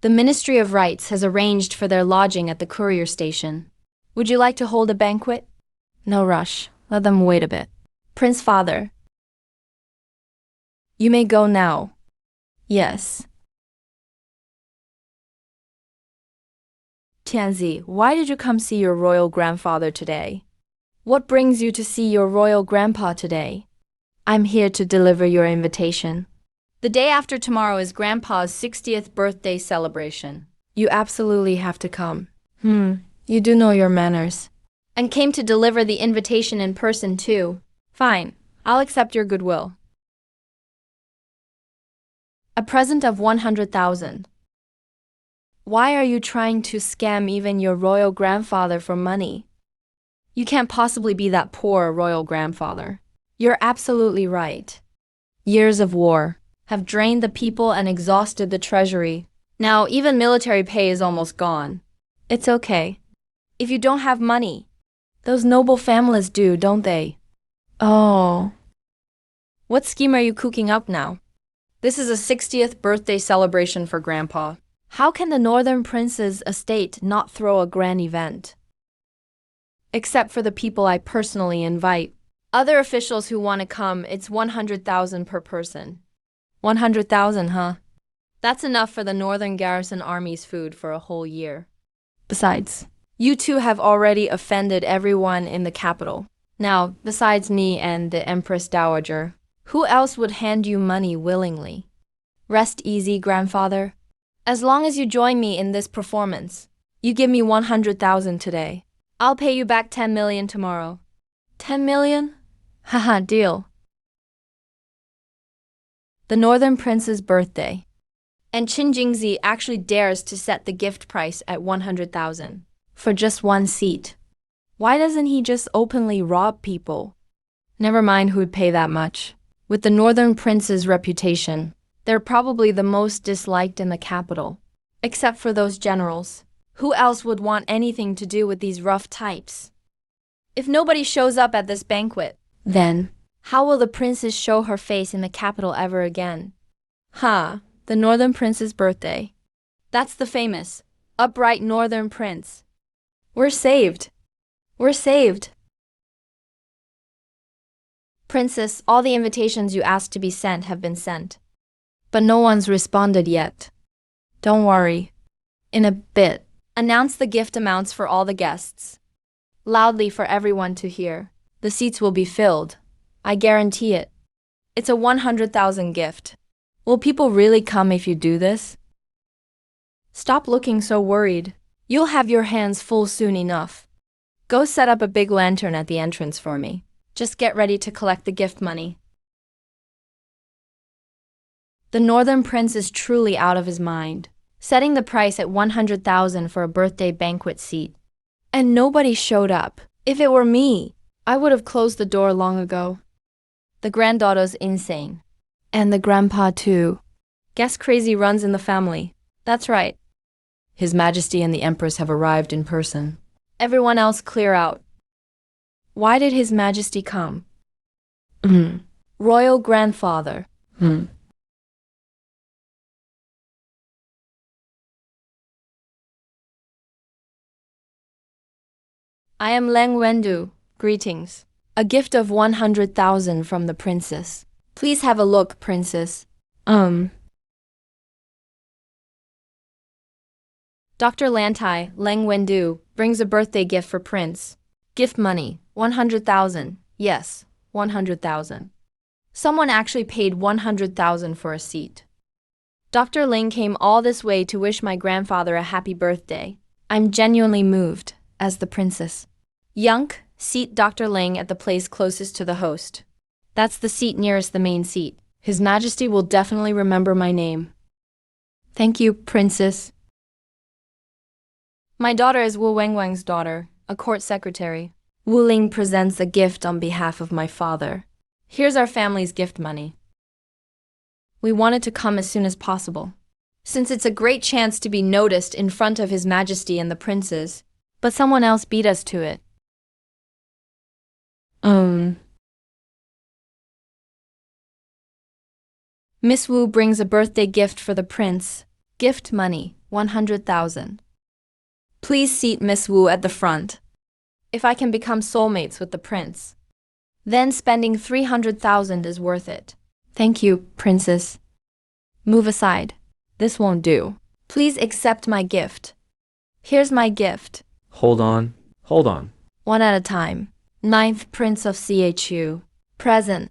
The Ministry of Rights has arranged for their lodging at the courier station. Would you like to hold a banquet? No rush. Let them wait a bit. Prince Father, you may go now. Yes. Tianzi, why did you come see your royal grandfather today? What brings you to see your royal grandpa today? I'm here to deliver your invitation. The day after tomorrow is Grandpa's 60th birthday celebration. You absolutely have to come. You do know your manners. And came to deliver the invitation in person too. Fine, I'll accept your goodwill. A present of 100,000. Why are you trying to scam even your royal grandfather for money? You can't possibly be that poor royal grandfather. You're absolutely right. Years of war have drained the people and exhausted the treasury. Now even military pay is almost gone. It's okay. If you don't have money, those noble families do, don't they? Oh. What scheme are you cooking up now? This is a 60th birthday celebration for Grandpa. How can the Northern Prince's estate not throw a grand event? Except for the people I personally invite. Other officials who want to come, it's 100,000 per person. 100,000, huh? That's enough for the Northern Garrison Army's food for a whole year. Besides, you two have already offended everyone in the capital. Now, besides me and the Empress Dowager, who else would hand you money willingly? Rest easy, Grandfather. As long as you join me in this performance, you give me 100,000 today. I'll pay you back 10 million tomorrow. 10 million? Haha, deal. The Northern Prince's birthday. And Qin Jingzi actually dares to set the gift price at 100,000 for just one seat. Why doesn't he just openly rob people? Never mind who'd pay that much. With the Northern Prince's reputation, they're probably the most disliked in the capital. Except for those generals. Who else would want anything to do with these rough types? If nobody shows up at this banquet, then how will the princess show her face in the capital ever again? The Northern Prince's birthday. That's the famous, upright Northern Prince. We're saved. We're saved. Princess, all the invitations you asked to be sent have been sent. But no one's responded yet. Don't worry. In a bit, announce the gift amounts for all the guests. Loudly for everyone to hear. The seats will be filled. I guarantee it. It's a 100,000 gift. Will people really come if you do this? Stop looking so worried. You'll have your hands full soon enough. Go set up a big lantern at the entrance for me. Just get ready to collect the gift money. The Northern Prince is truly out of his mind, setting the price at 100,000 for a birthday banquet seat. And nobody showed up. If it were me, I would have closed the door long ago. The granddaughter's insane. And the grandpa too. Guess crazy runs in the family. That's right. His Majesty and the Empress have arrived in person. Everyone else clear out. Why did His Majesty come? Royal grandfather. I am Leng Wendu. Greetings. A gift of 100,000 from the princess. Please have a look, princess. Dr. Lantai, Leng Wendu, brings a birthday gift for Prince. Gift money, 100,000. Yes, 100,000. Someone actually paid 100,000 for a seat. Dr. Ling came all this way to wish my grandfather a happy birthday. I'm genuinely moved, as the princess. Yunk, seat Dr. Ling at the place closest to the host. That's the seat nearest the main seat. His Majesty will definitely remember my name. Thank you, princess. My daughter is Wu Wangwang's daughter, a court secretary. Wu Ling presents a gift on behalf of my father. Here's our family's gift money. We wanted to come as soon as possible, since it's a great chance to be noticed in front of His Majesty and the princes, but someone else beat us to it. Miss Wu brings a birthday gift for the prince. Gift money, 100,000. Please seat Miss Wu at the front. If I can become soulmates with the prince, then spending 300,000 is worth it. Thank you, princess. Move aside. This won't do. Please accept my gift. Here's my gift. Hold on. One at a time. 9th Prince of CHU. Present.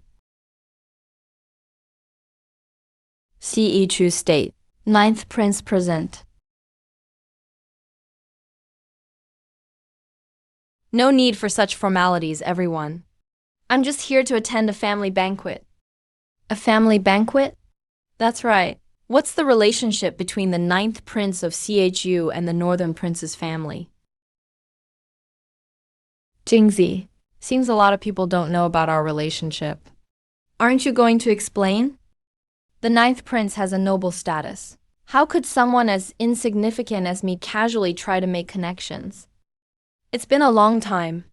CHU State. 9th Prince present. No need for such formalities, everyone. I'm just here to attend a family banquet. A family banquet? That's right. What's the relationship between the 9th Prince of CHU and the Northern Prince's family? Jingzi, seems a lot of people don't know about our relationship. Aren't you going to explain? The 9th Prince has a noble status. How could someone as insignificant as me casually try to make connections? It's been a long time.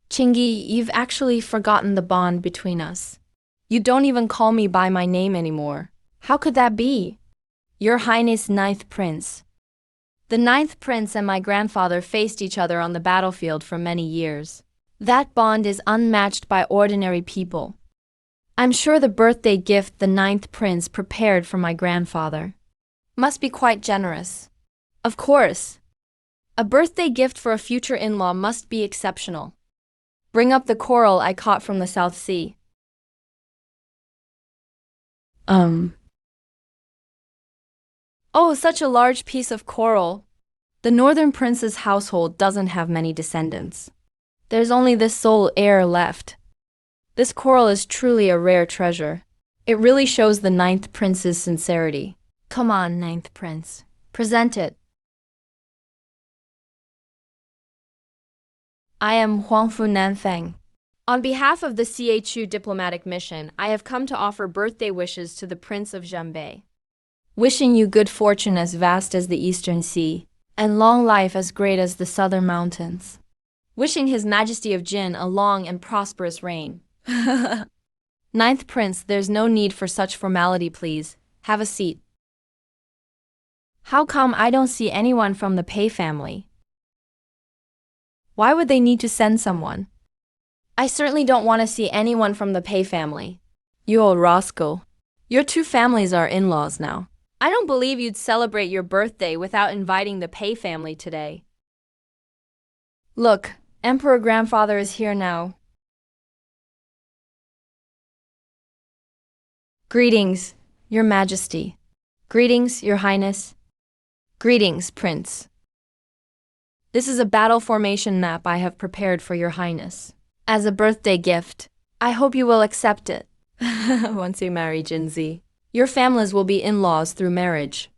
Chingy, you've actually forgotten the bond between us. You don't even call me by my name anymore. How could that be? Your Highness 9th Prince. The 9th Prince and my grandfather faced each other on the battlefield for many years. That bond is unmatched by ordinary people. I'm sure the birthday gift the 9th Prince prepared for my grandfather must be quite generous. Of course. A birthday gift for a future in-law must be exceptional. Bring up the coral I caught from the South Sea. Oh, such a large piece of coral. The Northern Prince's household doesn't have many descendants. There's only this sole heir left. This coral is truly a rare treasure. It really shows the 9th Prince's sincerity. Come on, 9th Prince. Present it. I am Huangfu Nanfeng. On behalf of the CHU diplomatic mission, I have come to offer birthday wishes to the Prince of Zhanbei. Wishing you good fortune as vast as the Eastern Sea, and long life as great as the Southern Mountains. Wishing His Majesty of Jin a long and prosperous reign. 9th Prince, there's no need for such formality, please. Have a seat. How come I don't see anyone from the Pei family? Why would they need to send someone? I certainly don't want to see anyone from the Pei family. You old rascal. Your two families are in-laws now. I don't believe you'd celebrate your birthday without inviting the Pei family today. Look, Emperor Grandfather is here now. Greetings, Your Majesty. Greetings, Your Highness. Greetings, Prince. This is a battle formation map I have prepared for your highness. As a birthday gift, I hope you will accept it. Once you marry Jinzi, your families will be in-laws through marriage.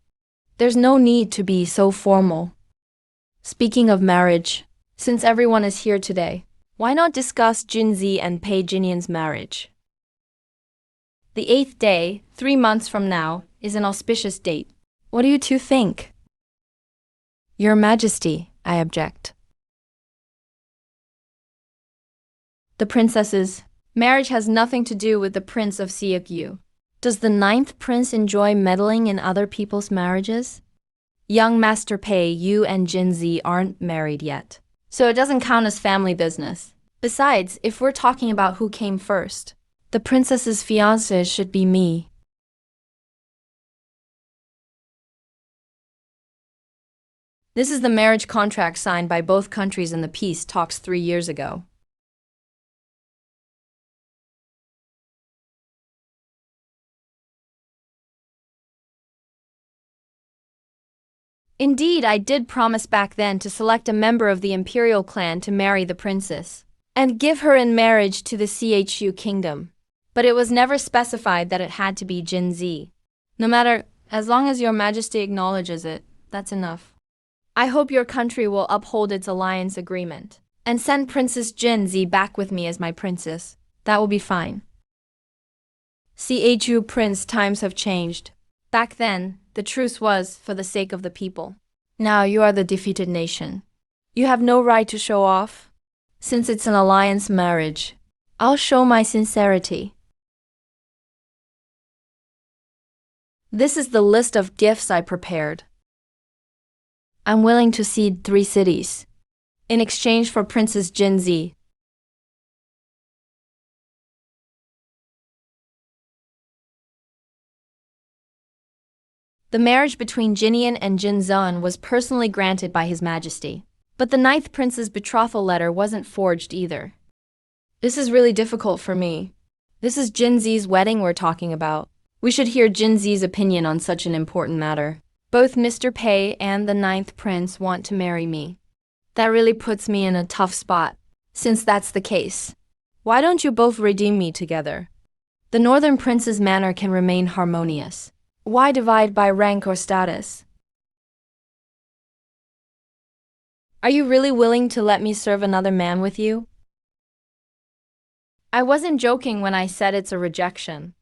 There's no need to be so formal. Speaking of marriage, since everyone is here today, why not discuss Jinzi and Pei Jinian's marriage? The 8th day, 3 months from now, is an auspicious date. What do you two think? Your Majesty, I object. The princess's marriage has nothing to do with the Prince of Siakyu. Does the 9th prince enjoy meddling in other people's marriages? Young Master Pei, you and Jinzi aren't married yet, so it doesn't count as family business. Besides, if we're talking about who came first, the princess's fiancé should be me. This is the marriage contract signed by both countries in the peace talks 3 years ago. Indeed, I did promise back then to select a member of the imperial clan to marry the princess and give her in marriage to the Chu kingdom. But it was never specified that it had to be Jinzi. No matter, as long as your majesty acknowledges it, that's enough. I hope your country will uphold its alliance agreement and send Princess Jinzi back with me as my princess. That will be fine. Chu prince, times have changed. Back then, the truce was for the sake of the people. Now you are the defeated nation. You have no right to show off. Since it's an alliance marriage, I'll show my sincerity. This is the list of gifts I prepared. I'm willing to cede 3 cities in exchange for Princess Jinzi. The marriage between Jinian and Jinzan was personally granted by His Majesty, but the 9th prince's betrothal letter wasn't forged either. This is really difficult for me. This is Jinzi's wedding we're talking about. We should hear Jinzi's opinion on such an important matter. Both Mr. Pei and the 9th prince want to marry me. That really puts me in a tough spot. Since that's the case, why don't you both redeem me together? The northern prince's manor can remain harmonious. Why divide by rank or status? Are you really willing to let me serve another man with you? I wasn't joking when I said it's a rejection.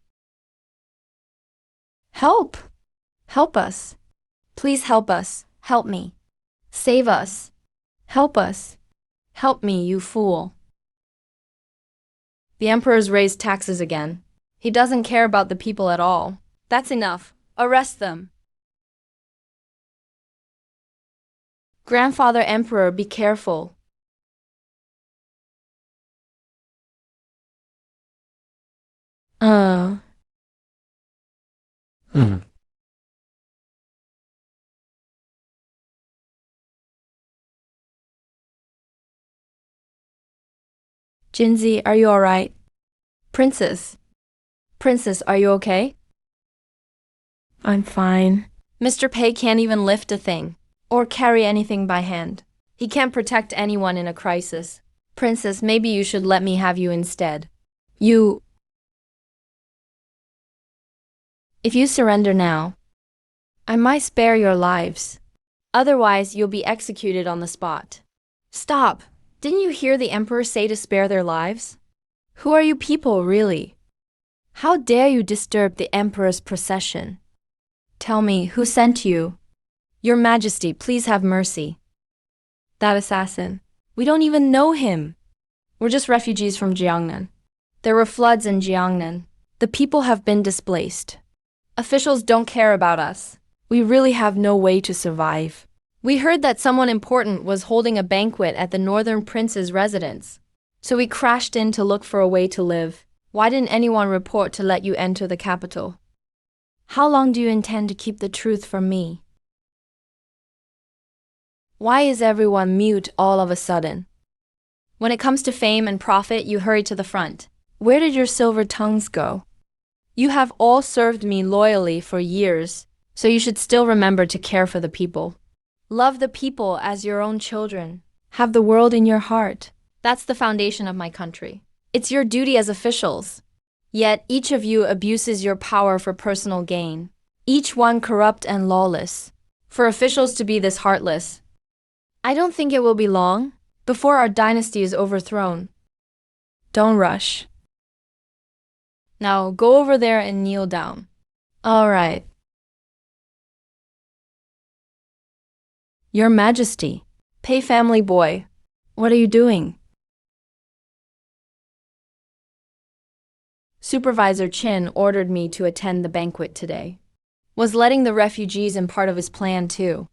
Help! Help us. Please help us. Help me. Save us. Help us. Help me, you fool. The emperor's raised taxes again. He doesn't care about the people at all. That's enough. Arrest them. Grandfather Emperor, be careful. Jinzi, are you alright? Princess, are you okay? I'm fine. Mr. Pei can't even lift a thing or carry anything by hand. He can't protect anyone in a crisis. Princess, maybe you should let me have you instead. If you surrender now, I might spare your lives. Otherwise, you'll be executed on the spot. Stop! Didn't you hear the emperor say to spare their lives? Who are you people, really? How dare you disturb the emperor's procession? Tell me, who sent you? Your Majesty, please have mercy. That assassin. We don't even know him. We're just refugees from Jiangnan. There were floods in Jiangnan. The people have been displaced. Officials don't care about us. We really have no way to survive. We heard that someone important was holding a banquet at the northern prince's residence. So we crashed in to look for a way to live. Why didn't anyone report to let you enter the capital? How long do you intend to keep the truth from me? Why is everyone mute all of a sudden? When it comes to fame and profit, you hurry to the front. Where did your silver tongues go? You have all served me loyally for years, So you should still remember to care for the people. Love the people as your own children. Have the world in your heart. That's the foundation of my country. It's your duty as officials. Yet each of you abuses your power for personal gain. Each one corrupt and lawless. For officials to be this heartless, I don't think it will be long before our dynasty is overthrown. Don't rush. Now go over there and kneel down. All right. Your Majesty, Pei family boy, what are you doing? Supervisor Chin ordered me to attend the banquet today. Was letting the refugees in part of his plan too.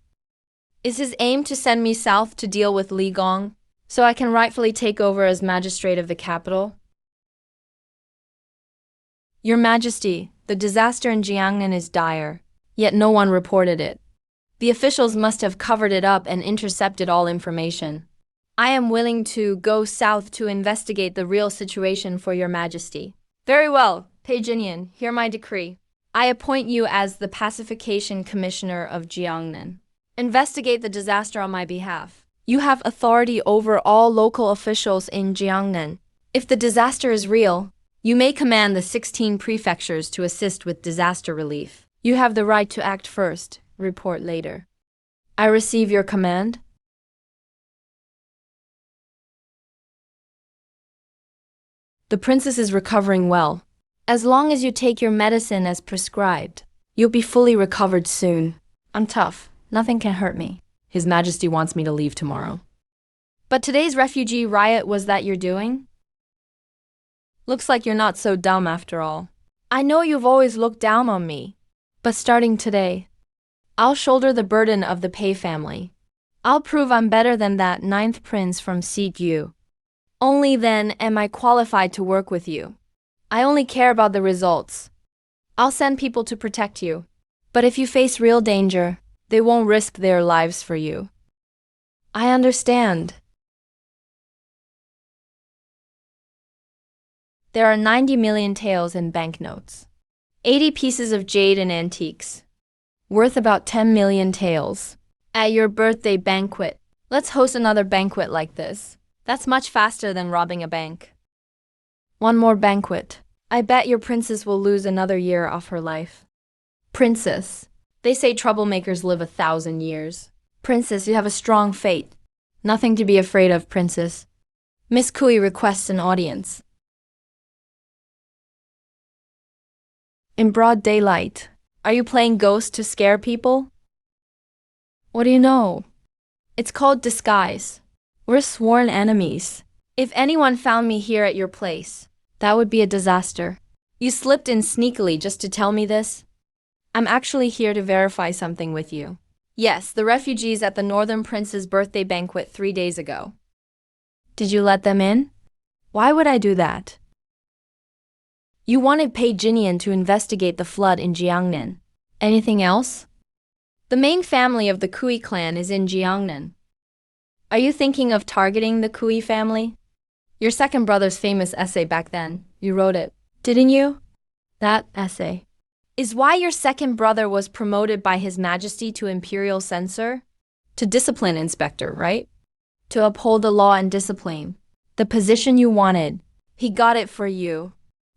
Is his aim to send me south to deal with Li Gong, so I can rightfully take over as magistrate of the capital? Your Majesty, the disaster in Jiangnan is dire, yet no one reported it. The officials must have covered it up and intercepted all information. I am willing to go south to investigate the real situation for Your Majesty. Very well, Pei Jinyan, hear my decree. I appoint you as the Pacification Commissioner of Jiangnan. Investigate the disaster on my behalf. You have authority over all local officials in Jiangnan. If the disaster is real, you may command the 16 prefectures to assist with disaster relief. You have the right to act first, report later. I receive your command. The princess is recovering well. As long as you take your medicine as prescribed, you'll be fully recovered soon. I'm tough. Nothing can hurt me. His Majesty wants me to leave tomorrow. But today's refugee riot was that you're doing? Looks like you're not so dumb after all. I know you've always looked down on me, but starting today, I'll shoulder the burden of the Pei family. I'll prove I'm better than that 9th prince from Yu. Only then am I qualified to work with you. I only care about the results. I'll send people to protect you. But if you face real danger, they won't risk their lives for you. I understand. There are 90 million taels in banknotes. 80 pieces of jade and antiques. Worth about 10 million taels. At your birthday banquet. Let's host another banquet like this. That's much faster than robbing a bank. One more banquet. I bet your princess will lose another year off her life. Princess. They say troublemakers live 1,000 years. Princess, you have a strong fate. Nothing to be afraid of, Princess. Miss Kui requests an audience. In broad daylight. Are you playing ghost to scare people? What do you know? It's called disguise. We're sworn enemies. If anyone found me here at your place, that would be a disaster. You slipped in sneakily just to tell me this? I'm actually here to verify something with you. Yes, the refugees at the Northern Prince's birthday banquet 3 days ago. Did you let them in? Why would I do that? You wanted Pei Jinyan to investigate the flood in Jiangnan. Anything else? The main family of the Kui clan is in Jiangnan. Are you thinking of targeting the Kui family? Your second brother's famous essay back then, you wrote it, didn't you? That essay is why your second brother was promoted by His Majesty to Imperial Censor? To Discipline Inspector, right? To uphold the law and discipline. The position you wanted. He got it for you.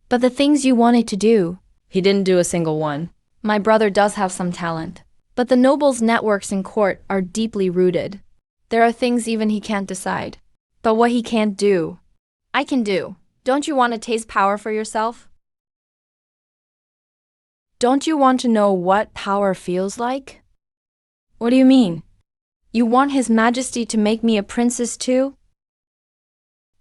But the things you wanted to do, he didn't do a single one. My brother does have some talent. But the nobles' networks in court are deeply rooted. There are things even he can't decide. But what he can't do, I can do. Don't you want to taste power for yourself? Don't you want to know what power feels like? What do you mean? You want His Majesty to make me a princess too?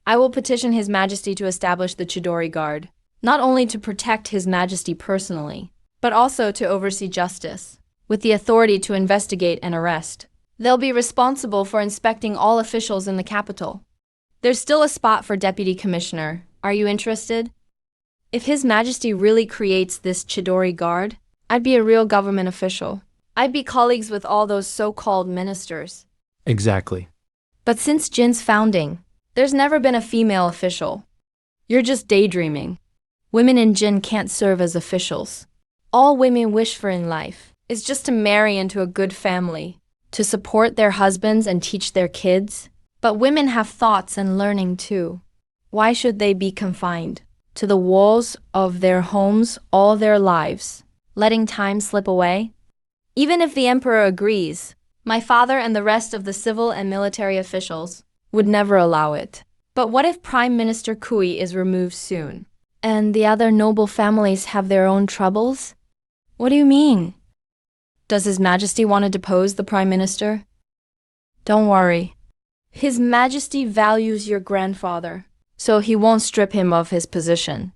I will petition His Majesty to establish the Chidori Guard, not only to protect His Majesty personally, but also to oversee justice, with the authority to investigate and arrest. They'll be responsible for inspecting all officials in the capital. There's still a spot for Deputy Commissioner. Are you interested? If His Majesty really creates this Chidori Guard, I'd be a real government official. I'd be colleagues with all those so-called ministers. Exactly. But since Jin's founding, there's never been a female official. You're just daydreaming. Women in Jin can't serve as officials. All women wish for in life is just to marry into a good family, to support their husbands and teach their kids. But women have thoughts and learning too. Why should they be confined to the walls of their homes all their lives, letting time slip away? Even if the emperor agrees, my father and the rest of the civil and military officials would never allow it. But what if Prime Minister Kui is removed soon, and the other noble families have their own troubles? What do you mean? Does His Majesty want to depose the Prime Minister? Don't worry. His Majesty values your grandfather, so he won't strip him of his position.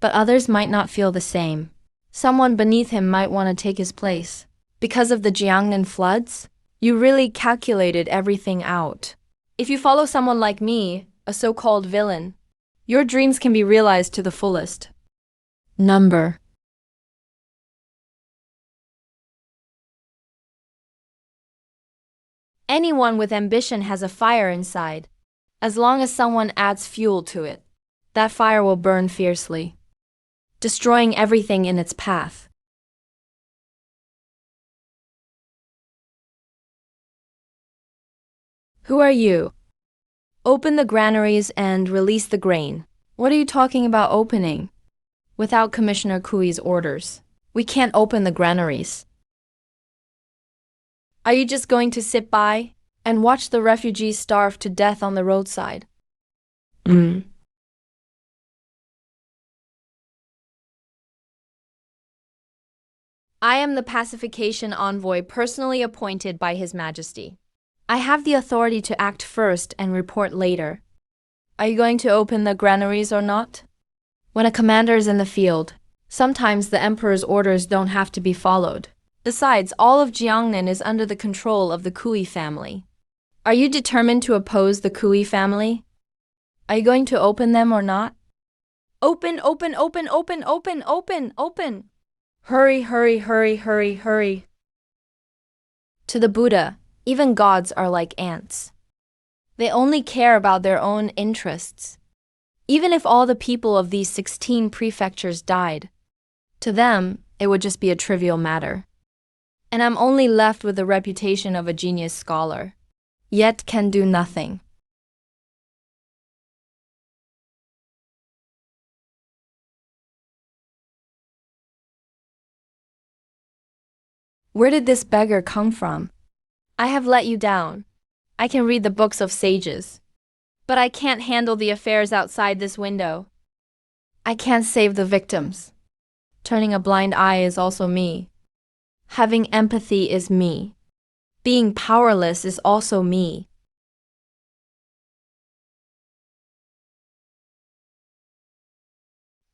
But others might not feel the same. Someone beneath him might want to take his place. Because of the Jiangnan floods, you really calculated everything out. If you follow someone like me, a so-called villain, your dreams can be realized to the fullest. Number. Anyone with ambition has a fire inside. As long as someone adds fuel to it, that fire will burn fiercely, destroying everything in its path. Who are you? Open the granaries and release the grain. What are you talking about opening? Without Commissioner Kui's orders, we can't open the granaries. Are you just going to sit by and watch the refugees starve to death on the roadside? I am the pacification envoy personally appointed by His Majesty. I have the authority to act first and report later. Are you going to open the granaries or not? When a commander is in the field, sometimes the emperor's orders don't have to be followed. Besides, all of Jiangnan is under the control of the Kui family. Are you determined to oppose the Kui family? Are you going to open them or not? Open, open, open, open, open, open, open. Hurry, hurry, hurry, hurry, hurry. To the Buddha, even gods are like ants. They only care about their own interests. Even if all the people of these 16 prefectures died, to them, it would just be a trivial matter. And I'm only left with the reputation of a genius scholar, yet can do nothing. Where did this beggar come from? I have let you down. I can read the books of sages, but I can't handle the affairs outside this window. I can't save the victims. Turning a blind eye is also me. Having empathy is me. Being powerless is also me.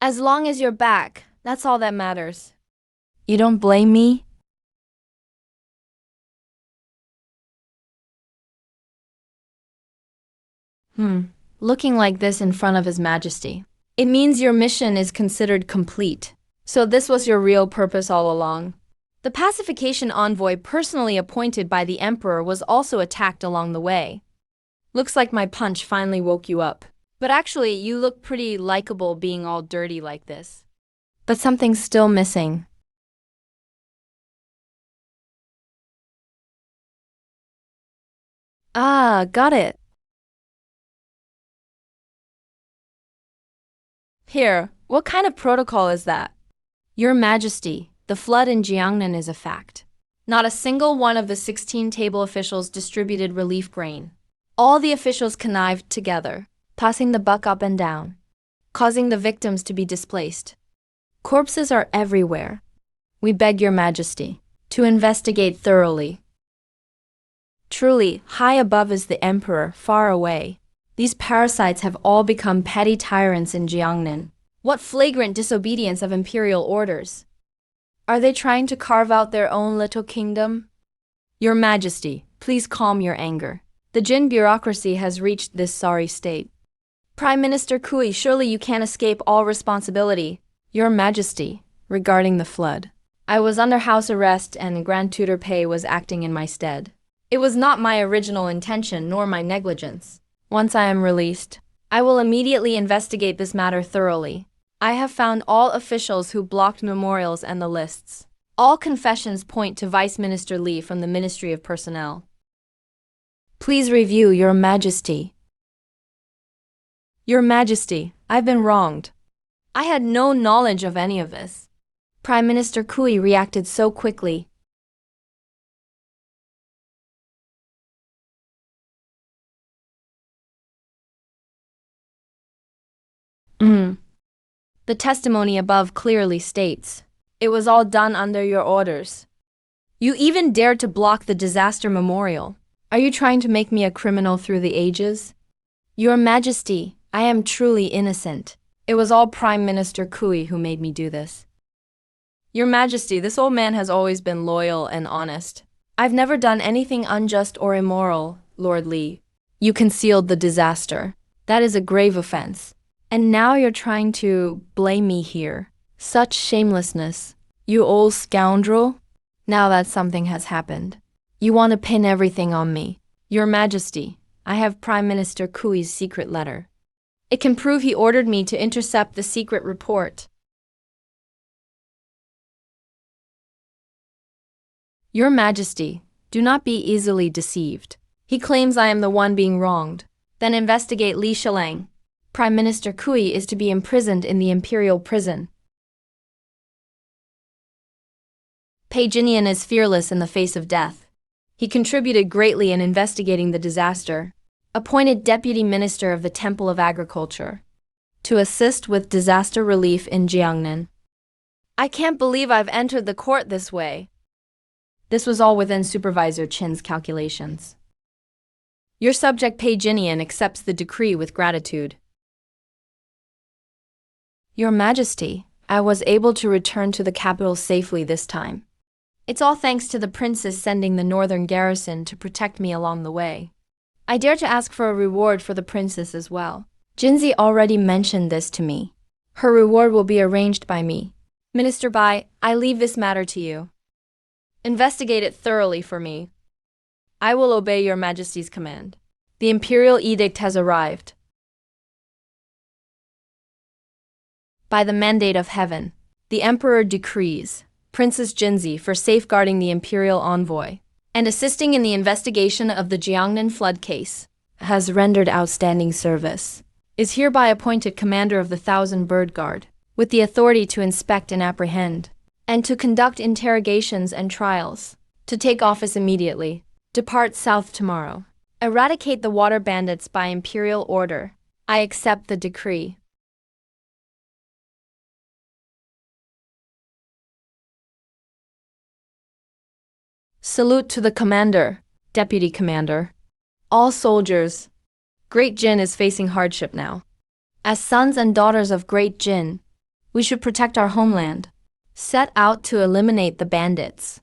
As long as you're back, that's all that matters. You don't blame me? Looking like this in front of His Majesty. It means your mission is considered complete. So this was your real purpose all along. The pacification envoy personally appointed by the emperor was also attacked along the way. Looks like my punch finally woke you up. But actually, you look pretty likable being all dirty like this. But something's still missing. Ah, got it. Here, what kind of protocol is that? Your Majesty, the flood in Jiangnan is a fact. Not a single one of the 16 table officials distributed relief grain. All the officials connived together, tossing the buck up and down, causing the victims to be displaced. Corpses are everywhere. We beg your Majesty to investigate thoroughly. Truly, high above is the emperor, far away. These parasites have all become petty tyrants in Jiangnan. What flagrant disobedience of imperial orders! Are they trying to carve out their own little kingdom? Your Majesty, please calm your anger. The Jin bureaucracy has reached this sorry state. Prime Minister Kui, surely you can't escape all responsibility. Your Majesty, regarding the flood, I was under house arrest and Grand Tutor Pei was acting in my stead. It was not my original intention nor my negligence. Once I am released, I will immediately investigate this matter thoroughly. I have found all officials who blocked memorials and the lists. All confessions point to Vice Minister Li from the Ministry of Personnel. Please review, Your Majesty. Your Majesty, I've been wronged. I had no knowledge of any of this. Prime Minister Kui reacted so quickly. The testimony above clearly states, it was all done under your orders. You even dared to block the disaster memorial. Are you trying to make me a criminal through the ages? Your Majesty, I am truly innocent. It was all Prime Minister Kui who made me do this. Your Majesty, this old man has always been loyal and honest. I've never done anything unjust or immoral, Lord Li. You concealed the disaster. That is a grave offense. And now you're trying to blame me here. Such shamelessness. You old scoundrel. Now that something has happened, you want to pin everything on me. Your Majesty, I have Prime Minister Kui's secret letter. It can prove he ordered me to intercept the secret report. Your Majesty, do not be easily deceived. He claims I am the one being wronged. Then investigate Li Shilang. Prime Minister Kui is to be imprisoned in the imperial prison. Pei Jinian is fearless in the face of death. He contributed greatly in investigating the disaster. Appointed Deputy Minister of the Temple of Agriculture to assist with disaster relief in Jiangnan. I can't believe I've entered the court this way. This was all within Supervisor Qin's calculations. Your subject Pei Jinian accepts the decree with gratitude. Your Majesty, I was able to return to the capital safely this time. It's all thanks to the princess sending the northern garrison to protect me along the way. I dare to ask for a reward for the princess as well. Jinzi already mentioned this to me. Her reward will be arranged by me. Minister Bai, I leave this matter to you. Investigate it thoroughly for me. I will obey Your Majesty's command. The imperial edict has arrived. By the mandate of heaven, the Emperor decrees Princess Jinzi for safeguarding the imperial envoy and assisting in the investigation of the Jiangnan flood case, has rendered outstanding service, is hereby appointed commander of the 1,000 Bird Guard, with the authority to inspect and apprehend, and to conduct interrogations and trials, to take office immediately, depart south tomorrow, eradicate the water bandits by imperial order. I accept the decree. Salute to the commander, deputy commander. All soldiers. Great Jin is facing hardship now. As sons and daughters of Great Jin, we should protect our homeland. Set out to eliminate the bandits.